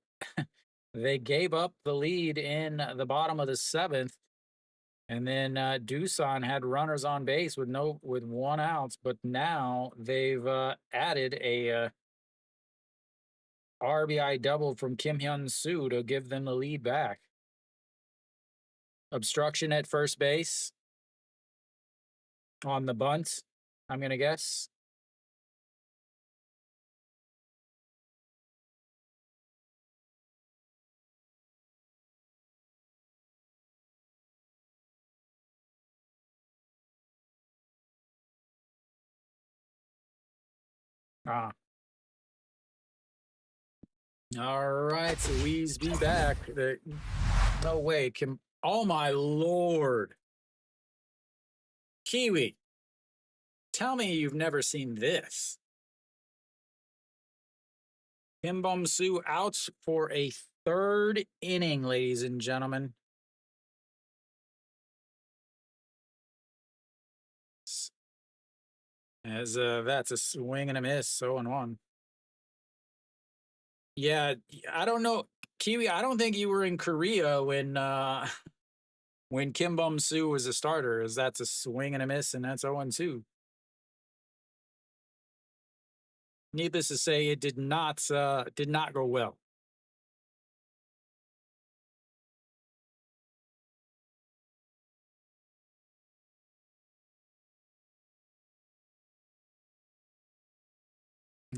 they gave up the lead in the bottom of the 7th. And then Doosan had runners on base with 1 out, but now they've added a RBI double from Kim Hyun Soo to give them the lead back. Obstruction at first base on the bunt, I'm going to guess. Ah. All right, so Wee's be back. No way. Oh, my Lord. Kiwi, tell me you've never seen this. Kim Bum Soo out for a third inning, ladies and gentlemen. As that's a swing and a miss, 0-1. Yeah, I don't know, Kiwi. I don't think you were in Korea when when Kim Bum Soo was a starter. As that's a swing and a miss, and that's 0-2. Needless to say, it did not go well.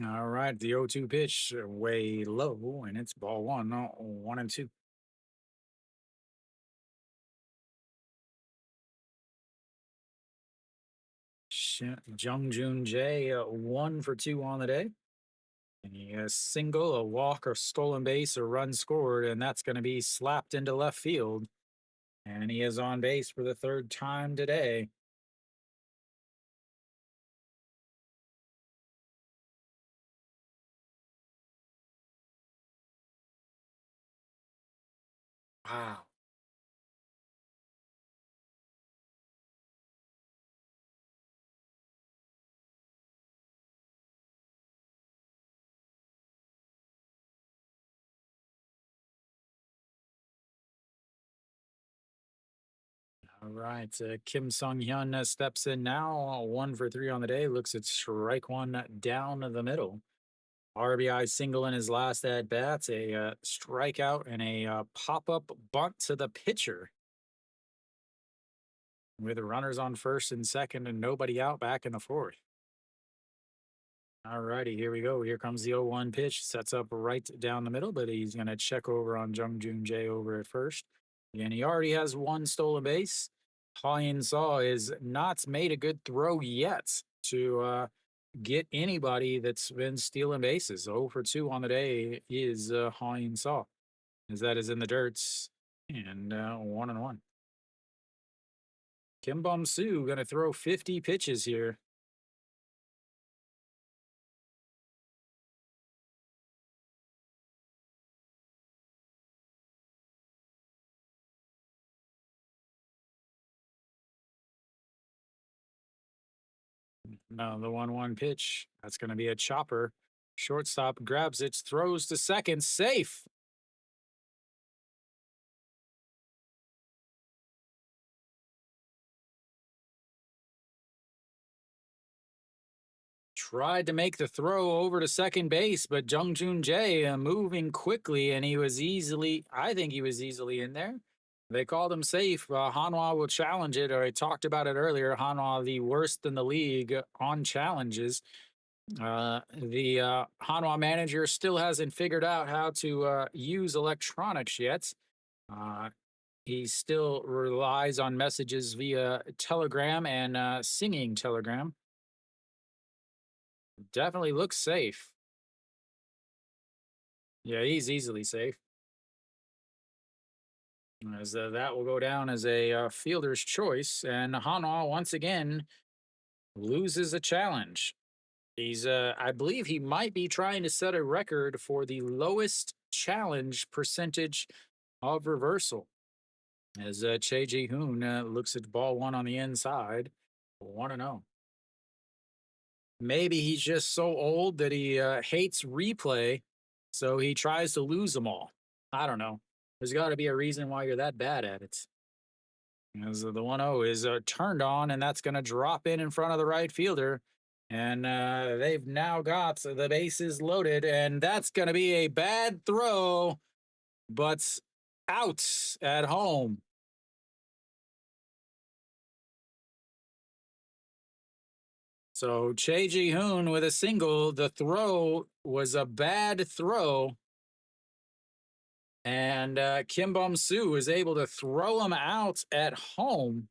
All right, the 0-2 pitch way low, and it's ball one, 1-2. Jung Joon Jae, 1 for 2 on the day. And he has single, a walk, or stolen base, or run scored, and that's going to be slapped into left field. And he is on base for the third time today. Wow. All right. Kim Sung Hyun steps in now, 1 for 3 on the day. Looks at strike one down the middle. RBI single in his last at bats, a strikeout, and a pop up bunt to the pitcher. With runners on first and second and nobody out back in the fourth. All righty, here we go. Here comes the 0-1 pitch. Sets up right down the middle, but he's going to check over on Jung Joon Jae over at first. And he already has one stolen base. Ha-In Saw is not made a good throw yet to get anybody that's been stealing bases. 0 for 2 on the day is Ha-In Saw, as that is in the dirts, and 1-1. Kim Bum Soo going to throw 50 pitches here. No, the 1-1 pitch. That's going to be a chopper. Shortstop grabs it, throws to second, safe. Tried to make the throw over to second base, but Jung Joon Jae moving quickly, and I think he was easily in there. They called him safe. Hanwha will challenge it, or I talked about it earlier. Hanwha, the worst in the league on challenges. The Hanwha manager still hasn't figured out how to use electronics yet. He still relies on messages via Telegram and singing Telegram. Definitely looks safe. Yeah, he's easily safe. As that will go down as a fielder's choice, and Hanwha once again loses a challenge. He's, I believe he might be trying to set a record for the lowest challenge percentage of reversal. As Che Ji-hoon looks at ball one on the inside, 1-0. Maybe he's just so old that he hates replay, so he tries to lose them all. I don't know. There's got to be a reason why you're that bad at it. As the 1-0 is turned on, and that's going to drop in front of the right fielder. And they've now got the bases loaded, and that's going to be a bad throw, but out at home. So Che Ji Hoon with a single. The throw was a bad throw, and Kim Bum Soo was able to throw him out at home.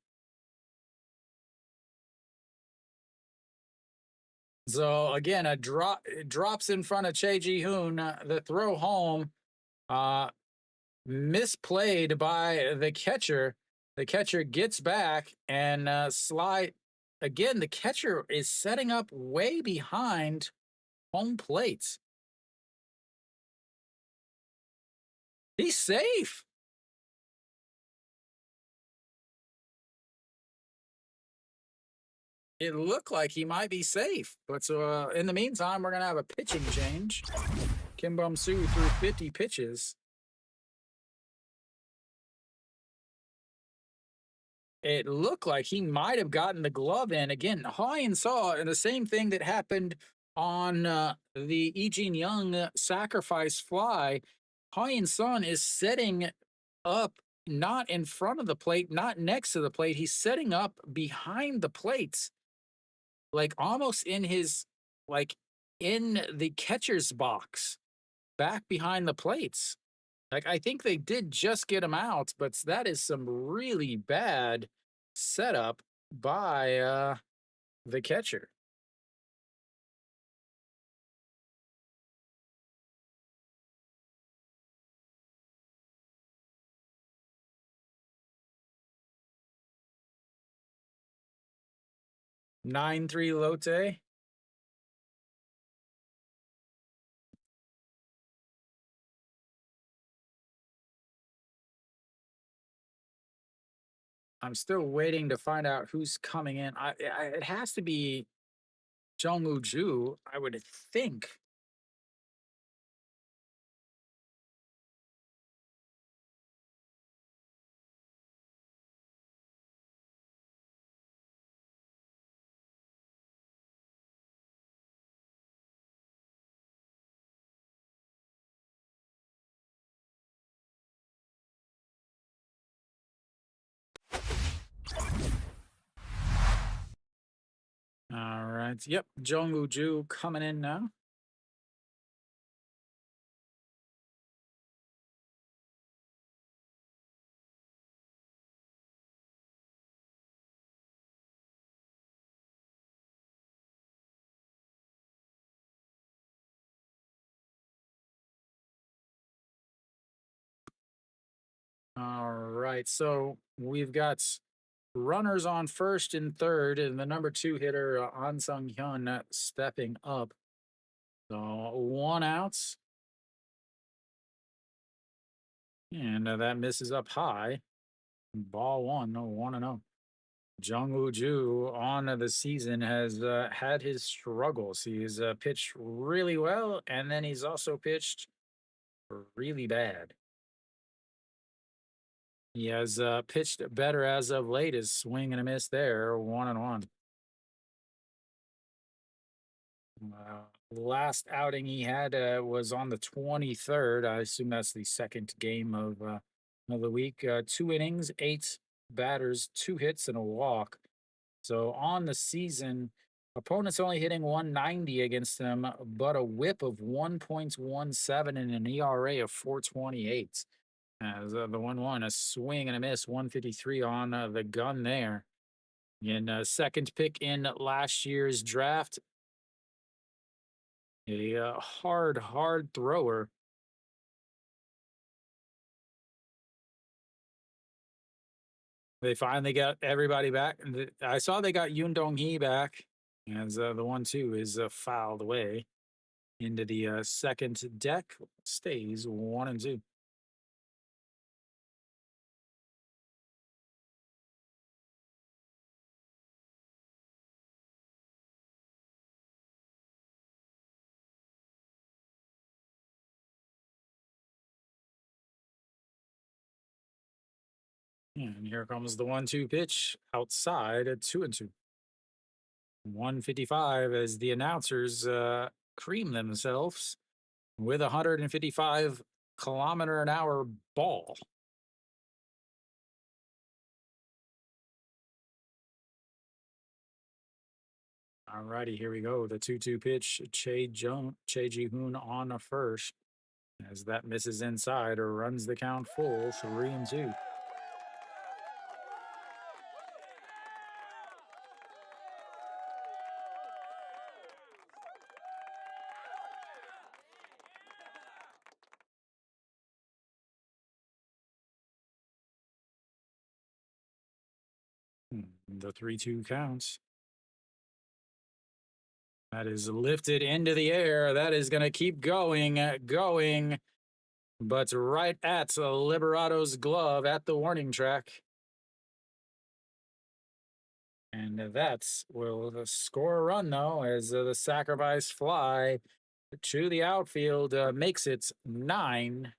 So again, a drop drops in front of Che Ji Hoon. The throw home, uh, misplayed by the catcher. The catcher gets back and slide again. The catcher is setting up way behind home plate. He's safe. It looked like he might be safe, but in the meantime, we're gonna have a pitching change. Kim Bum Soo threw 50 pitches. It looked like he might have gotten the glove in again. Hawaiian saw and the same thing that happened on the Ejin Young sacrifice fly. Hawaiian Sun is setting up not in front of the plate, not next to the plate. He's setting up behind the plates, like almost in his, like in the catcher's box, back behind the plates. Like I think they did just get him out, but that is some really bad setup by the catcher. 9-3 Lotte. I'm still waiting to find out who's coming in. It has to be Jung Ju, I would think. All right. Yep. Jung Ju coming in now. All right. So we've got runners on first and third, and the number two hitter, An Sung Hyun, stepping up. So one out, and that misses up high. Ball one, no 1-0. Jung Woo Ju on the season has had his struggles. He's pitched really well, and then he's also pitched really bad. He has pitched better as of late. His swing and a miss there, 1-1. Last outing he had was on the 23rd. I assume that's the second game of the week. 2 innings, 8 batters, 2 hits, and a walk. So on the season, opponents only hitting 190 against him, but a whip of 1.17 and an ERA of 4.28. As the 1-1, a swing and a miss, 153 on the gun there. And second pick in last year's draft, a hard thrower. They finally got everybody back. I saw they got Yoon Dong Hee back, as the 1-2 is fouled away into the second deck. Stays 1-2. And here comes the 1-2 pitch outside at 2-2. 155 as the announcers cream themselves with a 155-kilometer-an-hour ball. All righty, here we go. The 2-2 pitch, Che Ji-hoon on a first. As that misses inside or runs the count full, 3-2. The 3-2 counts. That is lifted into the air. That is going to keep going, but right at Liberado's glove at the warning track. And that's will score a run, though, as the sacrifice fly to the outfield makes it 9-2.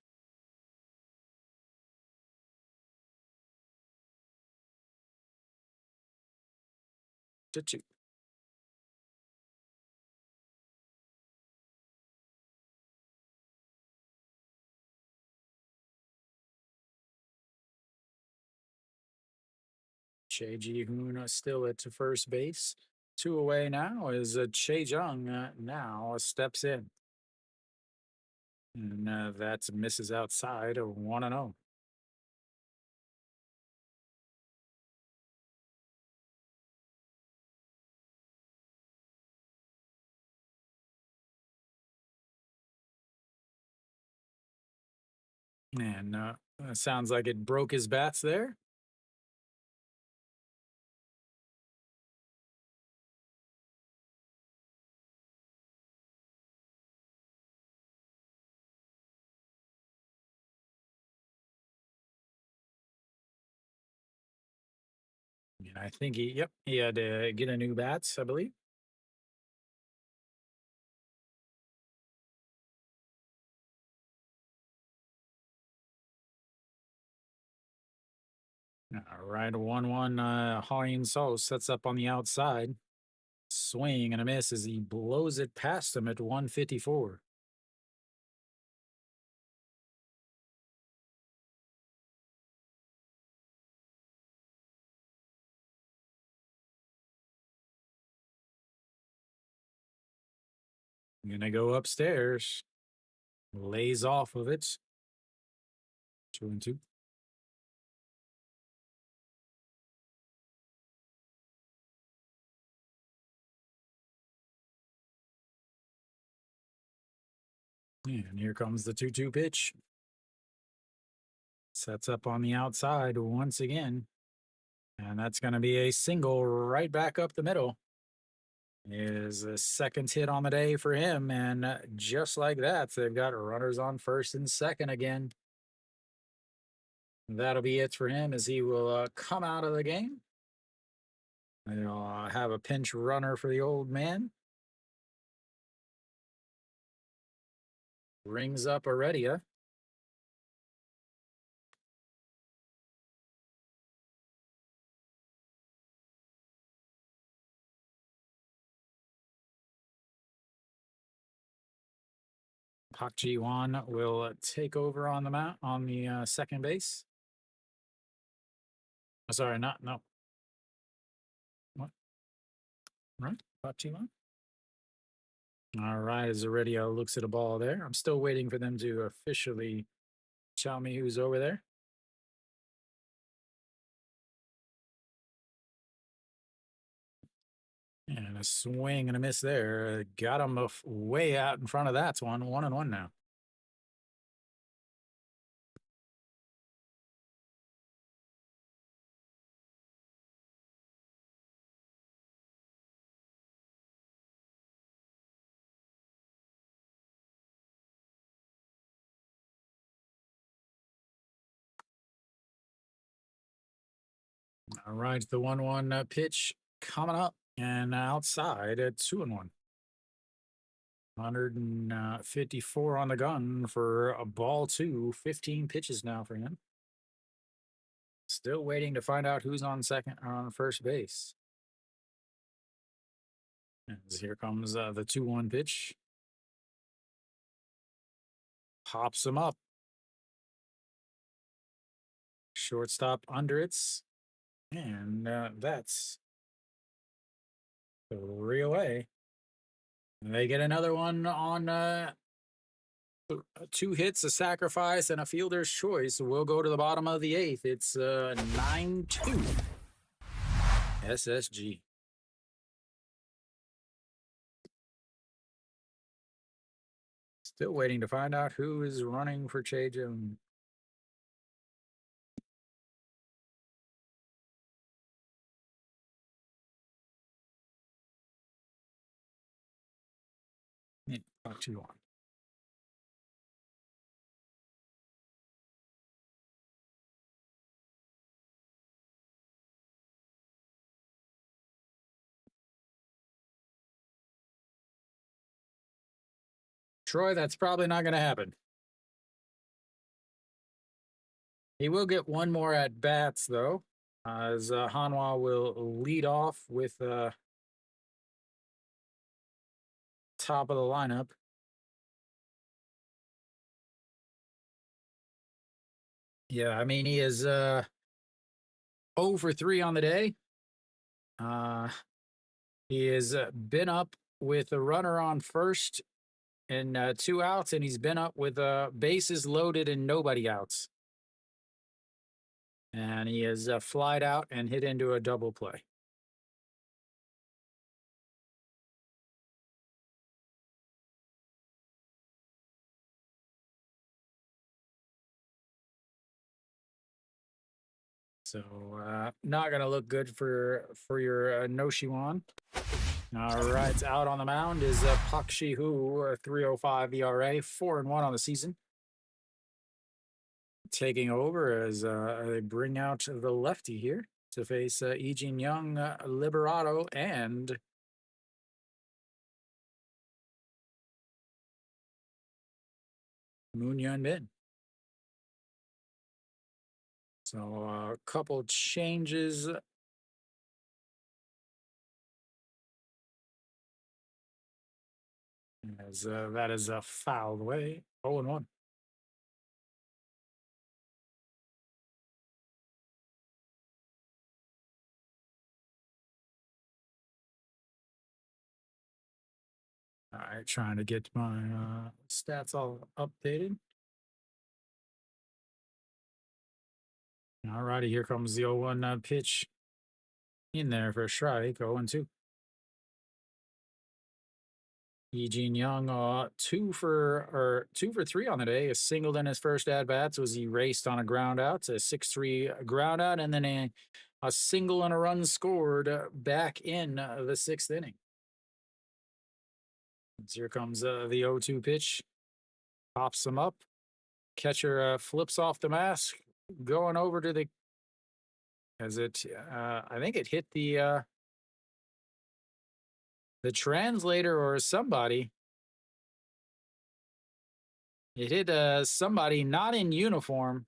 Che Ji-hoon still at first base. 2 away now as Che Jung now steps in. And that misses outside of 1-0. And sounds like it broke his bats there. And I think he had to get a new bats, I believe. All right, 1-1. Hawin So sets up on the outside. Swing and a miss as he blows it past him at 154. Gonna go upstairs. Lays off of it. 2-2. And here comes the 2-2 pitch. Sets up on the outside once again. And that's going to be a single right back up the middle. Is a second hit on the day for him. And just like that, they've got runners on first and second again. That'll be it for him as he will come out of the game. They'll have a pinch runner for the old man. Rings up Heredia. Park Ji-won will take over on the mount on the second base. Oh, sorry, no. What? Right, Park Ji-won. All right, as Heredia looks at a ball there. I'm still waiting for them to officially tell me who's over there. And a swing and a miss there. Got him way out in front of that one. 1-1 now. All right, the 1-1 pitch coming up and outside at 2-1. 154 on the gun for a ball 2. 15 pitches now for him. Still waiting to find out who's on second or on first base. As here comes the 2-1 pitch. Pops him up. Shortstop under it's. And that's 3 away. And they get another one on 2 hits, a sacrifice, and a fielder's choice. We'll go to the bottom of the 8th. It's 9-2 SSG. Still waiting to find out who is running for Che Jones. Yeah, talk you on. Troy, that's probably not going to happen. He will get one more at bats, though, as Hanwha will lead off with top of the lineup. Yeah, I mean, he is 0 for 3 on the day. He has been up with a runner on first and 2 outs, and he's been up with bases loaded and nobody outs. And he has flied out and hit into a double play. So not going to look good for your Noshiwan. All right, out on the mound is Pak Shi-hu, 3.05 ERA, 4-1 on the season. Taking over as they bring out the lefty here to face Ejin Young, Liberato, and Moon Yun Min. So a couple changes. As that is a fouled away. 0-1. All right, trying to get my stats all updated. All righty, here comes the 0-1 pitch in there for a strike. 0-2. Eugene Young, 2 for 3 on the day. A single in his first at bats was erased on a ground out. A 6-3 ground out, and then a single and a run scored back in the 6th inning. So here comes the 0-2 pitch. Pops him up. Catcher flips off the mask, going over to the. As it, I think it hit the translator or somebody. It hit somebody not in uniform.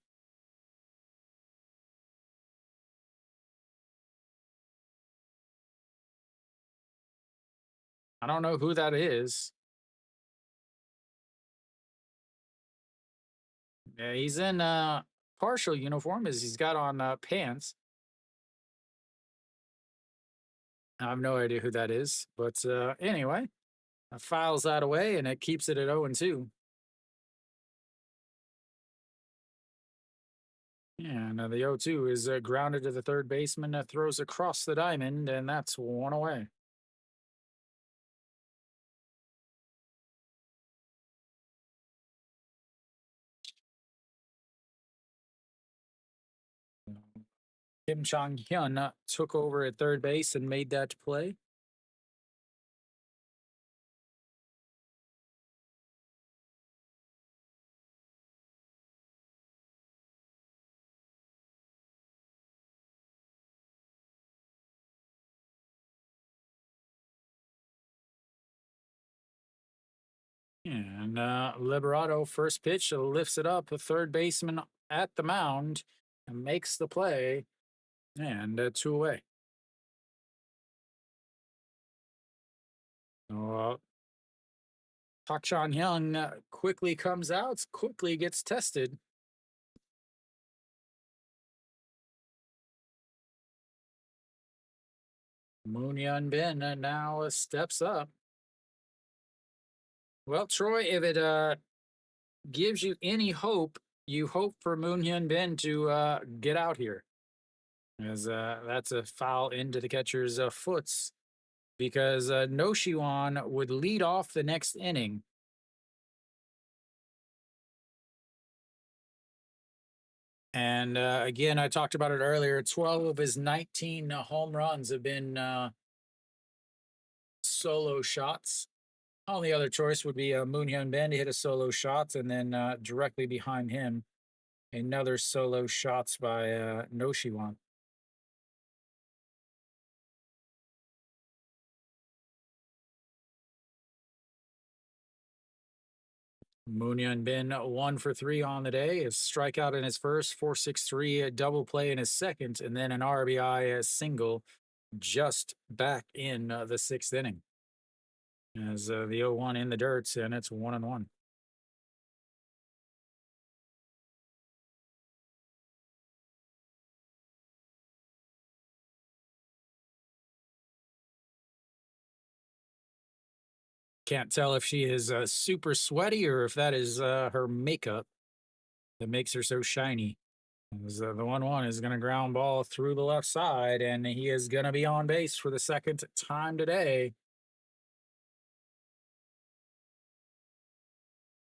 I don't know who that is. Yeah, he's in partial uniform as he's got on pants. I have no idea who that is, but anyway, files that away and it keeps it at 0-2. And the 0-2 is grounded to the third baseman, throws across the diamond, and that's 1 away. Kim Chong-hyun took over at third base and made that play. And Liberato, first pitch, lifts it up. The third baseman at the mound and makes the play. And 2 away. Pak Chan Hyung quickly comes out, quickly gets tested. Moon Hyun Bin now steps up. Well, Troy, if it gives you any hope, you hope for Moon Hyun Bin to get out here. As that's a foul into the catcher's foots because No Shiwan would lead off the next inning. And again, I talked about it earlier. 12 of his 19 home runs have been solo shots. Only other choice would be Moon Hyun Bin to hit a solo shot, and then directly behind him, another solo shots by No Shiwan. Moon Hyun Bin 1 for 3 on the day. A strikeout in his first, 4.63, a double play in his second, and then an RBI single just back in the sixth inning. As the 0-1 in the dirt, and it's 1-1. Can't tell if she is super sweaty or if that is her makeup that makes her so shiny. As, the 1-1 is going to ground ball through the left side, and he is going to be on base for the second time today.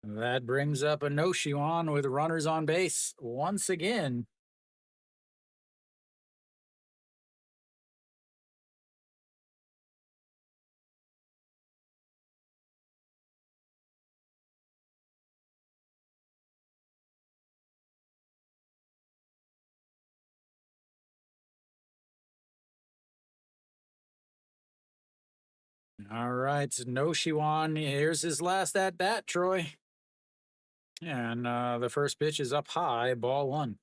That brings up a No Shiwan with runners on base once again. All right, No Shiwan. Here's his last at bat, Troy. And the first pitch is up high, ball one.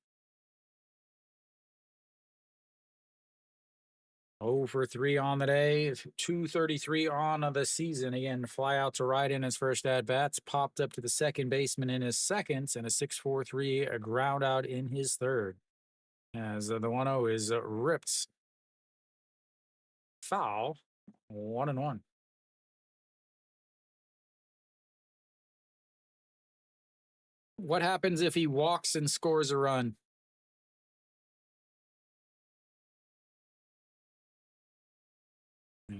0 for 3 on the day, 233 on the season. Again, fly out to right in his first at bats, popped up to the second baseman in his second, and a 6-4-3 a ground out in his third. As the 1-0 is ripped foul, 1-1. What happens if he walks and scores a run?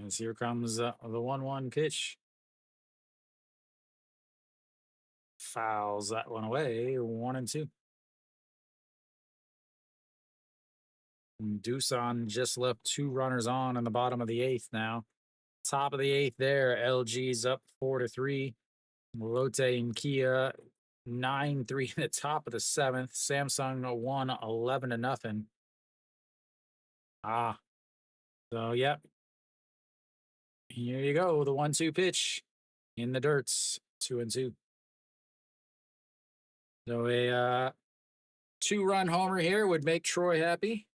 As here comes the 1-1 pitch. Fouls that one away, 1-2. Doosan just left 2 runners on in the bottom of the 8th now. Top of the 8th there, LG's up 4-3. Lotte and Kia 9-3 in the top of the 7th. Samsung won 11-0. So yep. Here you go, the 1-2 pitch in the dirts, 2-2. So a 2-run homer here would make Troy happy.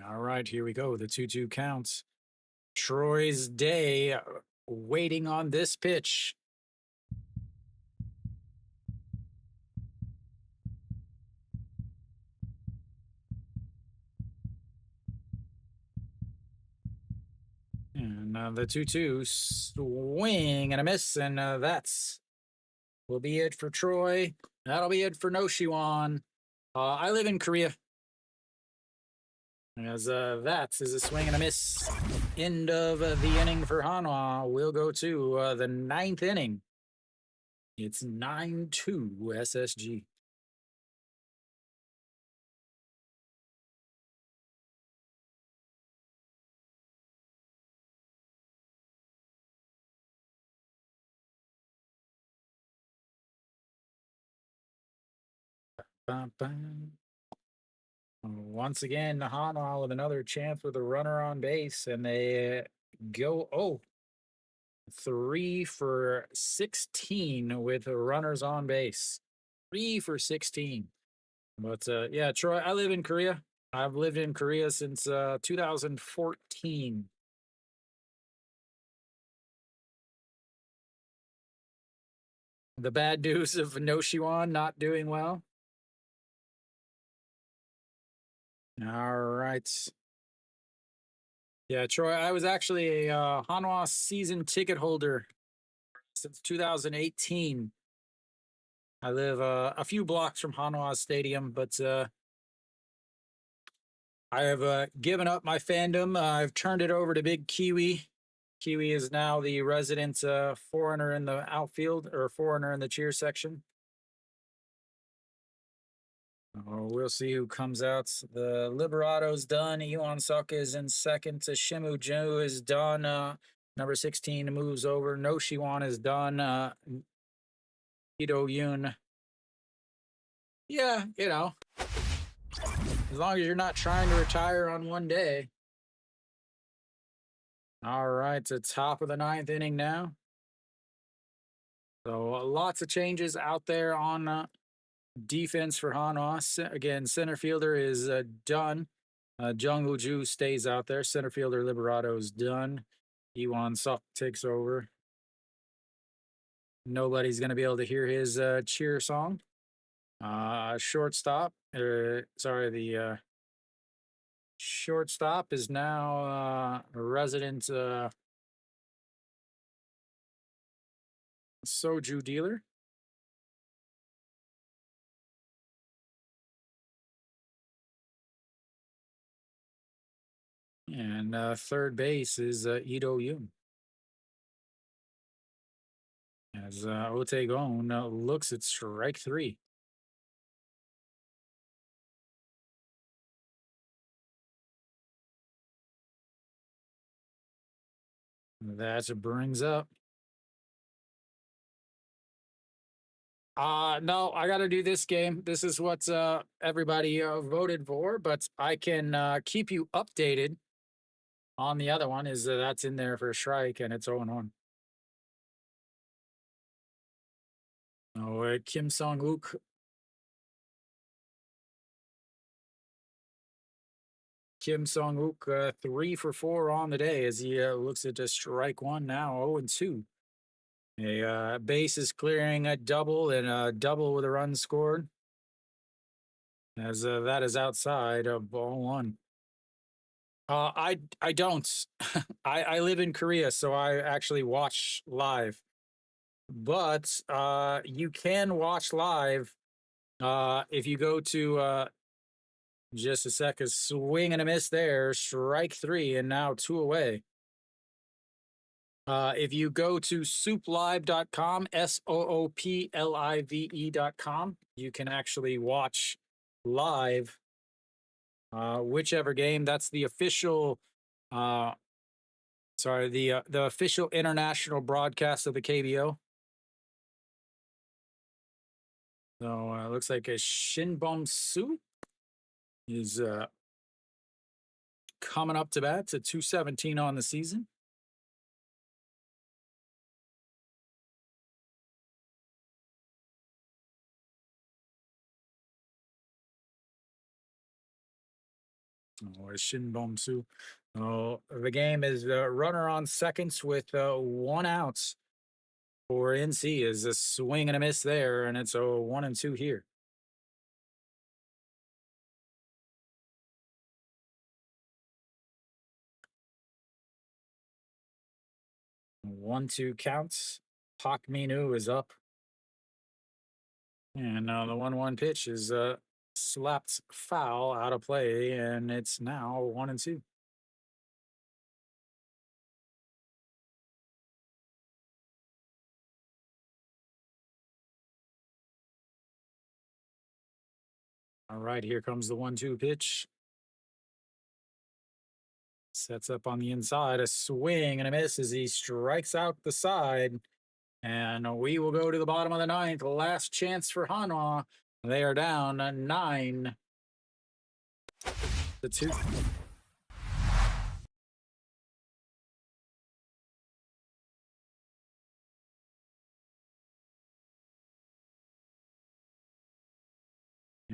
All right, here we go. The 2-2 counts. Troy's day waiting on this pitch. And the 2-2 swing and a miss, and that's will be it for Troy. That'll be it for No Shiwan. I live in Korea. As that is a swing and a miss. End of the inning for Hanwha. We'll go to the 9th inning. It's 9-2 SSG. Bum, bum. Once again, Hanwha with another chance with a runner on base, and they go 3 for 16 with runners on base. 3 for 16. But yeah, Troy, I live in Korea. I've lived in Korea since 2014. The bad news of Noshiwan not doing well. All right. Yeah, Troy, I was actually a Hanwha season ticket holder since 2018. I live a few blocks from Hanwha Stadium, but I have given up my fandom. I've turned it over to Big Kiwi. Kiwi is now the resident foreigner in the outfield, or foreigner in the cheer section. We'll see who comes out. The Liberado's done. Iwan Suk is in second. Shimu Ju is done. Number 16 moves over. No Shiwan is done. Ito Yoon. Yeah, as long as you're not trying to retire on one day. All right, it's the top of the ninth inning now. So lots of changes out there on defense for Hanwha. Again, center fielder is done. Jung Woo Ju stays out there. Center fielder Liberato is done. Iwan Suk takes over. Nobody's going to be able to hear his cheer song. Shortstop, the shortstop is now a resident soju dealer. And third base is Ito Yoon. As Otegon looks at strike three. That brings up. No, I got to do this game. This is what everybody voted for, but I can keep you updated on the other one. Is that's in there for a strike and it's 0-1. Oh, Kim Song-wook. Kim Song-wook 3 for 4 on the day as he looks at just strike one now, 0-2. A base is clearing a double and a double with a run scored. As that is outside of ball one. I don't. I live in Korea, so I actually watch live. But you can watch live if you go to just a sec, a swing and a miss there, strike three, and now two away. If you go to souplive.com, SOOPLIVE.com, you can actually watch live whichever game. That's the official the official international broadcast of the KBO. So it looks like a Shinbom Su is coming up to bat to 217 on the season. Shinbom Su. The game is runner on seconds with 1 out for NC. Is a swing and a miss there, and it's a 1-2 here. 1-2 counts. Pak Minu is up. And now the 1-1 pitch is slapped foul out of play, and it's now 1-2. 'Alright, here comes the 1-2 pitch. Sets up on the inside, a swing and a miss as he strikes out the side. And we will go to the bottom of the ninth. Last chance for Hanwha. They are down 9-2.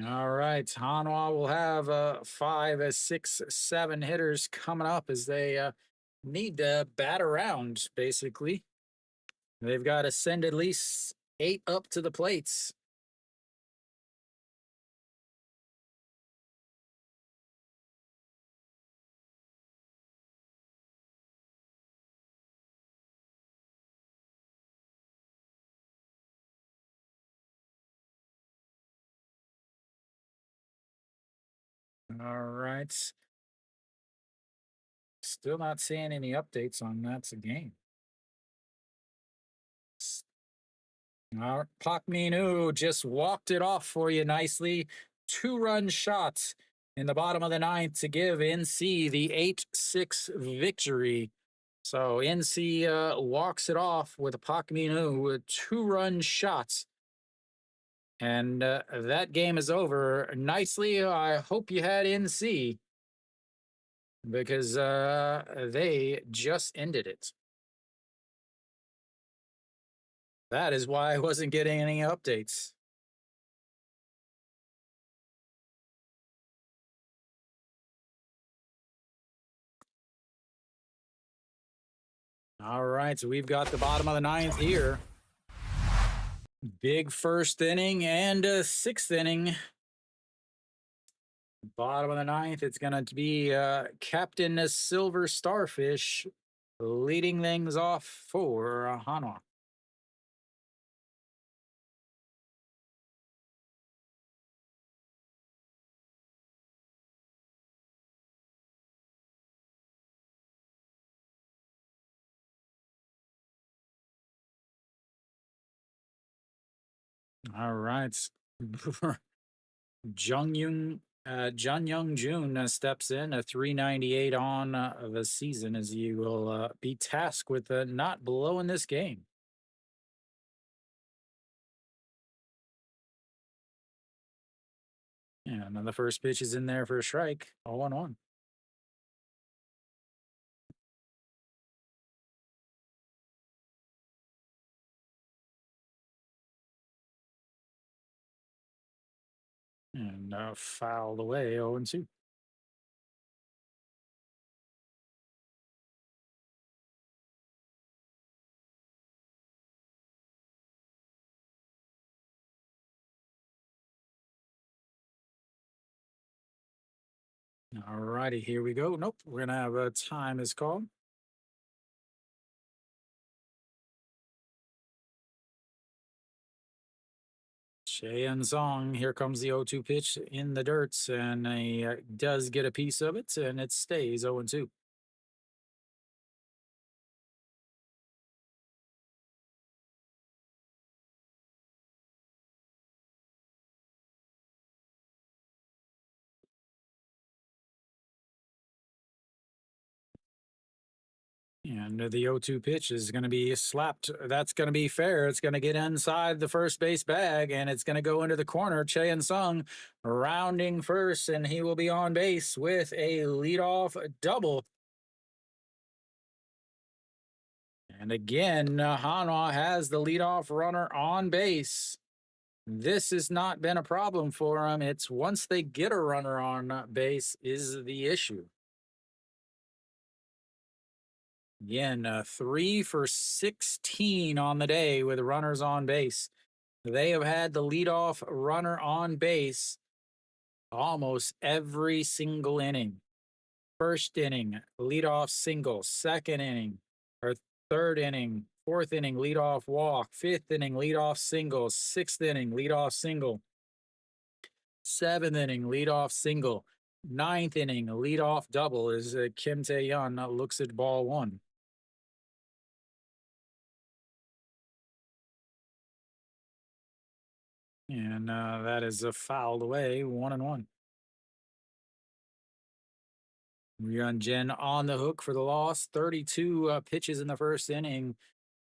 All right, Hanwha will have 5, 6, 7 hitters coming up as they need to bat around, basically. They've got to send at least 8 up to the plates. All right. Still not seeing any updates on that's a game. Pak Minu just walked it off for you nicely. 2-run shots in the bottom of the ninth to give NC the 8-6 victory. So NC walks it off with a Pak Minu with 2-run shots. And that game is over nicely. I hope you had NC because they just ended it. That is why I wasn't getting any updates. All right, so we've got the bottom of the ninth here. Big first inning and a sixth inning. Bottom of the ninth, it's going to be Captain Silver Starfish leading things off for Hanwha. All right. Jung Young Jun steps in a 398 on the season as you will be tasked with not blowing this game. Yeah, and then the first pitch is in there for a strike, 0-1. And fouled away, 0-2. All righty, here we go. Nope, we're gonna have a time is called. Cheyenne Song, here comes the 0-2 pitch in the dirt, and he does get a piece of it, and it stays 0-2. And the 0-2 pitch is going to be slapped. That's going to be fair. It's going to get inside the first base bag, and it's going to go into the corner. Cheyenne Sung rounding first, and he will be on base with a leadoff double. And again, Hanwha has the leadoff runner on base. This has not been a problem for them. It's once they get a runner on base is the issue. Again, 3 for 16 on the day with runners on base. They have had the leadoff runner on base almost every single inning. First inning, leadoff single. Second inning, or third inning, fourth inning, leadoff walk. Fifth inning, leadoff single. Sixth inning, leadoff single. Seventh inning, leadoff single. Ninth inning, leadoff double as Kim Tae-yeon looks at ball one. And that is fouled away, 1-1. Jen on the hook for the loss. 32 pitches in the first inning.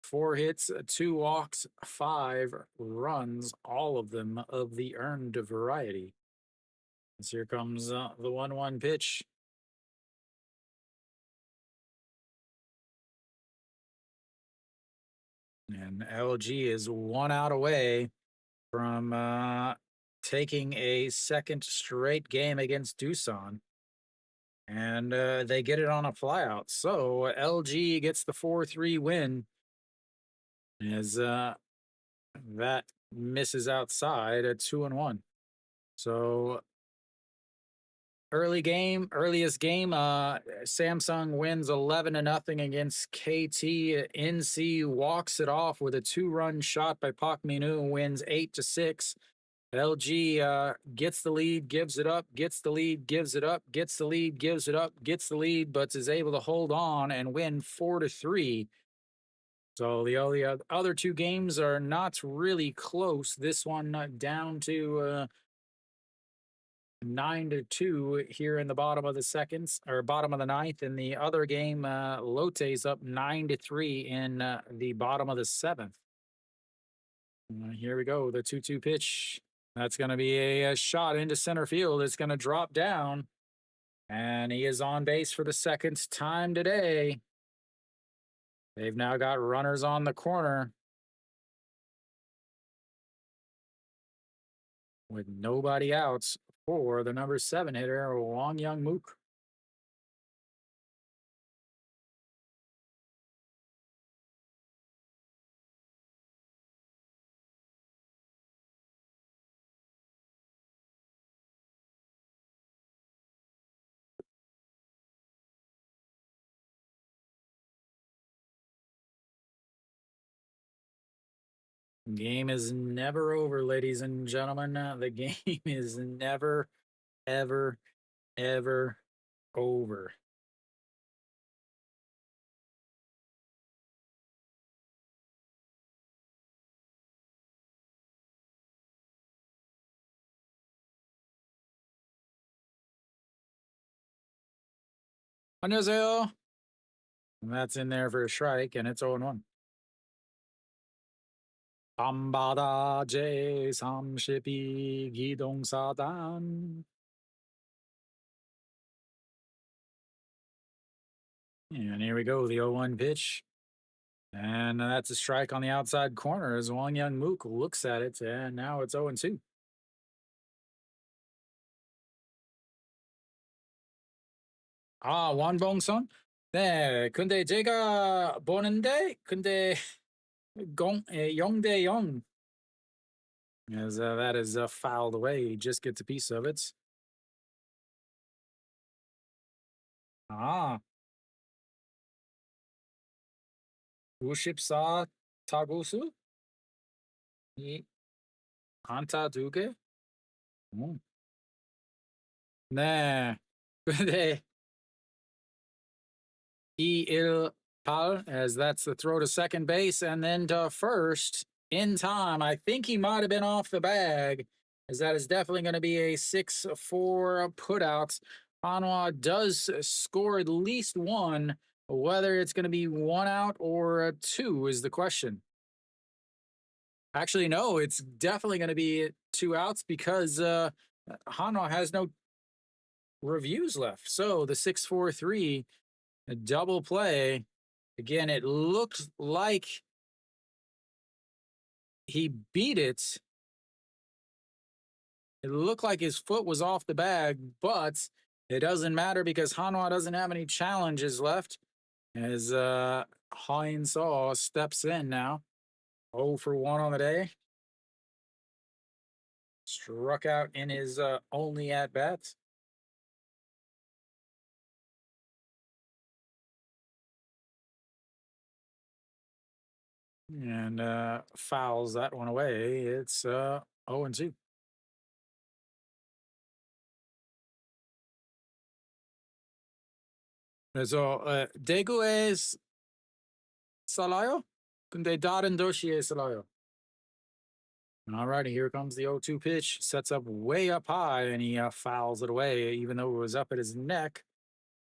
4 hits, 2 walks, 5 runs, all of them of the earned variety. As here comes the 1-1 pitch. And LG is 1 out away from taking a second straight game against Doosan. And they get it on a flyout. So LG gets the 4-3 win as that misses outside at 2-1. So earliest game, Samsung wins 11-0 against KT. NC walks it off with a 2-run shot by Pak Minu, wins 8-6. LG gets the lead, gives it up, gets the lead, gives it up, gets the lead, gives it up, gets the lead, but is able to hold on and win 4-3. So the other two games are not really close. This one down to 9-2 here in the bottom of the seconds, or bottom of the ninth. In the other game, Lotte's up 9-3 in the bottom of the seventh. Here we go, the 2-2 pitch. That's going to be a shot into center field. It's going to drop down, and he is on base for the second time today. They've now got runners on the corner with nobody out for the number 7 hitter, Wang Young Mook. Game is never over, ladies and gentlemen. The game is never, ever, ever over. 안녕하세요. And that's in there for a strike, and it's 0-1. 밤바다 제32 기동사단. And here we go, the 0-1 pitch. And that's a strike on the outside corner as Wang Young Mook looks at it, and now it's 0-2. 원봉선? 네, 근데 제가 보는데, 근데 0-0. As that is fouled away. He just gets a piece of it. 94 타구수? 이 안타 2개? 네. 근데 2-1-8, as that's the throw to second base and then to first in time. I think he might have been off the bag, as that is definitely going to be a 6-4 putout. Hanwha does score at least one. Whether it's going to be 1 out or 2 is the question. Actually, no, it's definitely going to be 2 outs because Hanwha has no reviews left. So the 6-4-3 double play. Again, it looked like he beat it. It looked like his foot was off the bag, but it doesn't matter because Hanwha doesn't have any challenges left. As Heinz steps in now. 0-for-1 on the day. Struck out in his only at-bats. And fouls that one away. It's 0-2. 그래서 대구의 살아요? 근데 다른 도시에 살아요. Alrighty, here comes the 0-2 pitch. Sets up way up high, and he fouls it away, even though it was up at his neck.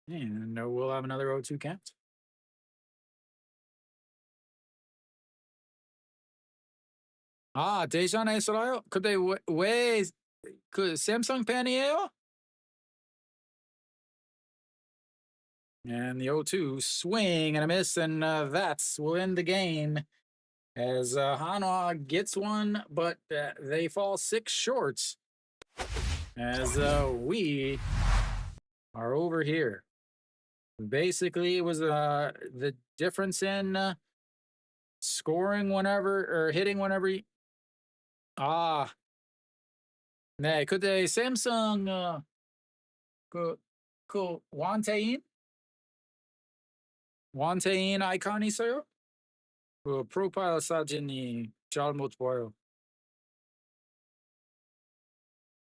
And we'll have another 0-2 count. 대전에 살아요? 근데 왜 샘성 팬이에요? And the 0-2 swing and a miss, and that's will end the game as Hanwha gets one, but they fall 6 short. as we are over here. Basically, it was the difference in scoring whenever or hitting whenever. Ah, 네, 그때 샘성 그, 그 원태인 아이콘 있어요? 그 프로파일 사진이 잘 못 보여.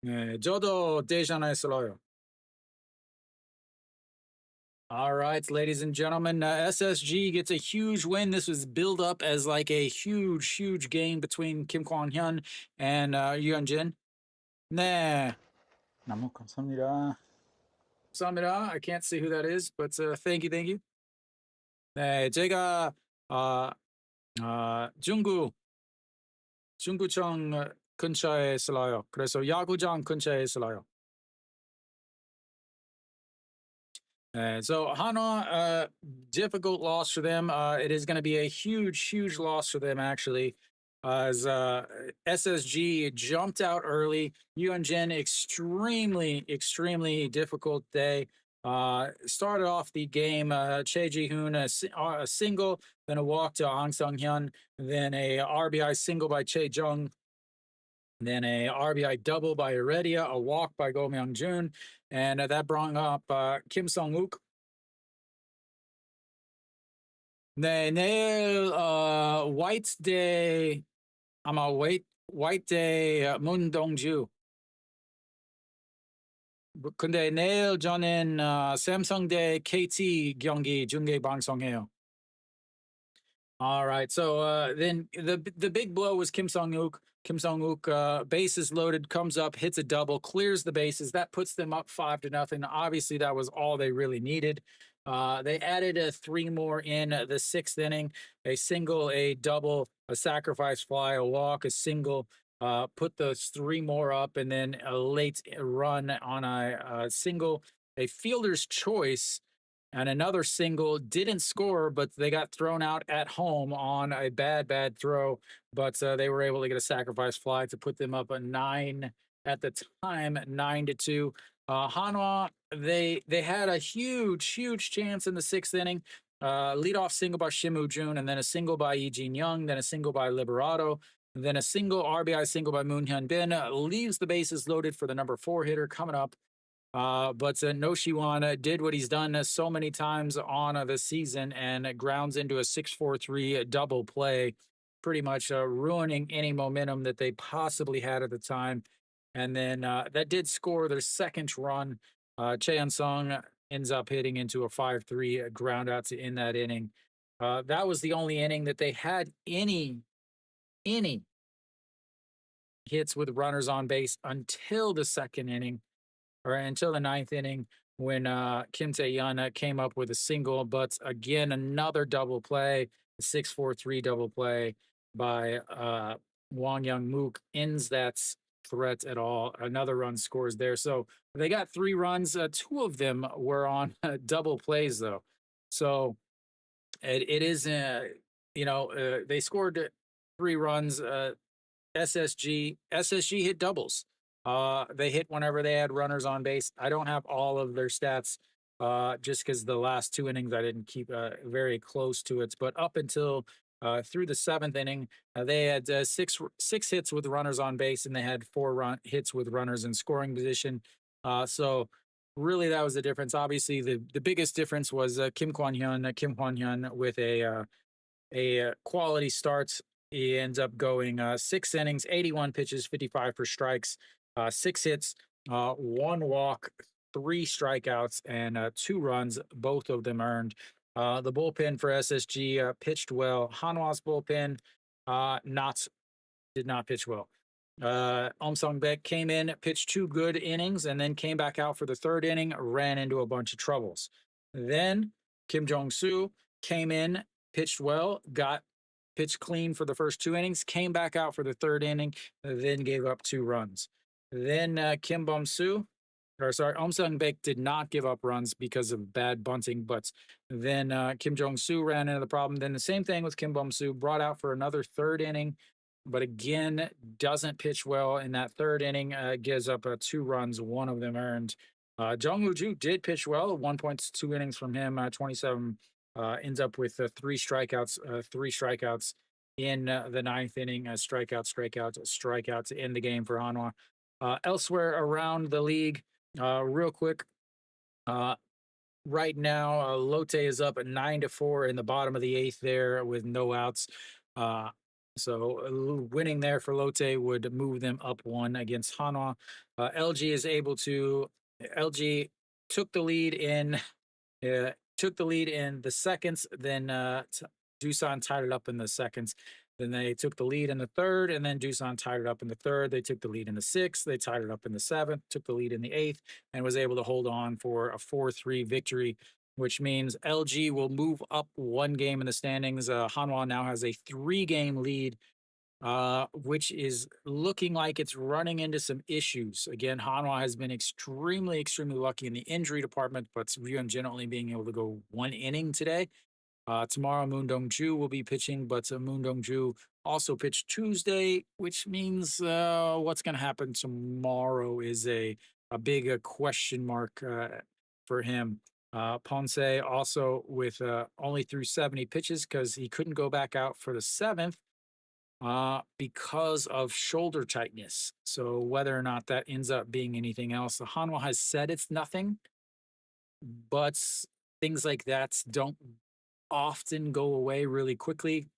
네, 저도 대전했어요. All right, ladies and gentlemen, SSG gets a huge win. This was billed up as like a huge, huge game between Kim Kwon Hyun and Yuan Jin. 네, 너무 감사합니다. 감사합니다. I can't see who that is, but thank you, thank you. 네, 제가 중구청 근처에 살아요. 그래서 야구장 근처에 살아요. So Hanwha, difficult loss for them. It is going to be a huge, huge loss for them, actually, as SSG jumped out early. Yuan Jin, extremely, extremely difficult day. Started off the game, Che Ji-hoon, a single, then a walk to Hang Sung-hyun, then a RBI single by Che Jung, then a RBI double by Heredia, a walk by Go Myung-jun, and that brought up Kim Sung-wook. 네, 내일 White Day 아마 White Day 문동주. 근데 내일 저는 삼성 대 KT 경기 중계 방송해요. All right. So then the big blow was Kim Sung-wook. Kim Sung-wook, bases loaded, comes up, hits a double, clears the bases. That puts them up 5-0. Obviously, that was all they really needed. They added 3 more in the 6th inning: a single, a double, a sacrifice fly, a walk, a single. Put those 3 more up, and then a late run on a single, a fielder's choice, and another single. Didn't score, but they got thrown out at home on a bad throw. But they were able to get a sacrifice fly to put them up a 9 at the time, 9-2. Hanwha, they had a huge chance in the 6th inning. Leadoff single by Shim Woo-jun, and then a single by Lee Jin-young, then a single by Liberato, then a single RBI single by Moon Hyun-bin. Leaves the bases loaded for the number 4 hitter coming up. But No Shiwan did what he's done so many times on the season and grounds into a 6-4-3 double play, pretty much ruining any momentum that they possibly had at the time. And then that did score their 2nd run. Cheon Sung ends up hitting into a 5-3 ground out to end that inning. That was the only inning that they had any hits with runners on base until the 2nd inning, or until the 9th inning, when Kim Tae-yeon came up with a single. But again, another double play, a 6-4-3 double play by Wang Young-mook ends that threat at all. Another run scores there. So they got 3 runs. 2 of them were on double plays, though. So it is, they scored 3 runs. SSG hit doubles. They hit whenever they had runners on base. I don't have all of their stats just because the last 2 innings I didn't keep very close to it. But up until through the 7th inning, they had 6 hits with runners on base, and they had 4 hits with runners in scoring position. So really, that was the difference. Obviously, the biggest difference was Kim Kwon Hyun with a quality start. He ends up going 6 innings, 81 pitches, 55 for strikes, 6 hits, 1 walk, 3 strikeouts, and 2 runs, both of them earned. The bullpen for SSG pitched well. Hanwha's bullpen did not pitch well. Sung-baek came in, pitched 2 good innings, and then came back out for the 3rd inning, ran into a bunch of troubles. Then Kim Jong-soo came in, pitched well, pitched clean for the first 2 innings, came back out for the 3rd inning, then gave up 2 runs. Then Sung-baek did not give up runs because of bad bunting, but then Kim Jong-soo ran into the problem. Then the same thing with Kim Bum-soo, brought out for another 3rd inning, but again, doesn't pitch well in that third inning. Gives up 2 runs, one of them earned. Jung Ju did pitch well, 1.2 innings from him, 27. Ends up with 3 strikeouts in the ninth inning. Strikeout to end the game for Hanwha. Elsewhere around the league, real quick, uh, right now, Lotte is up at 9-4 in the bottom of the eighth there with no outs. Uh, so winning there for Lotte would move them up one against Hanwha. LG is able to. LG took the lead in. Took the lead in the seconds. Then Doosan tied it up in the seconds. Then they took the lead in the third, and then Doosan tied it up in the third. They took the lead in the sixth. They tied it up in the seventh. Took the lead in the eighth, and was able to hold on for a 4-3 victory, which means LG will move up one game in the standings. Hanwha now has a 3-game lead, which is looking like it's running into some issues. Again, Hanwha has been extremely lucky in the injury department, but Ryunjin only being able to go 1 inning today. Tomorrow, Moon Dong-ju will be pitching, but Moon Dong-ju also pitched Tuesday, which means what's going to happen tomorrow is a big question mark for him. Ponce also with only threw 70 pitches because he couldn't go back out for the seventh because of shoulder tightness. So whether or not that ends up being anything else, the Hanwha has said it's nothing, but things like that don't often go away really quickly.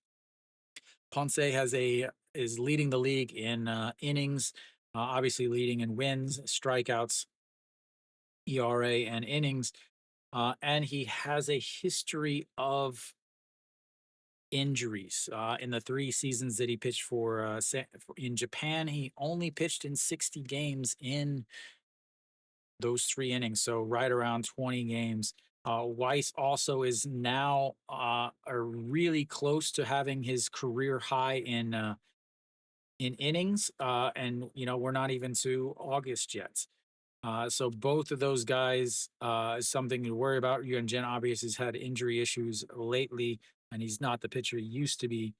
Ponce is leading the league in innings, obviously leading in wins, strikeouts, ERA, and innings. And he has a history of injuries. In the 3 seasons that he pitched for in Japan, he only pitched in 60 games in those 3 innings, so right around 20 games. Weiss also is now really close to having his career high in innings, and we're not even to August yet. So both of those guys is something to worry about. Yuan Jin obviously has had injury issues lately, and he's not the pitcher he used to be.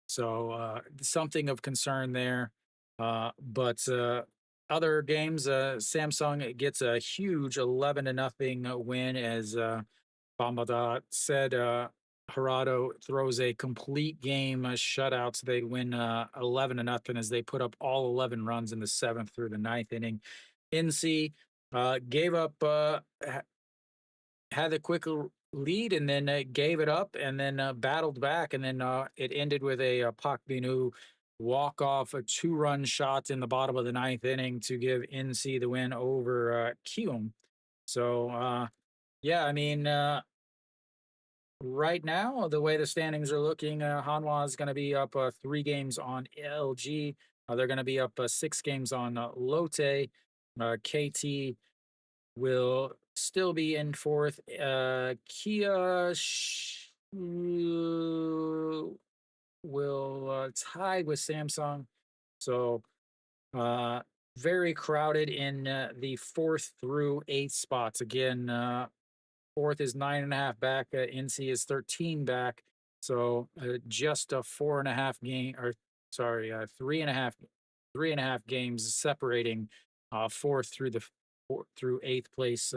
So something of concern there. But other games, Samsung gets a huge 11-0 win, as Bambada said. Harado throws a complete game shutout. So they win 11-0 as they put up all 11 runs in the 7th through the 9th inning. NC gave up, had a quick lead, and then gave it up, and then battled back, and then it ended with a Park Bin-woo walk-off, a 2-run shot in the bottom of the 9th inning to give NC the win over Kium. So, yeah, I mean, right now, the way the standings are looking, Hanwha is going to be up 3 games on LG. They're going to be up 6 games on Lotte. KT will still be in 4th. Kia will tie with Samsung. So very crowded in the 4th through 8th spots. Again, 4th is 9.5 back. NC is 13 back. So just a 4.5 game, or sorry, 3.5 games separating 4th through 8th place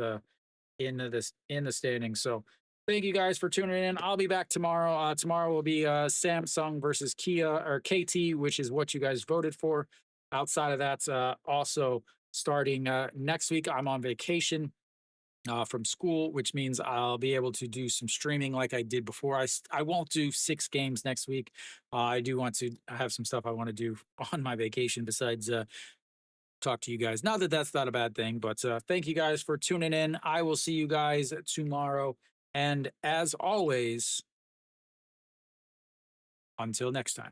in the standings. So thank you guys for tuning in. I'll be back tomorrow. Tomorrow will be Samsung versus Kia or KT, which is what you guys voted for. Outside of that, also starting next week, I'm on vacation from school, which means I'll be able to do some streaming like I did before. I won't do 6 games next week. I do want to have some stuff I want to do on my vacation besides talk to you guys. Not that that's not a bad thing, but thank you guys for tuning in. I will see you guys tomorrow. And as always, until next time.